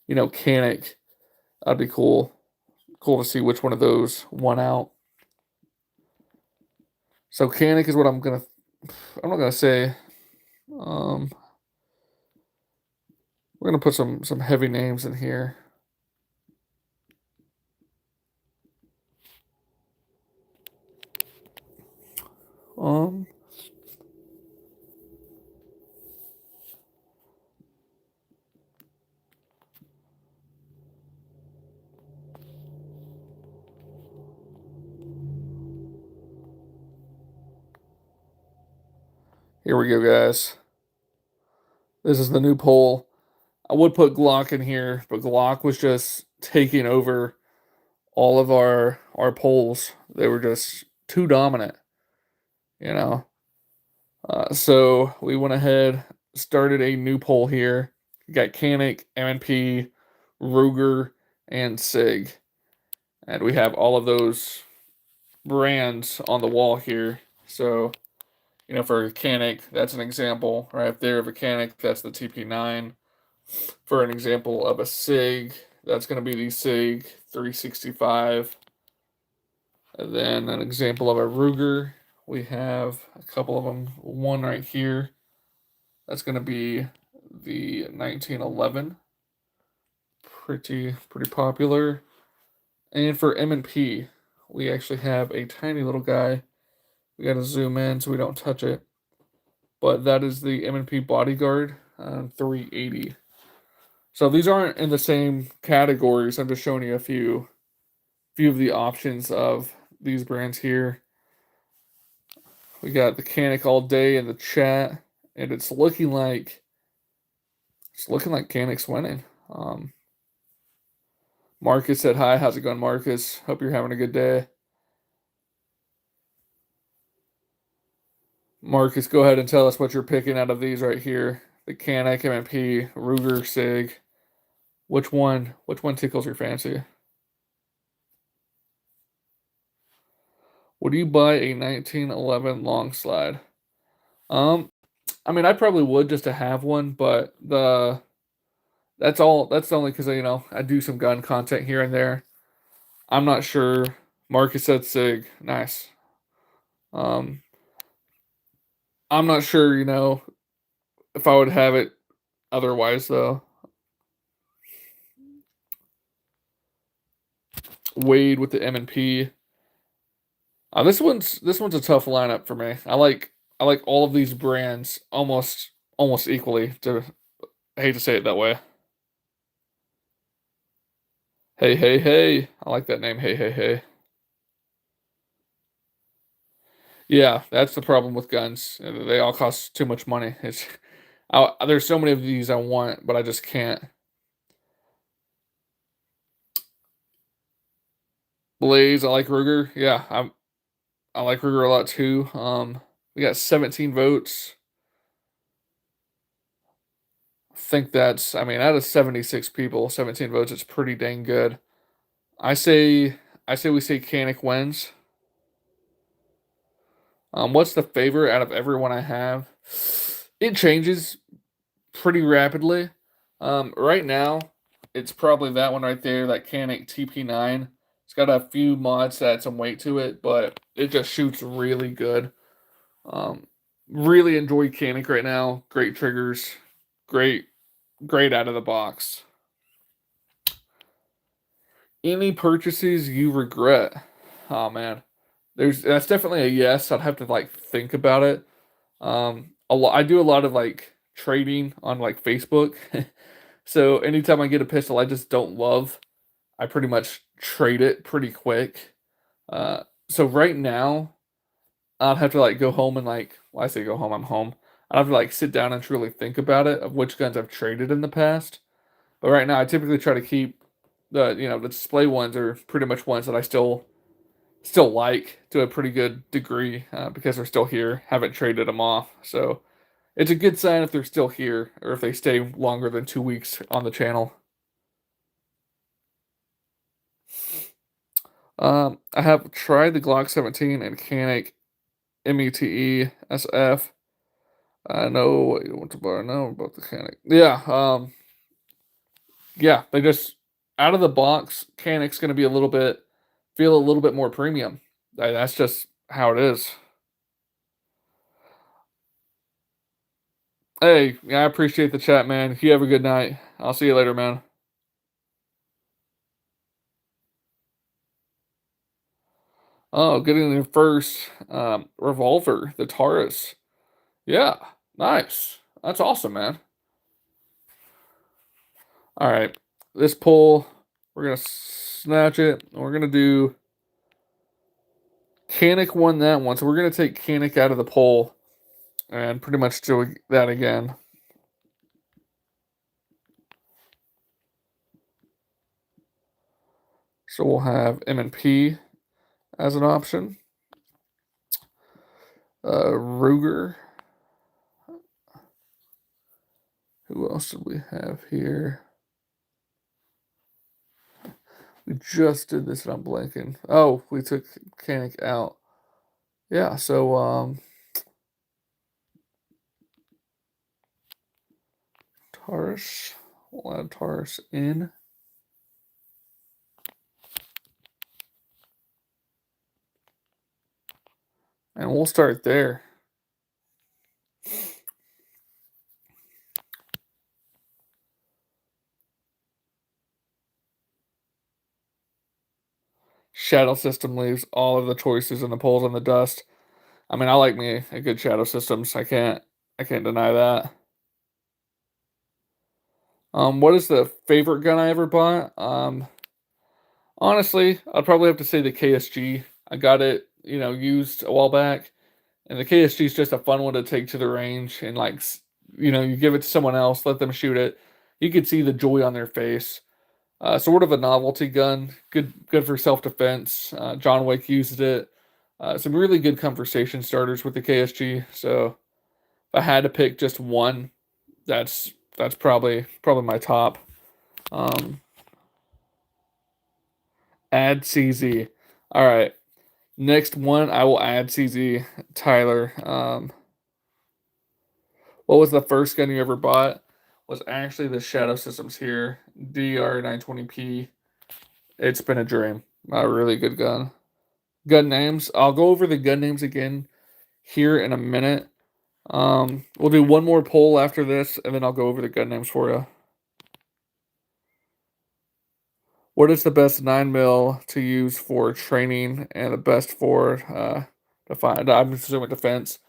Canic, that'd be cool. Cool to see which one of those won out. So Canic is what I'm not gonna say. Um, we're gonna put some heavy names in here. Um, Here we go, guys. This is the new poll. I would put Glock in here, but Glock was just taking over all of our polls. They were just too dominant, you know. So we went ahead, started a new poll here. We got Canic, M&P, Ruger, and Sig, and we have all of those brands on the wall here. So for Canic, that's an example right there of a Canic. That's the TP9. For an example of a Sig, that's going to be the Sig 365. And then an example of a Ruger, we have a couple of them. One right here. That's going to be the 1911. Pretty popular. And for M&P, we actually have a tiny little guy. We got to zoom in so we don't touch it. But that is the M&P Bodyguard 380. So these aren't in the same categories. I'm just showing you a few of the options of these brands here. We got the Canic all day in the chat, and it's looking like Canic's winning. Marcus said hi. How's it going, Marcus? Hope you're having a good day. Marcus, go ahead and tell us what you're picking out of these right here. The Canic, M&P, Ruger, Sig. Which one tickles your fancy? Would you buy a 1911 long slide? I mean, I probably would just to have one, but that's only because I do some gun content here and there. I'm not sure. Marcus said Sig. Nice. I'm not sure, if I would have it otherwise though. Wade with the M&P. This one's a tough lineup for me. I like all of these brands almost equally. I hate to say it that way. Hey, hey, hey. I like that name. Hey, hey, hey. Yeah, that's the problem with guns. They all cost too much money. There's so many of these I want, but I just can't. Blaze, I like Ruger. Yeah, I like Ruger a lot too. We got 17 votes. I think I mean, out of 76 people, 17 votes, it's pretty dang good. I say we say Canic wins. What's the favorite out of everyone I have? It changes pretty rapidly. Right now, it's probably that one right there, that Canic TP9. It's got a few mods that add some weight to it, but it just shoots really good. Really enjoy Canic right now. Great triggers, great out of the box. Any purchases you regret? Oh man, that's definitely a yes. I'd have to think about it. I do a lot of trading on Facebook. So anytime I get a pistol I just don't love, I pretty much trade it pretty quick. So right now I'd have to go home and well, I say go home, I'm home. I'd have to sit down and truly think about it of which guns I've traded in the past. But right now I typically try to keep the display ones are pretty much ones that I still like to a pretty good degree because they're still here. Haven't traded them off, so it's a good sign if they're still here or if they stay longer than 2 weeks on the channel. I have tried the Glock 17 and Canic METE SF. I know what you want to buy. I know about the Canic. Yeah, yeah, they just out of the box. Canic's going to be feel a little bit more premium. That's just how it is. Hey, yeah, I appreciate the chat, man. You have a good night. I'll see you later, man. Oh, getting the first revolver, the Taurus. Yeah, nice. That's awesome, man. All right, this pull, we're gonna snatch it. We're gonna do Canic won that one, so we're gonna take Canic out of the poll and pretty much do that again. So we'll have M&P as an option. Ruger. Who else did we have here? We just did this and I'm blanking. Oh, we took Canic out. Yeah, so Taurus. We'll add Taurus in. And we'll start there. shadow system leaves all of the choices and the pulls in the dust. I mean, I like me a good shadow systems. I can't deny that. What is the favorite gun I ever bought? Honestly, I'd probably have to say the KSG. I got it, used a while back, and the KSG is just a fun one to take to the range and you give it to someone else, let them shoot it. You could see the joy on their face. Sort of a novelty gun, good for self defense. John Wick used it. Some really good conversation starters with the KSG. So if I had to pick just one, that's probably my top. Um, Add CZ. All right, next one I will add CZ. Tyler, what was the first gun you ever bought? Was actually the Shadow Systems here, DR 920p. It's been a dream. A really good gun. Gun names. I'll go over the gun names again here in a minute. We'll do one more poll after this, and then I'll go over the gun names for you. What is the best 9 mil to use for training and the best for I'm assuming defense.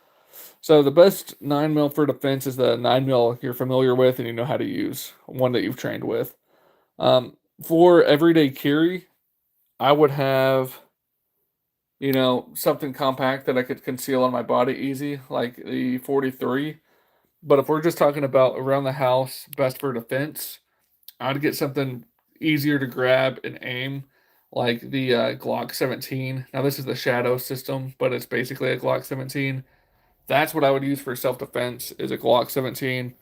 So the best 9 mil for defense is the 9 mil you're familiar with and you know how to use, one that you've trained with. For everyday carry, I would have something compact that I could conceal on my body easy, like the 43. But if we're just talking about around the house, best for defense, I'd get something easier to grab and aim, like the Glock 17. Now, this is the Shadow system, but it's basically a Glock 17. That's what I would use for self defense, is a Glock 17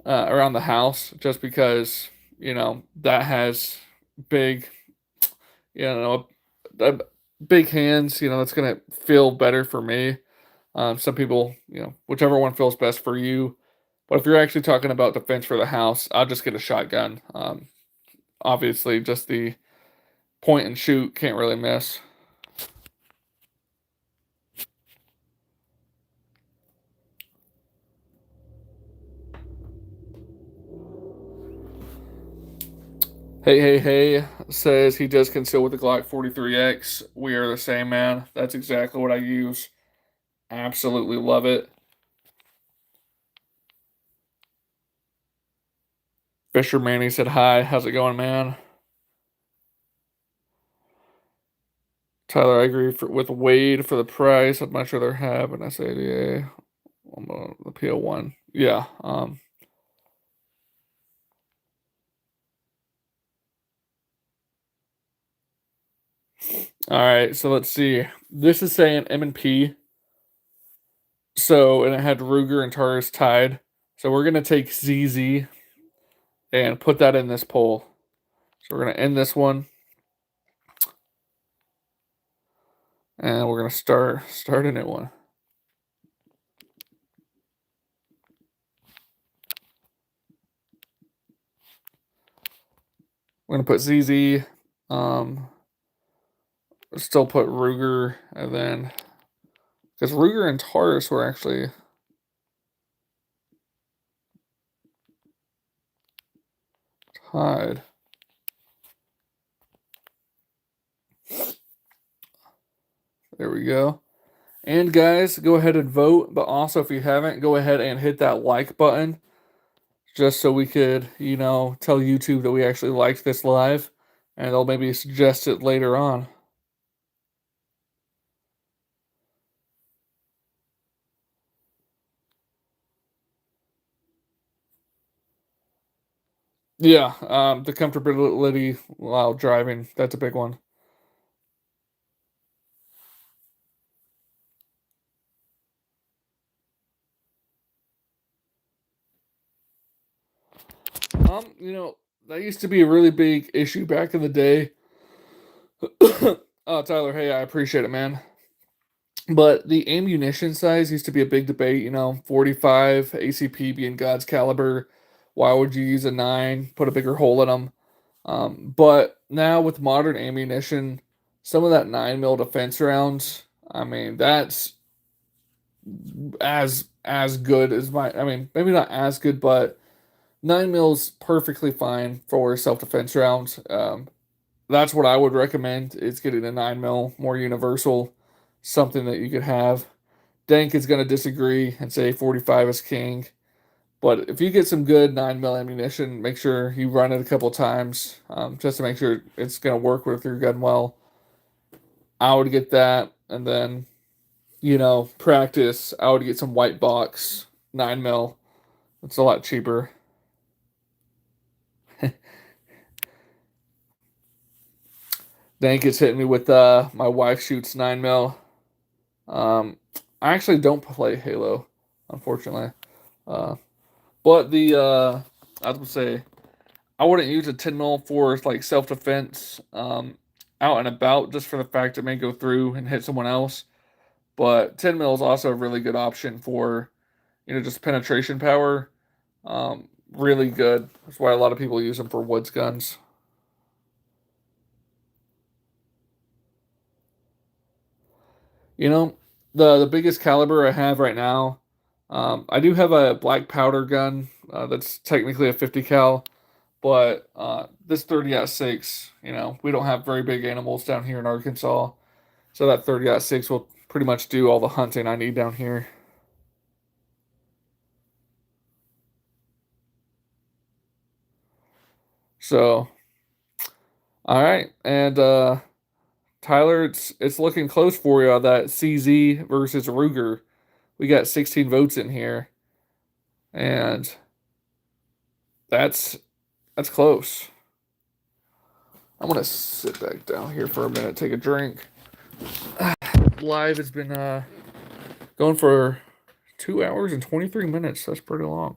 around the house, just because, that has big, you know, big hands, that's going to feel better for me. Some people, whichever one feels best for you. But if you're actually talking about defense for the house, I'll just get a shotgun. Obviously, just the point and shoot, can't really miss. Hey says he does conceal with the Glock 43X. We are the same, man. That's exactly what I use. Absolutely love it. Fisher Manny said hi. How's it going, man? Tyler, I agree with Wade for the price. I'd much rather have an SADA on the PO1. Yeah. All right. So let's see. This is saying M&P. So, and it had Ruger and Taurus tied. So we're gonna take ZZ and put that in this poll. So we're gonna end this one, and we're gonna start a new one. We're gonna put ZZ. Still put Ruger, and then because Ruger and Taurus were actually tied. There we go. And guys, go ahead and vote. But also, if you haven't, go ahead and hit that like button, just so we could, tell YouTube that we actually liked this live, and they'll maybe suggest it later on. Yeah, the comfortability while driving, that's a big one. That used to be a really big issue back in the day. Oh, Tyler, hey, I appreciate it, man. But the ammunition size used to be a big debate, 45 ACP being God's caliber. Why would you use a 9, put a bigger hole in them? But now with modern ammunition, some of that 9 mil defense rounds, I mean, that's as good as I mean, maybe not as good, but 9 mil's perfectly fine for self defense rounds. that's what I would recommend is getting a 9 mil, more universal, something that you could have. Dank is going to disagree and say 45 is king. But if you get some good 9 mil ammunition, make sure you run it a couple times just to make sure it's going to work with your gun well. I would get that, and then practice. I would get some white box 9 mil. It's a lot cheaper. Dank is hitting me with my wife shoots 9 mil. I actually don't play Halo, unfortunately. Uh, but I would say I wouldn't use a 10 mil for like self defense out and about just for the fact it may go through and hit someone else. But 10 mil is also a really good option for just penetration power. Really good. That's why a lot of people use them for woods guns. You know, the biggest caliber I have right now, I do have a black powder gun that's technically a 50 cal, but this 30-06, we don't have very big animals down here in Arkansas, so that 30-06 will pretty much do all the hunting I need down here. So, all right, and Tyler, it's looking close for you on that CZ versus Ruger. We got 16 votes in here, and that's that's close. I'm gonna sit back down here for a minute, take a drink. Live has been going for 2 hours and 23 minutes. That's pretty long.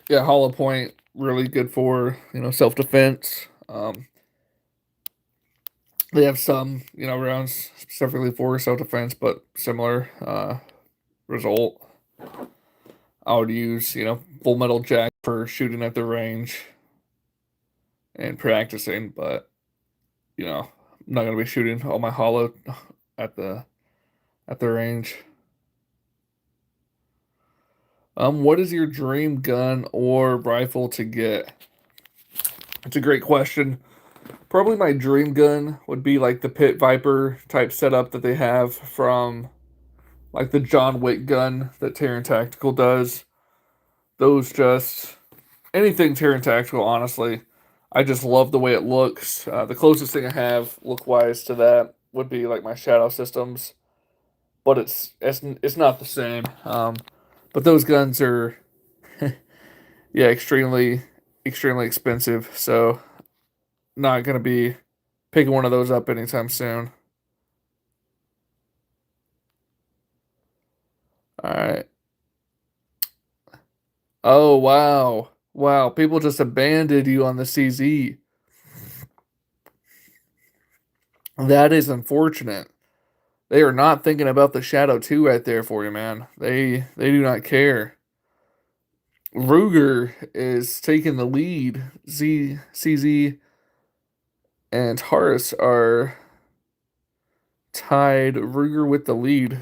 Yeah, hollow point really good for self defense. They have some rounds specifically for self defense, but similar result. I would use full metal jack for shooting at the range and practicing, but I'm not gonna be shooting all my hollow at the range. What is your dream gun or rifle to get? It's a great question. Probably my dream gun would be like the Pit Viper type setup that they have from like the John Wick gun that Terran Tactical does. Those just anything Terran Tactical, honestly. I just love the way it looks. The closest thing I have look wise to that would be like my Shadow Systems, but it's not the same. But those guns are yeah extremely expensive. So not gonna be picking one of those up anytime soon. All right. Oh wow. Wow, people just abandoned you on the CZ. That is unfortunate. They are not thinking about the Shadow 2 right there for you, man. They do not care. Ruger is taking the lead. CZ and Taurus are tied. Ruger with the lead.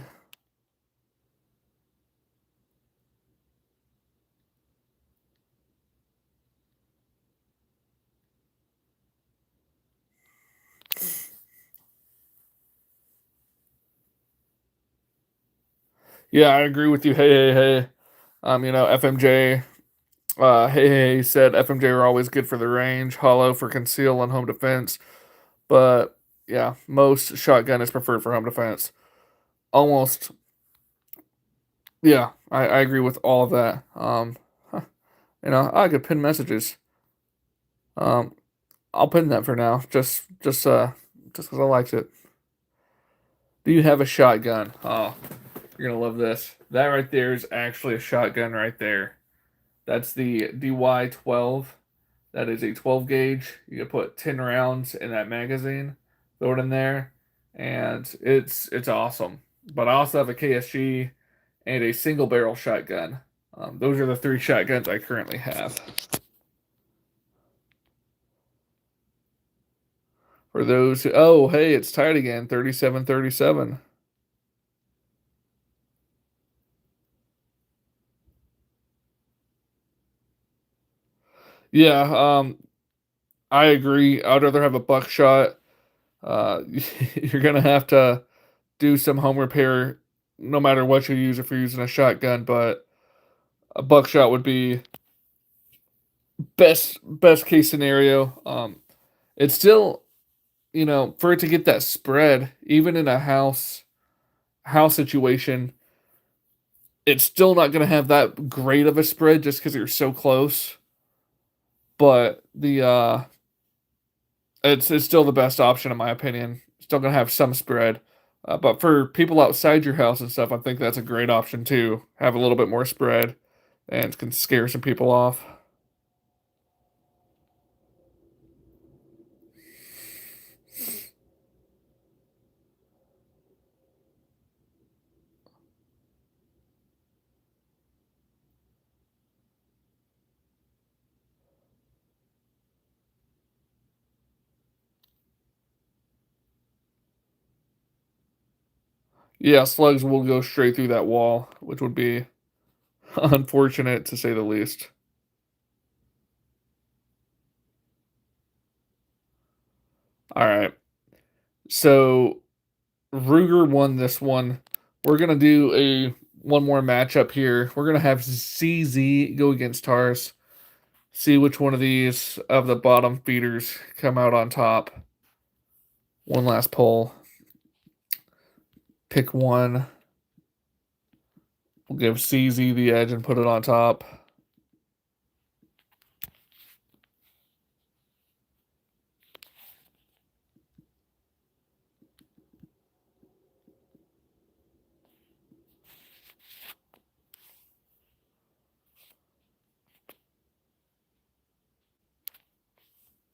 Yeah, I agree with you. Hey. FMJ. Hey said FMJ are always good for the range, hollow for conceal and home defense. But yeah, most shotgun is preferred for home defense. Almost. Yeah, I agree with all of that. I could pin messages. Um, I'll pin that for now. Just because I liked it. Do you have a shotgun? Oh, you're gonna love this. That right there is actually a shotgun right there. That's the DY12. That is a 12 gauge. You can put 10 rounds in that magazine, throw it in there, and it's awesome. But I also have a KSG and a single barrel shotgun. Those are the three shotguns I currently have. For those who, oh, hey, it's tied again, 37-37. Yeah, I agree. I'd rather have a buckshot. Uh, you're gonna have to do some home repair no matter what you use if you're using a shotgun, but a buckshot would be best case scenario. It's still, for it to get that spread, even in a house situation, it's still not gonna have that great of a spread just because you're so close. But it's still the best option in my opinion. Still gonna have some spread. But for people outside your house and stuff, I think that's a great option too. Have a little bit more spread and can scare some people off. Yeah, slugs will go straight through that wall, which would be unfortunate to say the least. All right. So Ruger won this one. We're gonna do a one more matchup here. We're gonna have CZ go against Tars. See which one of these of the bottom feeders come out on top. One last poll. Pick one. We'll give CZ the edge and put it on top.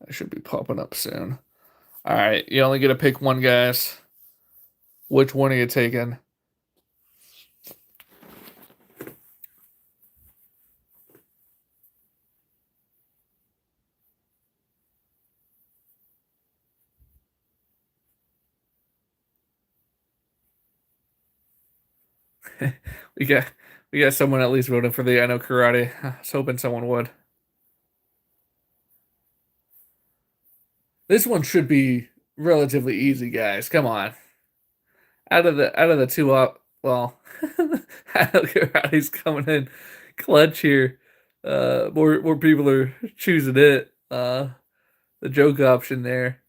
I should be popping up soon. All right, you only get to pick one, guys. Which one are you taking? we got we got someone at least voting for the I know karate. I was hoping someone would. This one should be relatively easy, guys. Come on. Out of the two up, well, I know karate's coming in clutch here. More people are choosing it. The joke option there.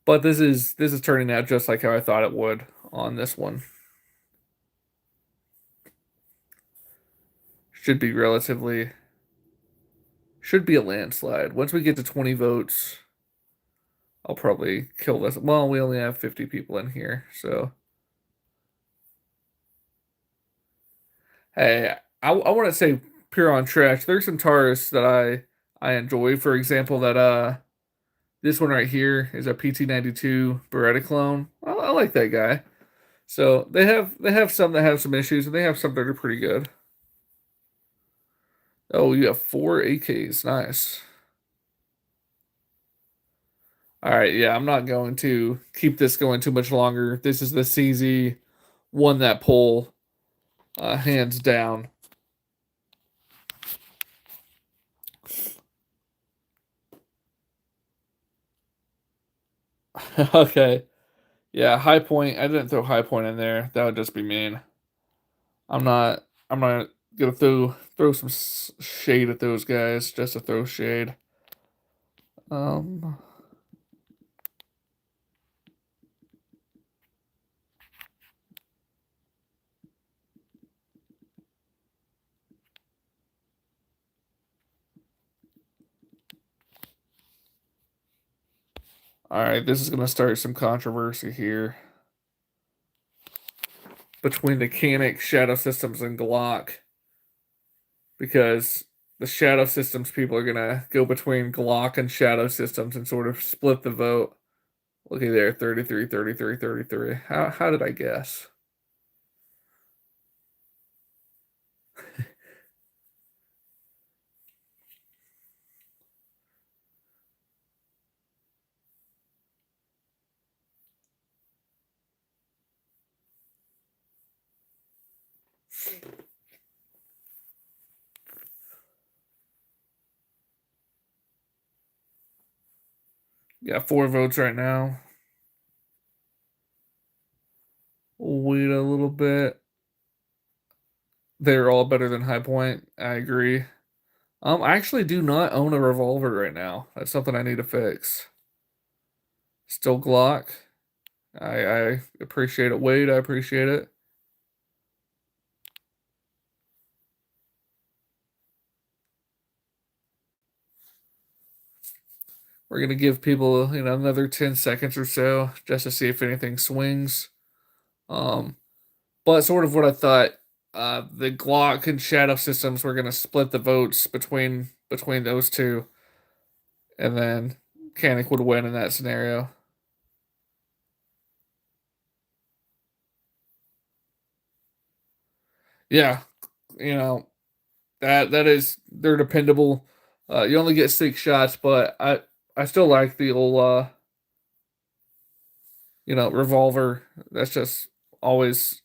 But this is turning out just like how I thought it would on this one. Should be relatively should be a landslide. Once we get to 20 votes, I'll probably kill this. Well, we only have 50 people in here, so hey, I want to say pure on trash. There's some Taurus that I enjoy. For example, that this one right here is a PT92 Beretta clone. I like that guy. So they have some that have some issues, and they have some that are pretty good. Oh, you have four AKs. Nice. All right, yeah, I'm not going to keep this going too much longer. This is the CZ won that poll, hands down. Okay, yeah, high point. I didn't throw high point in there. That would just be mean. I'm not. I'm not gonna throw some shade at those guys just to throw shade. Um. All right, this is gonna start some controversy here between the Canic Shadow Systems and Glock because the Shadow Systems people are gonna go between Glock and Shadow Systems and sort of split the vote. Looky there, 33, 33, 33. How did I guess? Got 4 votes right now. We'll wait a little bit. They're all better than High Point. I agree. I actually do not own a revolver right now. That's something I need to fix. Still Glock. I appreciate it. Wade, I appreciate it. We're gonna give people, another 10 seconds or so just to see if anything swings. Um, but sort of what I thought. The Glock and Shadow systems were gonna split the votes between those two, and then Canic would win in that scenario. Yeah, you know that is they're dependable. You only get 6 shots, but I still like the old revolver. That's just always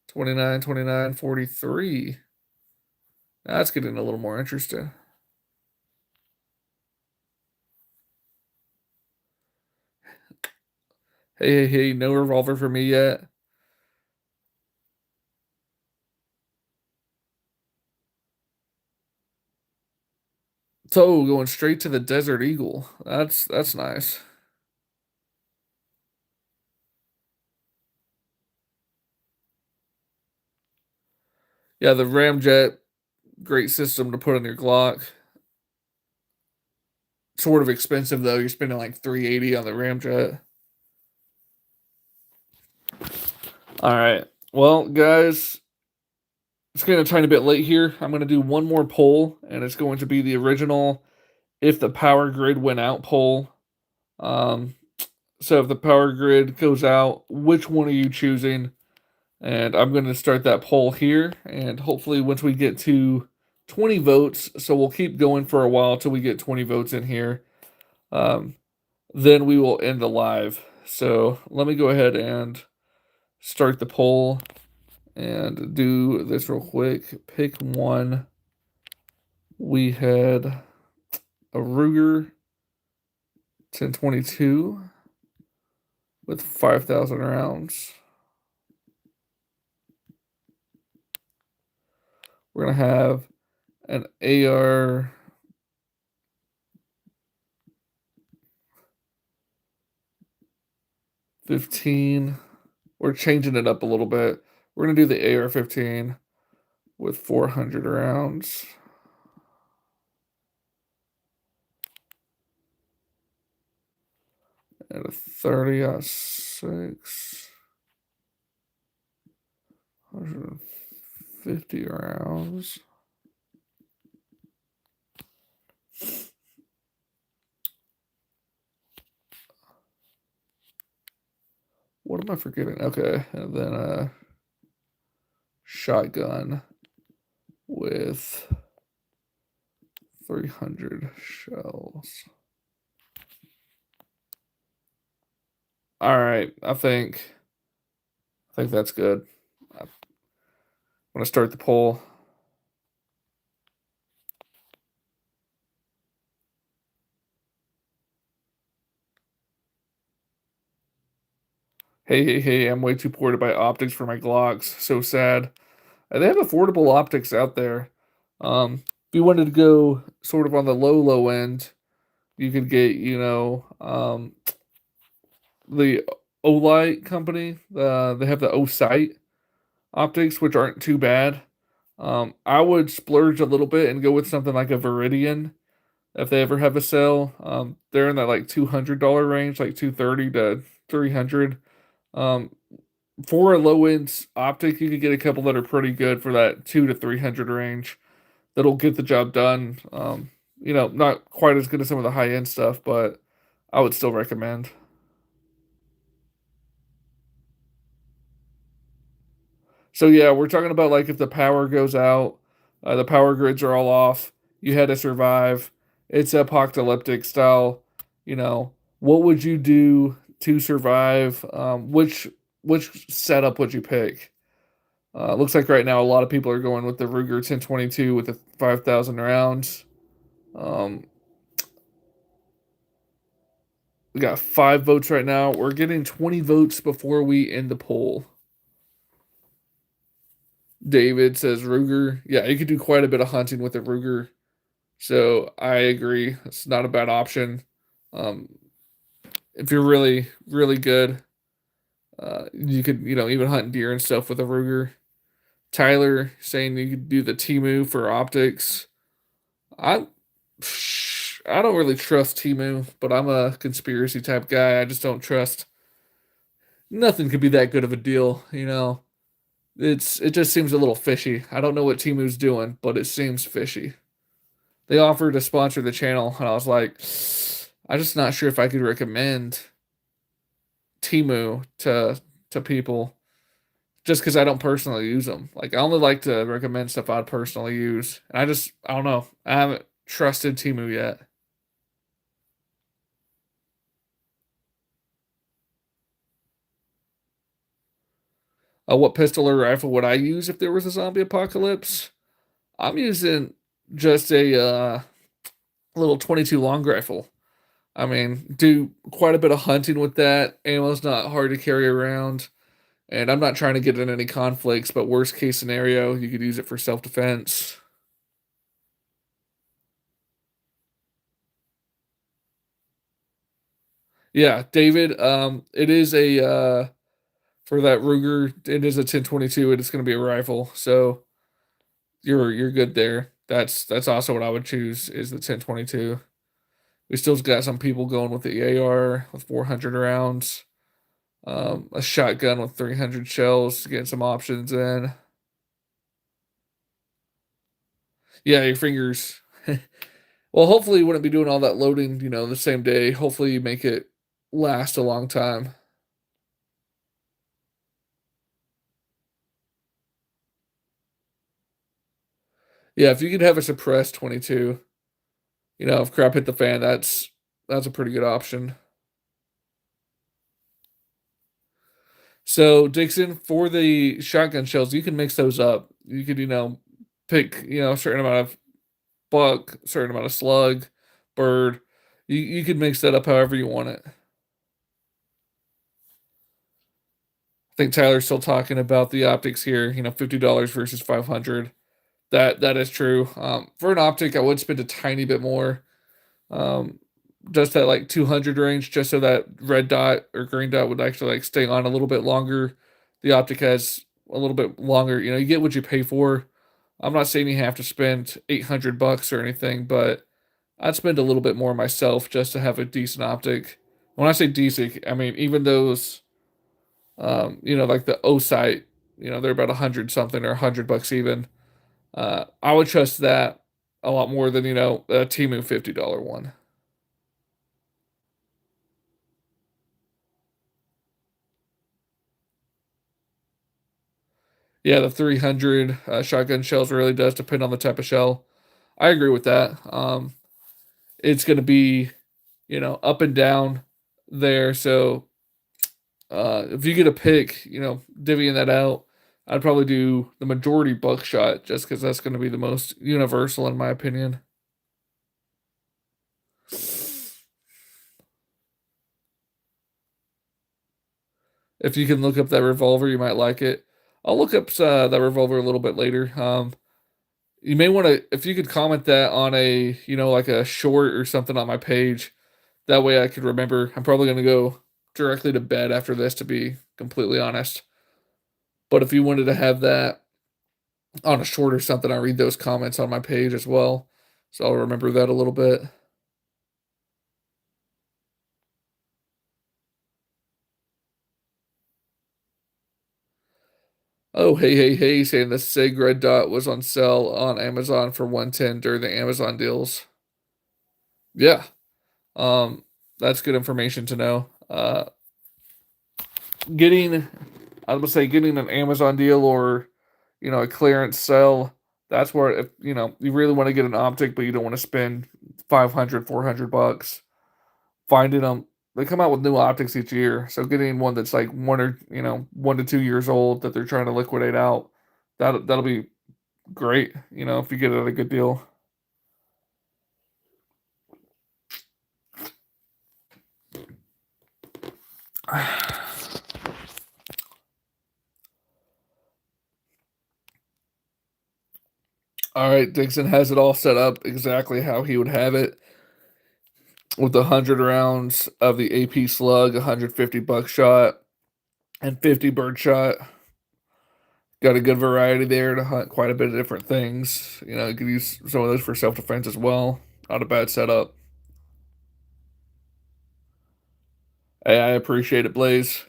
29, 29, 43. That's getting a little more interesting. Hey, hey, hey, no revolver for me yet. So going straight to the Desert Eagle. That's nice. Yeah, the Ramjet, great system to put on your Glock. Sort of expensive though. You're spending like 380 on the Ramjet. All right. Well, guys, it's getting a tiny bit late here. I'm going to do one more poll, and it's going to be the original if the power grid went out poll. Um, so if the power grid goes out, which one are you choosing? And I'm going to start that poll here, and hopefully once we get to 20 votes, so we'll keep going for a while till we get 20 votes in here. Um, then we will end the live. So let me go ahead and start the poll and do this real quick. Pick one. We had a Ruger 1022 with 5,000 rounds. We're going to have an AR 15. We're changing it up a little bit. We're going to do the AR 15 with 400 rounds. And a 30-06. 150 rounds. What am I forgetting? Okay, and then a shotgun with 300 shells. All right, I think that's good. I'm gonna start the poll. Hey, hey, hey! I'm way too poor to buy optics for my Glocks. So sad. They have affordable optics out there. If you wanted to go sort of on the low end, you could get the Olight company. They have the O-Sight optics, which aren't too bad. I would splurge a little bit and go with something like a Viridian if they ever have a sale. They're in that like $200 range, like 230 to 300. Um, for a low end optic, you could get a couple that are pretty good for that 2 to 300 range. That'll get the job done. Not quite as good as some of the high end stuff, but I would still recommend. So yeah, we're talking about like if the power goes out, the power grids are all off. You had to survive. It's apocalyptic style. What would you do to survive? Which setup would you pick? Looks like right now a lot of people are going with the Ruger 1022 with the 5,000 rounds. Um, we got 5 votes right now. We're getting 20 votes before we end the poll. David says Ruger. Yeah, you could do quite a bit of hunting with a Ruger. So I agree. It's not a bad option. Um, if you're really, really good, you could, even hunt deer and stuff with a Ruger. Tyler saying you could do the Timu for optics. I I don't really trust Timu, but I'm a conspiracy type guy. I just don't trust. Nothing could be that good of a deal. It just seems a little fishy. I don't know what Timu's doing, but it seems fishy. They offered to sponsor the channel, and I was like, I'm just not sure if I could recommend Timu to people just because I don't personally use them. Like I only like to recommend stuff I'd personally use, and I don't know. I haven't trusted Timu yet. What pistol or rifle would I use if there was a zombie apocalypse? I'm using just a little 22 long rifle. I mean, do quite a bit of hunting with that. Ammo's not hard to carry around, and I'm not trying to get in any conflicts. But worst case scenario, you could use it for self defense. Yeah, David. It is a for that Ruger. It is a 1022. It's going to be a rifle, so you're good there. That's also what I would choose is the 1022. We still got some people going with the AR with 400 rounds, a shotgun with 300 shells, getting some options in. Yeah, your fingers. Well, hopefully you wouldn't be doing all that loading, the same day. Hopefully you make it last a long time. Yeah, if you could have a suppressed 22, if crap hit the fan, that's a pretty good option. So Dixon, for the shotgun shells, you can mix those up. You could, pick, a certain amount of buck, certain amount of slug, bird. You could mix that up however you want it. I think Tyler's still talking about the optics here. $50 versus 500. That is true. For an optic, I would spend a tiny bit more. Um, just that like 200 range, just so that red dot or green dot would actually like stay on a little bit longer. The optic has a little bit longer. You get what you pay for. I'm not saying you have to spend $800 or anything, but I'd spend a little bit more myself just to have a decent optic. When I say decent, I mean even those, like the O sight, they're about 100 something or $100 even. I would trust that a lot more than a Timu $50 one. Yeah, the 300 shotgun shells really does depend on the type of shell. I agree with that. It's going to be, up and down there. So if you get a pick, divvying that out, I'd probably do the majority buckshot just because that's going to be the most universal in my opinion. If you can look up that revolver, you might like it. I'll look up that revolver a little bit later. You may want to, if you could comment that on a, like a short or something on my page. That way I could remember. I'm probably going to go directly to bed after this, to be completely honest. But if you wanted to have that on a short or something, I read those comments on my page as well. So I'll remember that a little bit. Oh, hey, hey, hey, saying the Sig Red Dot was on sale on Amazon for 110 during the Amazon deals. Yeah. Um, that's good information to know. Getting I would say getting an Amazon deal or a clearance sale. That's where if you really want to get an optic, but you don't want to spend 500, $400 finding them. They come out with new optics each year, so getting one that's like 1 to 2 years old that they're trying to liquidate out. that'll be great, you know, if you get it at a good deal. All right, Dixon has it all set up exactly how he would have it with 100 rounds of the AP slug, 150 buckshot, and 50 birdshot. Got a good variety there to hunt quite a bit of different things. You know, you could use some of those for self defense as well. Not a bad setup. Hey, I appreciate it, Blaze.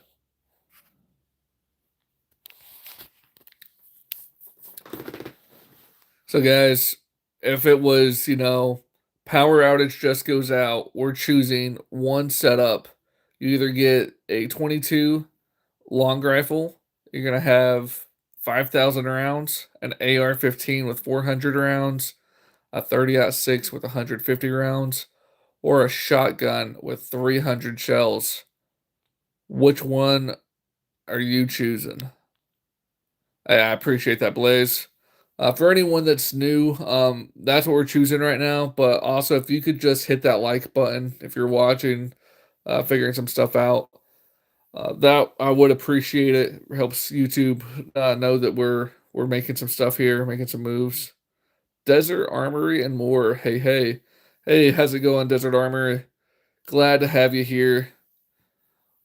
So, guys, if it was, you know, power outage just goes out, we're choosing one setup. You either get a 22 long rifle, you're going to have 5,000 rounds, an AR 15 with 400 rounds, a 30-06 with 150 rounds, or a shotgun with 300 shells. Which one are you choosing? I appreciate that, Blaze. For anyone that's new, that's what we're choosing right now. But also, if you could just hit that like button if you're watching, figuring some stuff out, that I would appreciate it. It helps YouTube know that we're making some stuff here, making some moves. Desert Armory and more. Hey, hey, hey! How's it going, Desert Armory? Glad to have you here.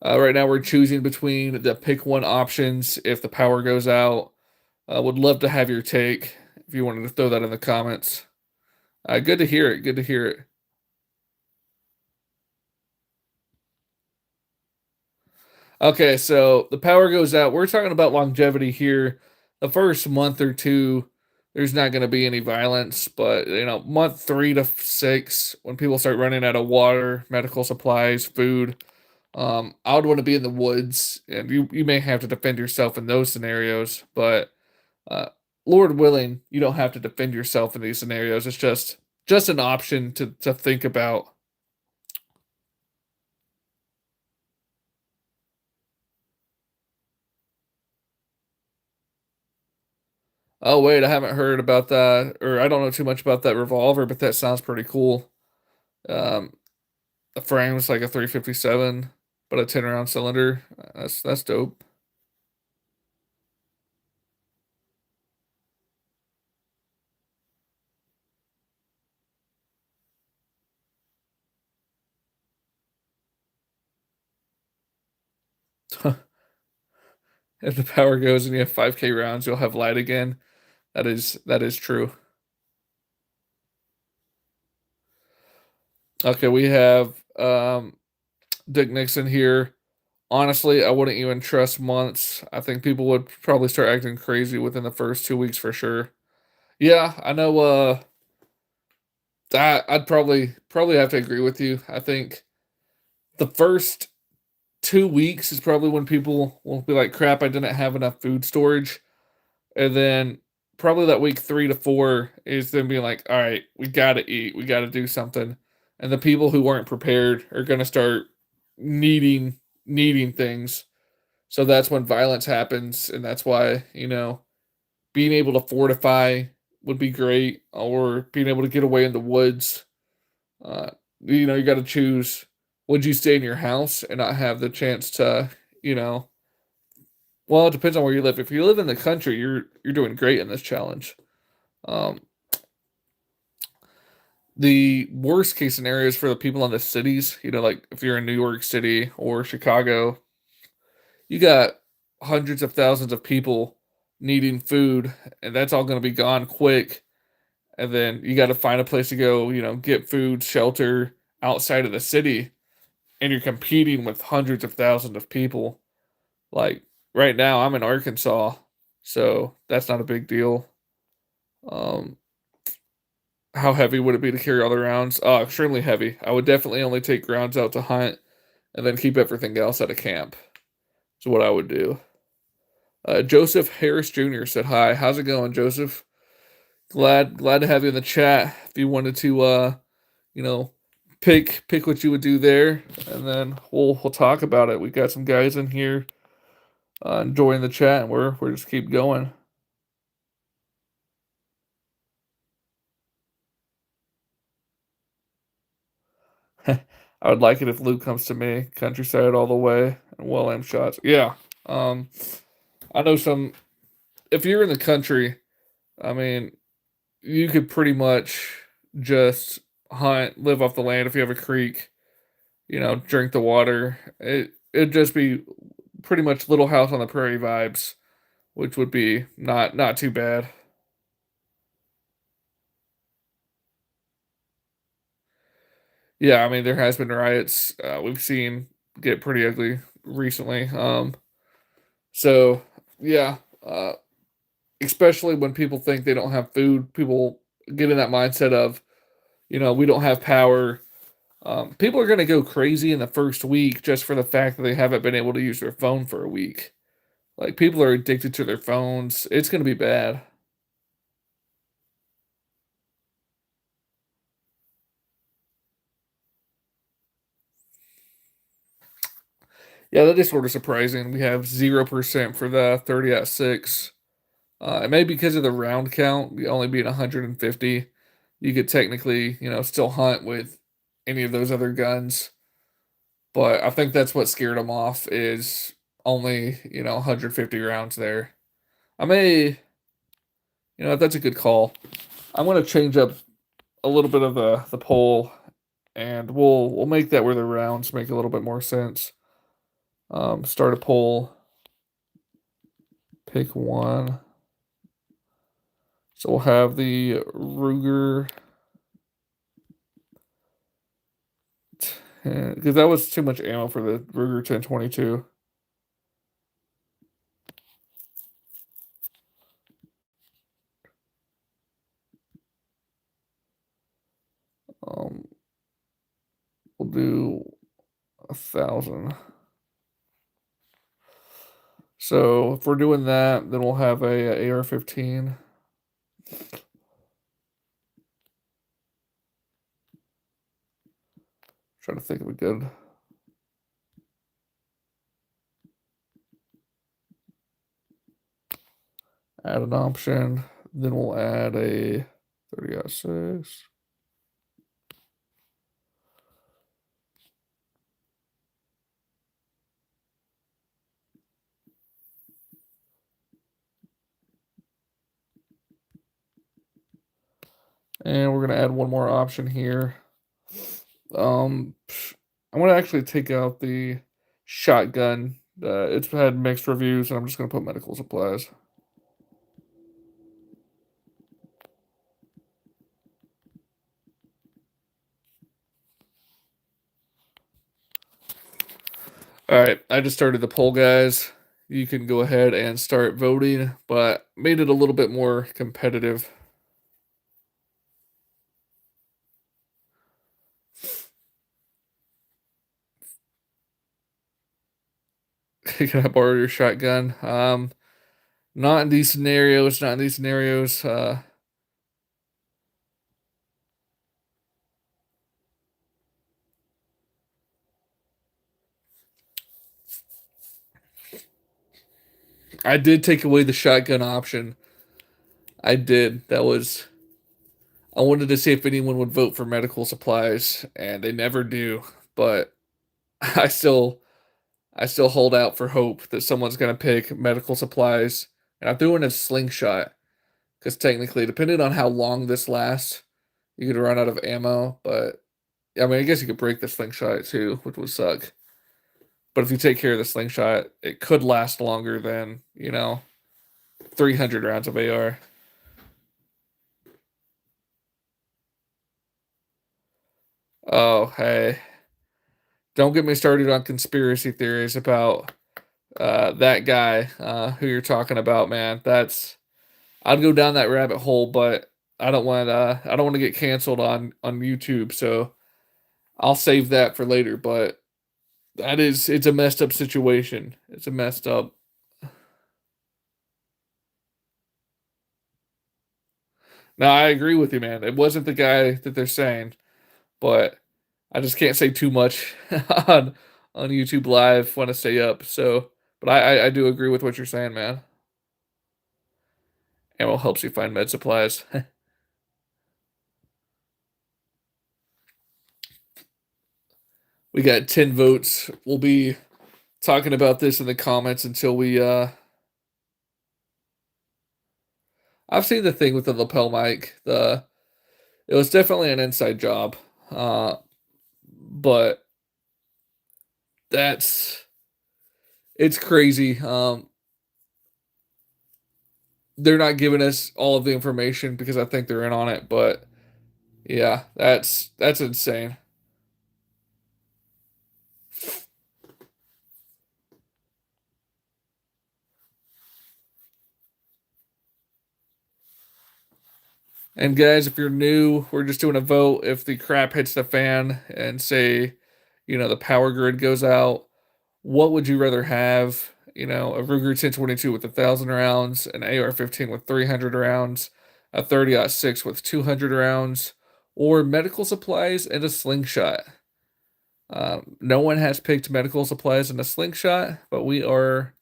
Right now, we're choosing between the pick one options if the power goes out. Would love to have your take if you wanted to throw that in the comments. Good to hear it. Good to hear it. Okay, so the power goes out. We're talking about longevity here. The first month or two, there's not going to be any violence, but you know, month 3 to 6, when people start running out of water, medical supplies, food, I would want to be in the woods, and you may have to defend yourself in those scenarios, but uh, Lord willing, you don't have to defend yourself in these scenarios. It's just an option to think about. Oh wait, I haven't heard about that, or I don't know too much about that revolver, but that sounds pretty cool. Um, the frame's like a 357, but a 10 round cylinder. That's dope. If the power goes and you have 5K rounds, you'll have light again. That is true. Okay, we have Dick Nixon here. Honestly, I wouldn't even trust months. I think people would probably start acting crazy within the first 2 weeks for sure. Yeah, I know. I'd probably have to agree with you. I think the first 2 weeks is probably when people will be like, "Crap, I didn't have enough food storage," and then probably that week 3 to 4 is them being like, "All right, we gotta eat, we gotta do something," and the people who weren't prepared are gonna start needing things. So that's when violence happens, and that's why, you know, being able to fortify would be great, or being able to get away in the woods. Uh, you know, you got to choose. Would you stay in your house and not have the chance to, you know? Well, it depends on where you live. If you live in the country, you're doing great in this challenge. Um, the worst case scenario is for the people in the cities. You know, like if you're in New York City or Chicago, you got hundreds of thousands of people needing food, and that's all going to be gone quick. And then you got to find a place to go, you know, get food, shelter outside of the city, and you're competing with hundreds of thousands of people. Like right now, I'm in Arkansas, so that's not a big deal. Um, how heavy would it be to carry all the rounds? Extremely heavy. I would definitely only take rounds out to hunt, and then keep everything else at a camp. Is what I would do. Joseph Harris Jr. said hi. How's it going, Joseph? Glad to have you in the chat. If you wanted to, you know, pick what you would do there, and then we'll talk about it. We got some guys in here enjoying the chat, and we're just keep going. I would like it if Luke comes to me, countryside all the way, and well aimed shots. Yeah. Um, I know some. If you're in the country, I mean, you could pretty much just hunt, live off the land if you have a creek. Drink the water. It'd just be pretty much Little House on the Prairie vibes, which would be not too bad. Yeah, I mean there has been riots. We've seen get pretty ugly recently. So yeah, especially when people think they don't have food, people get in that mindset of we don't have power. People are going to go crazy in the first week just for the fact that they haven't been able to use their phone for a week. Like people are addicted to their phones. It's going to be bad. Yeah, that is sort of surprising. We have 0% for the 30 at 6. It may be because of the round count only being 150. You could technically, still hunt with any of those other guns. But I think that's what scared them off is only, 150 rounds there. I may, that's a good call. I'm going to change up a little bit of the poll, and we'll make that where the rounds make a little bit more sense. Start a poll, pick one. So we'll have the Ruger, because that was too much ammo for the Ruger 1022. Um, we'll do 1,000. So if we're doing that, then we'll have a AR-15. Trying to think of a good. Add an option. Then we'll add a 30-06. And we're gonna add one more option here. I'm gonna actually take out the shotgun. It's had mixed reviews, and I'm just gonna put medical supplies. All right, I just started the poll, guys. You can go ahead and start voting, but made it a little bit more competitive. Can I borrow your shotgun? Not in these scenarios. Not in these scenarios. I did take away the shotgun option. I did. That was. I wanted to see if anyone would vote for medical supplies, and they never do. But I still, I still hold out for hope that someone's gonna pick medical supplies. And I threw in a slingshot because technically, depending on how long this lasts, you could run out of ammo. But I mean, I guess you could break the slingshot too, which would suck. But if you take care of the slingshot, it could last longer than 300 rounds of AR. Oh, hey, don't get me started on conspiracy theories about that guy who you're talking about, man. I'd go down that rabbit hole, but I don't want to get canceled on YouTube, so I'll save that for later. But it's a messed up situation. It's a messed up. Now I agree with you, man. It wasn't the guy that they're saying, but I just can't say too much on on YouTube Live. Want to stay up, so but I do agree with what you're saying, man. Ammo helps you find med supplies. We got 10 votes. We'll be talking about this in the comments until we I've seen the thing with the lapel mic. The It was definitely an inside job. But that's it's crazy. They're not giving us all of the information because I think they're in on it, but yeah, that's insane. And guys, if you're new, we're just doing a vote. If the crap hits the fan and say, the power grid goes out, what would you rather have? A Ruger 1022 with 1,000 rounds, an AR-15 with 300 rounds, a 30-06 with 200 rounds, or medical supplies and a slingshot? No one has picked medical supplies and a slingshot, but we are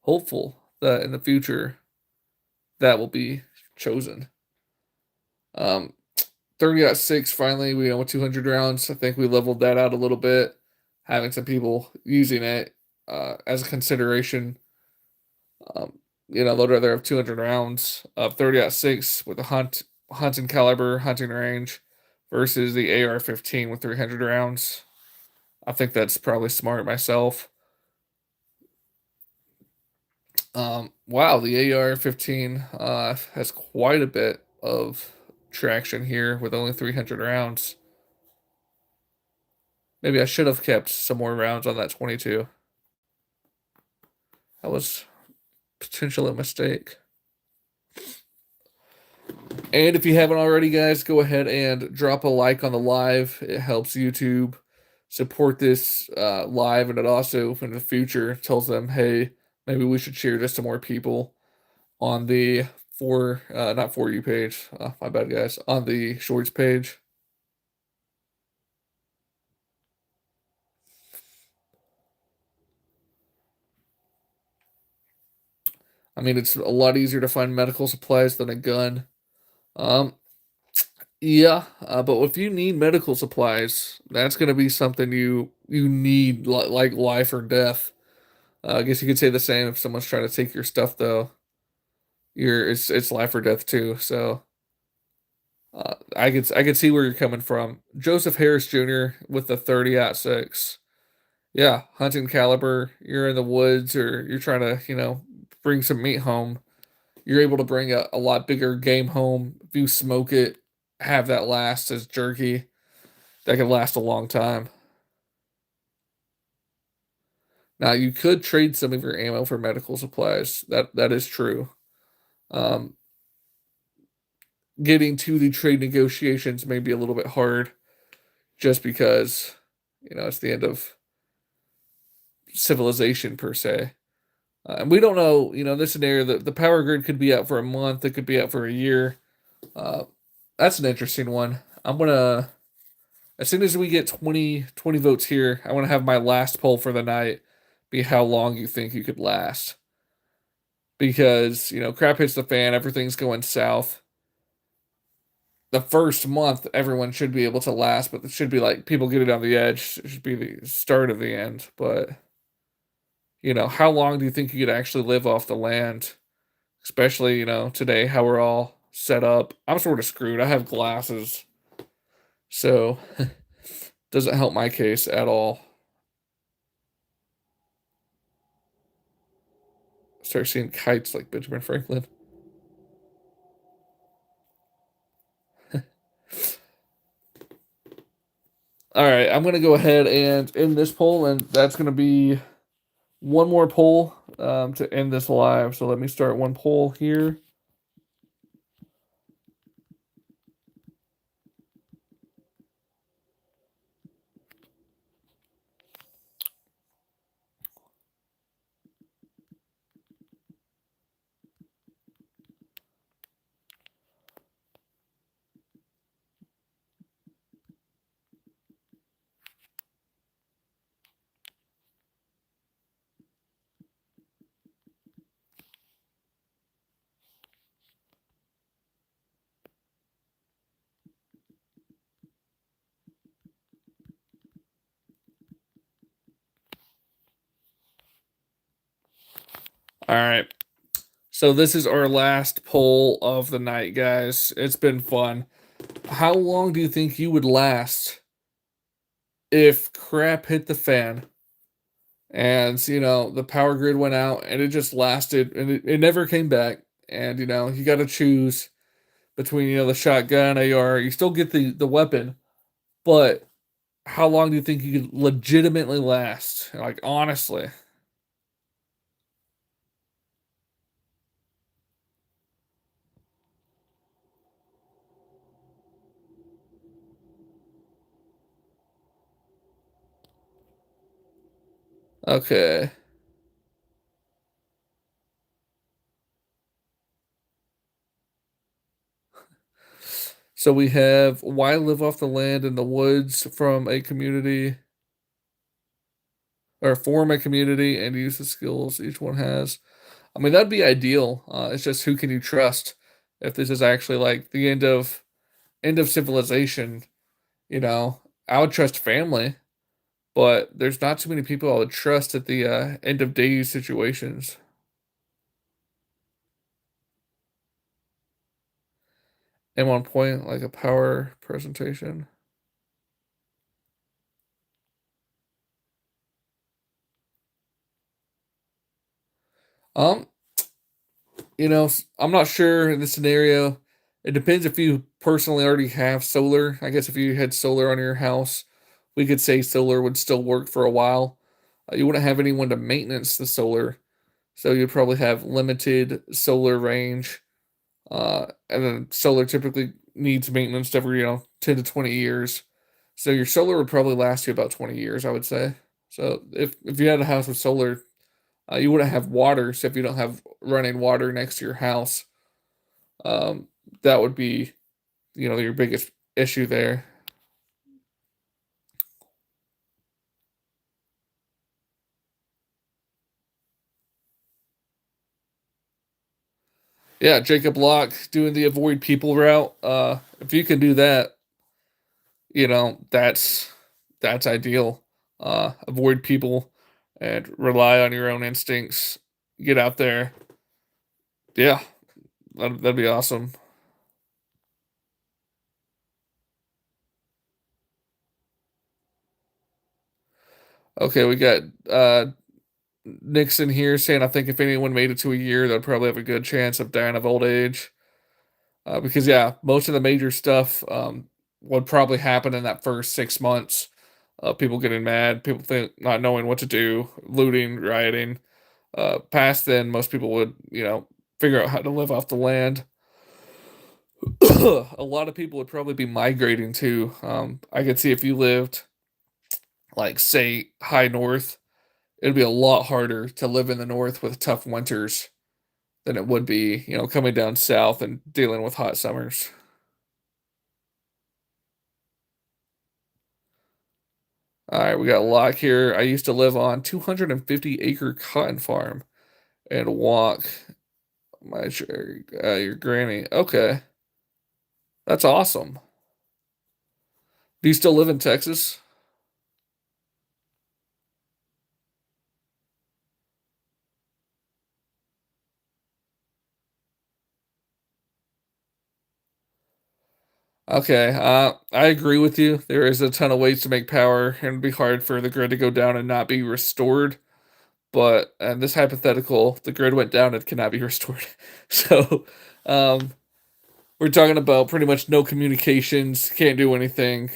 hopeful that in the future that will be chosen. Um, 30-06, finally, we went 200 rounds. I think we leveled that out a little bit, having some people using it as a consideration. Um, they'd rather have 200 rounds of 30-06 with a hunting caliber, hunting range versus the AR-15 with 300 rounds. I think that's probably smart myself. Wow, the AR-15 has quite a bit of traction here with only 300 rounds. Maybe I should have kept some more rounds on that 22. That was potentially a mistake. And if you haven't already, guys, go ahead and drop a like on the live. It helps YouTube support this live, and it also, in the future, tells them, hey, maybe we should share this to more people on the not for you page. My bad, guys. On the shorts page. I mean, it's a lot easier to find medical supplies than a gun. Um, yeah, but if you need medical supplies, that's going to be something you need like life or death. I guess you could say the same if someone's trying to take your stuff, though. It's life or death too. So I could see where you're coming from. Joseph Harris Jr. with the 30-06. Yeah, hunting caliber. You're in the woods or you're trying to bring some meat home. You're able to bring a lot bigger game home. If you smoke it, have that last as jerky. That can last a long time. Now you could trade some of your ammo for medical supplies. That is true. Um, Getting to the trade negotiations may be a little bit hard, just because it's the end of civilization per se. And we don't know. This scenario, the power grid could be out for a month. It could be out for a year. Uh, that's an interesting one. I'm gonna As soon as we get 20 votes here, I want to have my last poll for the night be how long you think you could last. Because, crap hits the fan, everything's going south. The first month, everyone should be able to last, but it should be like people getting on the edge. It should be the start of the end. But, how long do you think you could actually live off the land? Especially, today, how we're all set up. I'm sort of screwed. I have glasses. So, doesn't help my case at all. Start seeing kites like Benjamin Franklin. All right, I'm gonna go ahead and end this poll, and that's gonna be one more poll to end this live. So let me start one poll here. All right. So this is our last poll of the night, guys. It's been fun. How long do you think you would last if crap hit the fan and the power grid went out and it just lasted and it never came back, and you got to choose between the shotgun, AR, you still get the weapon, but how long do you think you could legitimately last, like, honestly? Okay, so we have why live off the land in the woods from a community, or form a community and use the skills each one has. I mean, that'd be ideal. It's just, who can you trust if this is actually like the end of civilization? You know, I would trust family, but there's not too many people I would trust at the end of days situations. And one point, like a power presentation. Um, I'm not sure in this scenario. It depends if you personally already have solar. I guess if you had solar on your house, we could say solar would still work for a while. You wouldn't have anyone to maintenance the solar, so you'd probably have limited solar range. And then solar typically needs maintenance every 10 to 20 years. So your solar would probably last you about 20 years, I would say. So if you had a house with solar, you wouldn't have water. So if you don't have running water next to your house, um, that would be your biggest issue there. Yeah, Jacob Locke doing the avoid people route. If you can do that, that's ideal. Avoid people and rely on your own instincts. Get out there. Yeah, that'd be awesome. Okay, we got Nixon here saying, I think if anyone made it to a year, they'd probably have a good chance of dying of old age. Because, yeah, most of the major stuff would probably happen in that first 6 months. People getting mad, people not knowing what to do, looting, rioting. Past then, most people would, figure out how to live off the land. A lot of people would probably be migrating too. I could see if you lived, like, say, high north, it'd be a lot harder to live in the north with tough winters than it would be, coming down south and dealing with hot summers. All right, we got a lock here. I used to live on 250-acre cotton farm and walk your granny. Okay, that's awesome. Do you still live in Texas? Okay, I agree with you. There is a ton of ways to make power, and it'd be hard for the grid to go down and not be restored. But in this hypothetical, the grid went down and cannot be restored. So, um, we're talking about pretty much no communications, can't do anything.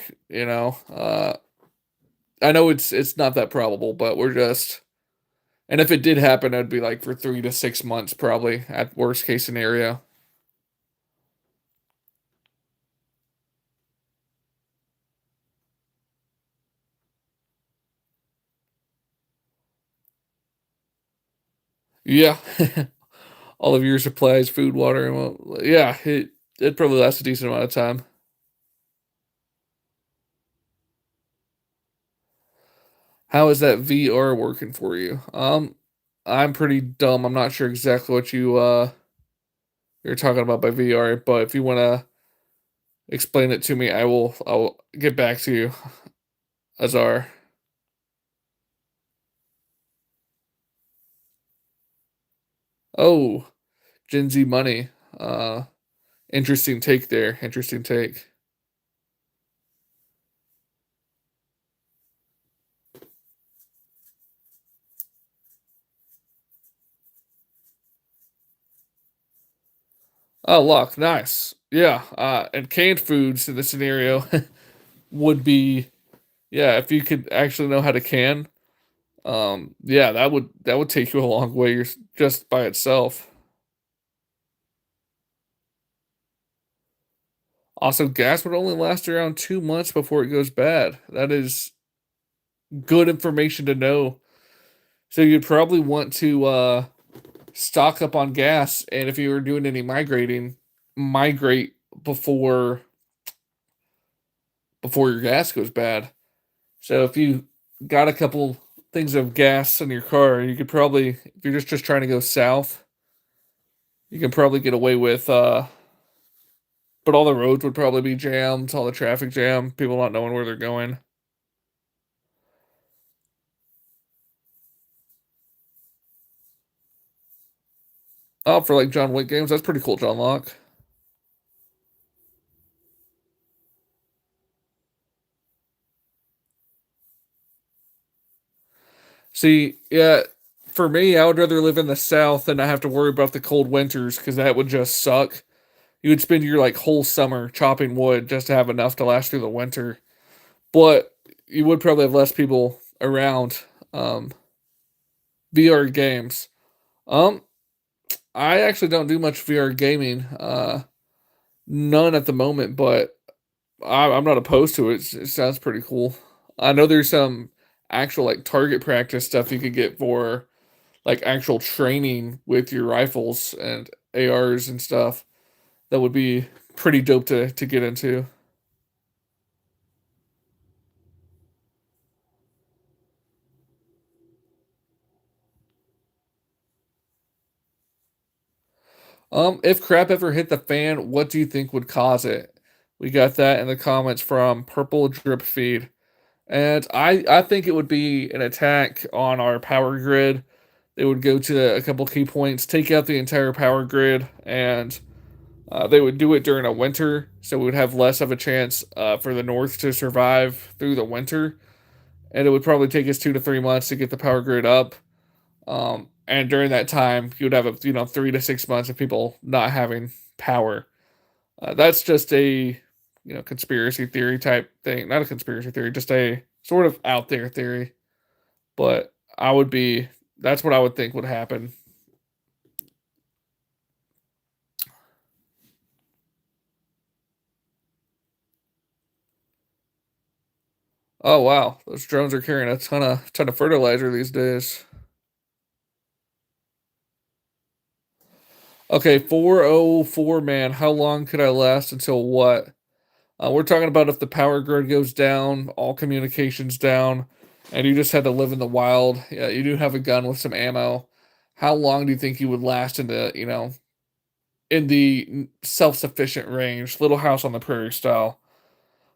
I know it's not that probable, but we're just. And if it did happen, it'd be like for 3 to 6 months, probably at worst case scenario. Yeah, all of your supplies, food, water, and yeah, it probably lasts a decent amount of time. How is that VR working for you? I'm pretty dumb. I'm not sure exactly what you're talking about by VR, but if you want to explain it to me, I will get back to you, Azar. Oh, Gen Z money. Uh, Interesting take there. Interesting take. Oh, luck. Nice. Yeah. And canned foods in this scenario would be, yeah, if you could actually know how to can, yeah, that would take you a long way just by itself. Also, gas would only last around 2 months before it goes bad. That is good information to know. So you'd probably want to stock up on gas, and if you were doing any migrating, migrate before your gas goes bad. So if you got a couple things of gas in your car, you could probably, if you're just trying to go south, you can probably get away with but all the roads would probably be jammed, all the traffic jam, people not knowing where they're going. Oh, for like John Wick games, that's pretty cool, John Locke. See, yeah, for me, I would rather live in the South and not have to worry about the cold winters because that would just suck. You would spend your like whole summer chopping wood just to have enough to last through the winter. But you would probably have less people around. VR games. Um, I actually don't do much VR gaming. None at the moment, but I'm not opposed to it. It sounds pretty cool. I know there's some actual like target practice stuff you could get for like actual training with your rifles and ARs and stuff. That would be pretty dope to get into. If crap ever hit the fan, what do you think would cause it? We got that in the comments from Purple Drip Feed. And I think it would be an attack on our power grid. They would go to a couple key points, take out the entire power grid, and they would do it during a winter, so we would have less of a chance for the North to survive through the winter. And it would probably take us 2 to 3 months to get the power grid up. And during that time, you would have 3 to 6 months of people not having power. That's just a conspiracy theory type thing. Not a conspiracy theory, just a sort of out there theory. But I would be that's what I would think would happen. Oh wow, those drones are carrying a ton of fertilizer these days. Okay, 404 man. How long could I last until what? We're talking about if the power grid goes down, all communications down, and you just had to live in the wild. Yeah, you do have a gun with some ammo. How long do you think you would last in the self-sufficient range, Little House on the Prairie style?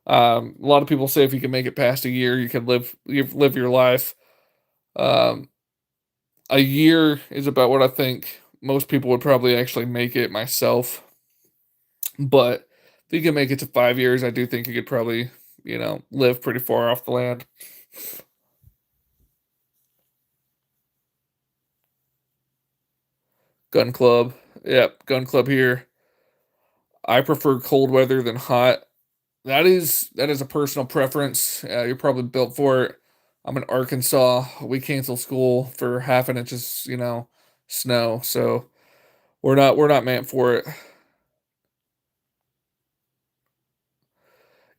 A lot of people say if you can make it past a year, you live your life. Um, a year is about what I think most people would probably actually make it myself. But if you can make it to 5 years, I do think you could probably, live pretty far off the land. Gun club. Yep, gun club here. I prefer cold weather than hot. That is a personal preference. You're probably built for it. I'm in Arkansas. We cancel school for half an inch of snow, so we're not meant for it.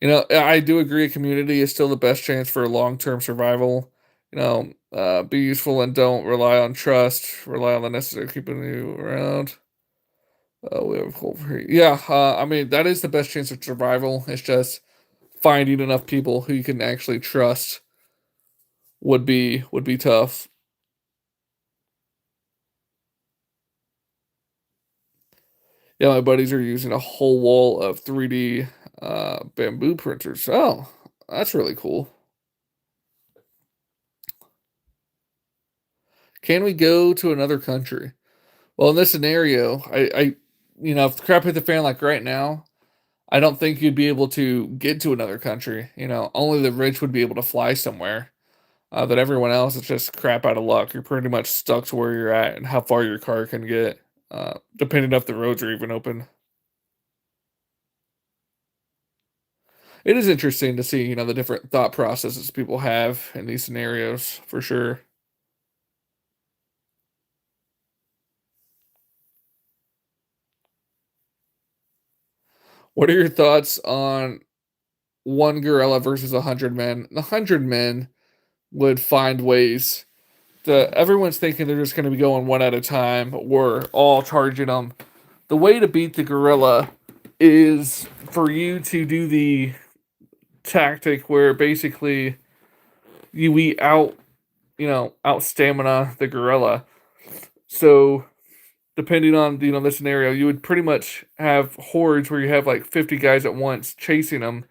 I do agree. A community is still the best chance for long term survival. Be useful and don't rely on trust. Rely on the necessary keeping you around. We have cold free. Yeah, I mean that is the best chance of survival. It's just finding enough people who you can actually trust would be tough. Yeah, my buddies are using a whole wall of 3D bamboo printers. Oh, that's really cool. Can we go to another country? Well, in this scenario, if the crap hit the fan like right now, I don't think you'd be able to get to another country. Only the rich would be able to fly somewhere. That everyone else is just crap out of luck. You're pretty much stuck to where you're at and how far your car can get, depending if the roads are even open. It is interesting to see, the different thought processes people have in these scenarios for sure. What are your thoughts on one gorilla versus 100 men? The 100 men would find ways. Everyone's thinking they're just going to be going one at a time. We're all charging them. The way to beat the gorilla is for you to do the tactic where basically we out stamina the gorilla. So depending on the scenario, you would pretty much have hordes where you have like 50 guys at once chasing them,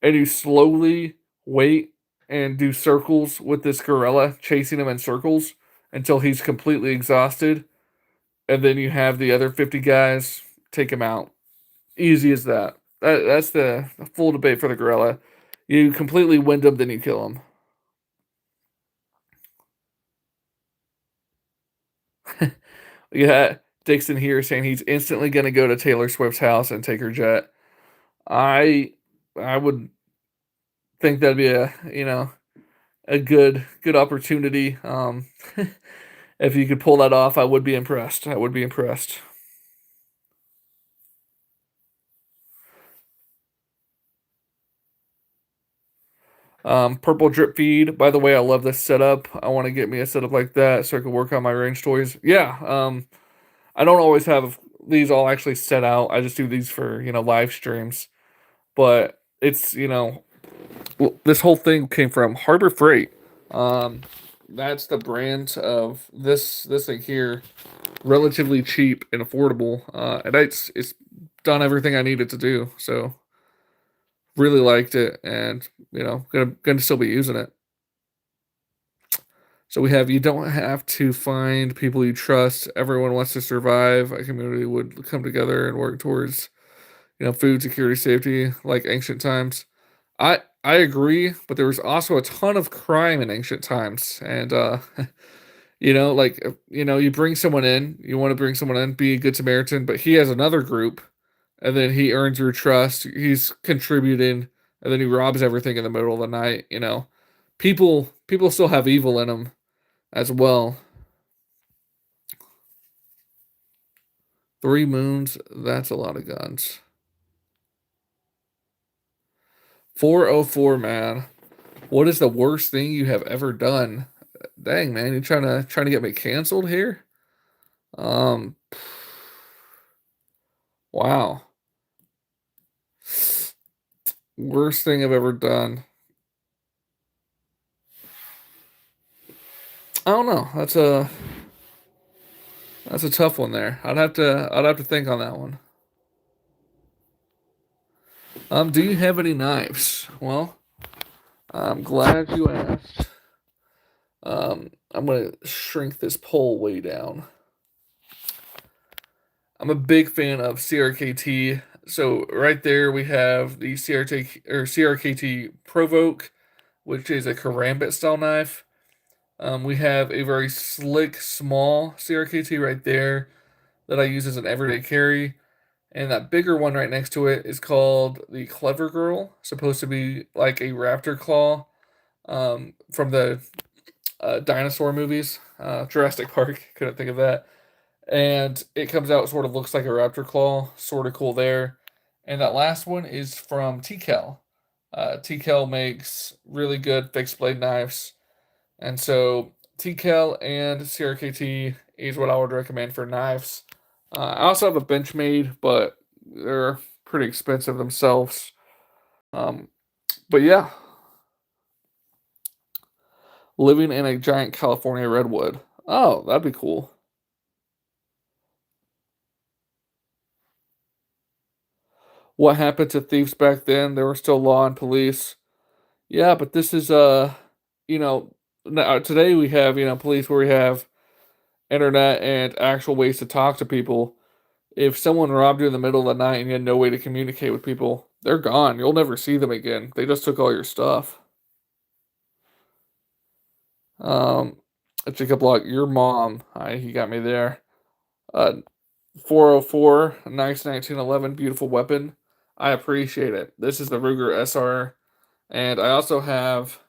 and you slowly wait and do circles with this gorilla, chasing him in circles until he's completely exhausted, and then you have the other 50 guys take him out. Easy as that. That's the full debate for the gorilla. You completely wind him, then you kill him. Yeah, Dixon here saying he's instantly going to go to Taylor Swift's house and take her jet. I I would think that'd be a good opportunity. If you could pull that off, I would be impressed. I would be impressed. Purple drip feed. By the way, I love this setup. I want to get me a setup like that so I can work on my range toys. Yeah. I don't always have these all actually set out. I just do these for live streams. But it's this whole thing came from Harbor Freight. Um, that's the brand of this thing here. Relatively cheap and affordable. And it's done everything I needed to do. So really liked it, and gonna still be using it. So we have, you don't have to find people you trust. Everyone wants to survive. A community would come together and work towards food security, safety, like ancient times. I agree, but there was also a ton of crime in ancient times, and you bring someone in, you want to bring someone in, be a good Samaritan, but he has another group, and then he earns your trust. He's contributing, and then he robs everything in the middle of the night. People still have evil in them as well. 3 moons, that's a lot of guns. 404, man. What is the worst thing you have ever done? Dang, man, you trying to get me canceled here? Um, wow. Worst thing I've ever done. I don't know. That's a tough one there. I'd have to think on that one. Do you have any knives? Well, I'm glad you asked. I'm gonna shrink this pole way down. I'm a big fan of CRKT. So right there we have the CRKT Provoke, which is a karambit style knife. We have a very slick, small CRKT right there that I use as an everyday carry. And that bigger one right next to it is called the Clever Girl, supposed to be like a raptor claw from the dinosaur movies, Jurassic Park. Couldn't think of that. And it comes out, sort of looks like a raptor claw, sort of cool there. And that last one is from TCal. TCal makes really good fixed blade knives, and so TCal and CRKT is what I would recommend for knives. I also have a Benchmade, but they're pretty expensive themselves. Um, but yeah, living in a giant California redwood. Oh, that'd be cool. What happened to thieves back then? There were still law and police. Yeah, but this is you know today we have police where we have internet and actual ways to talk to people. If someone robbed you in the middle of the night and you had no way to communicate with people, they're gone. You'll never see them again. They just took all your stuff. Um, Jacob Block, your mom. He got me there. 404, nice 1911, beautiful weapon. I appreciate it. This is the Ruger SR, and I also have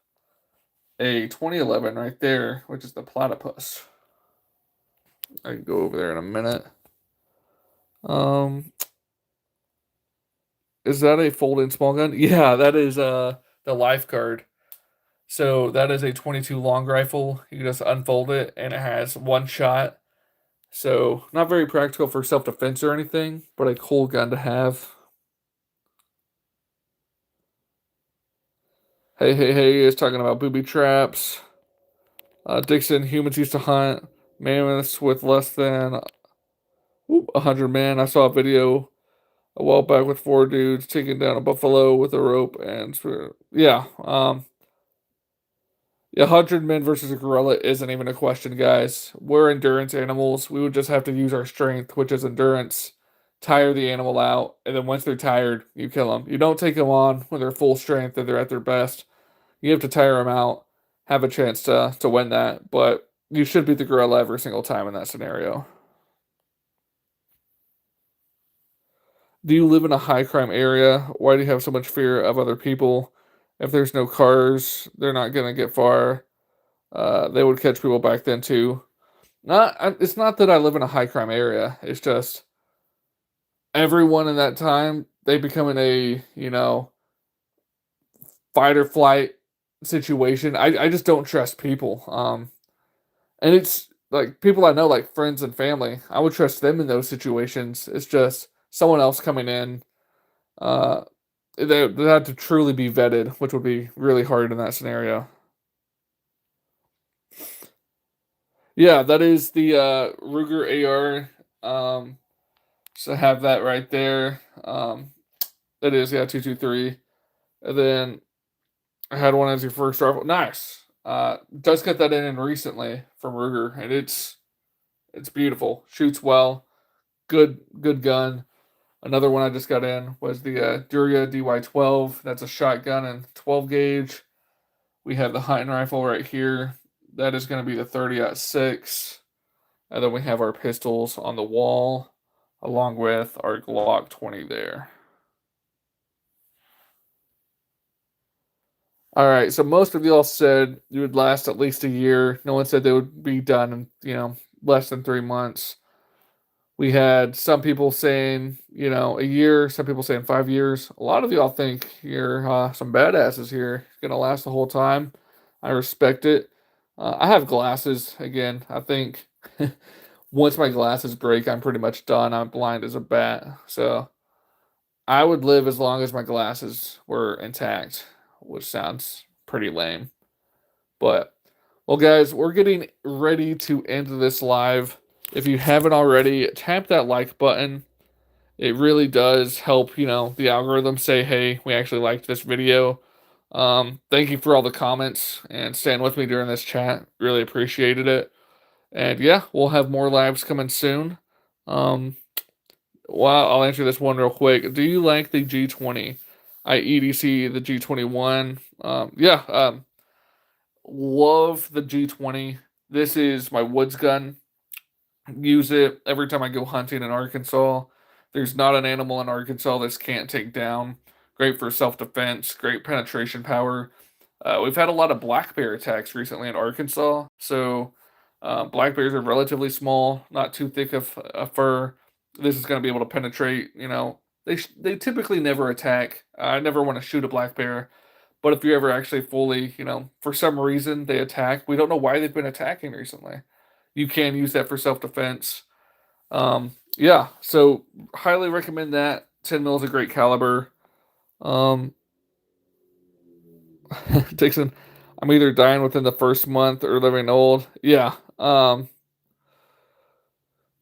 a 2011 right there, which is the Platypus. I can go over there in a minute. Um, is that a fold-in small gun? Yeah, that is the Lifeguard. So that is a 22 long rifle. You just unfold it, and it has one shot. So not very practical for self-defense or anything, but a cool gun to have. Hey, is talking about booby traps. Dixon, humans used to hunt mammoths with less than 100 men. I saw a video a while back with 4 dudes taking down a buffalo with a rope and yeah, yeah, 100 men versus a gorilla isn't even a question, guys. We're endurance animals. We would just have to use our strength, which is endurance, tire the animal out, and then once they're tired, you kill them. You don't take them on when they're full strength and they're at their best. You have to tire them out, have a chance to win that, but you should beat the gorilla every single time in that scenario. Do you live in a high crime area? Why do you have so much fear of other people? If there's no cars, they're not gonna get far. They would catch people back then too. It's not that I live in a high crime area. It's just everyone in that time they become in a fight or flight situation. I just don't trust people. And it's like people I know, like friends and family. I would trust them in those situations. It's just someone else coming in. Uh, they have to truly be vetted, which would be really hard in that scenario. Yeah, that is the Ruger AR. So have that right there. It is, yeah, 223. And then I had one as your first rifle. Nice. Just got that in recently from Ruger, and it's beautiful. Shoots well. Good gun. Another one I just got in was the Duria DY12. That's a shotgun and 12 gauge. We have the hunting rifle right here. That is going to be the 30-06. And then we have our pistols on the wall, along with our Glock 20 there. All right, so most of y'all said you would last at least a year. No one said they would be done in, less than 3 months. We had some people saying, a year, some people saying 5 years. A lot of y'all think you're some badasses here. It's gonna last the whole time. I respect it. I have glasses again. I think once my glasses break, I'm pretty much done. I'm blind as a bat. So I would live as long as my glasses were intact, which sounds pretty lame. But, well, guys, we're getting ready to end this live. If you haven't already, tap that like button. It really does help, the algorithm say, hey, we actually liked this video. Thank you for all the comments and staying with me during this chat. Really appreciated it. And yeah, we'll have more lives coming soon. Well, I'll answer this one real quick. Do you like the G20? I EDC the G21. Yeah, love the G20. This is my woods gun. Use it every time I go hunting in Arkansas. There's not an animal in Arkansas this can't take down. Great for self-defense, great penetration power. We've had a lot of black bear attacks recently in Arkansas, so black bears are relatively small, not too thick of a fur. This is going to be able to penetrate. They typically never attack. I never want to shoot a black bear, but if you ever actually fully, for some reason they attack, we don't know why they've been attacking recently. You can use that for self-defense. Yeah, so highly recommend that. 10 mil is a great caliber. Dixon, I'm either dying within the first month or living old. Yeah, I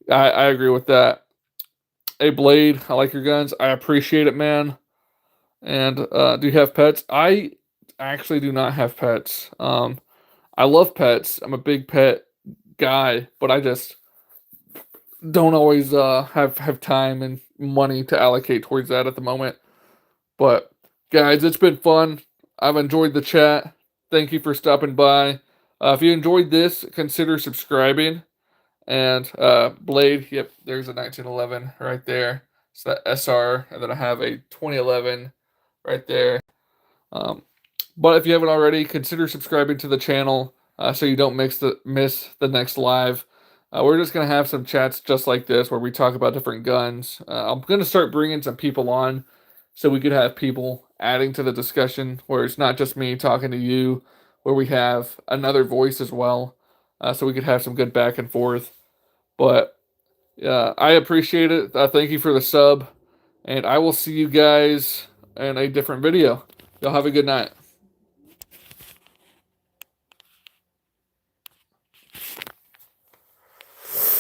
agree with that. Hey, Blade, I like your guns. I appreciate it, man. And do you have pets? I actually do not have pets. I love pets. I'm a big pet guy, but I just don't always have time and money to allocate towards that at the moment. But guys, it's been fun. I've enjoyed the chat. Thank you for stopping by. If you enjoyed this, consider subscribing. And Blade, yep, there's a 1911 right there. It's that SR, and then I have a 2011 right there. Um, but if you haven't already, consider subscribing to the channel so you don't miss the next live. We're just gonna have some chats just like this where we talk about different guns. I'm gonna start bringing some people on so we could have people adding to the discussion where it's not just me talking to you, where we have another voice as well, so we could have some good back and forth. But I appreciate it. Thank you for the sub, and I will see you guys in a different video. Y'all have a good night.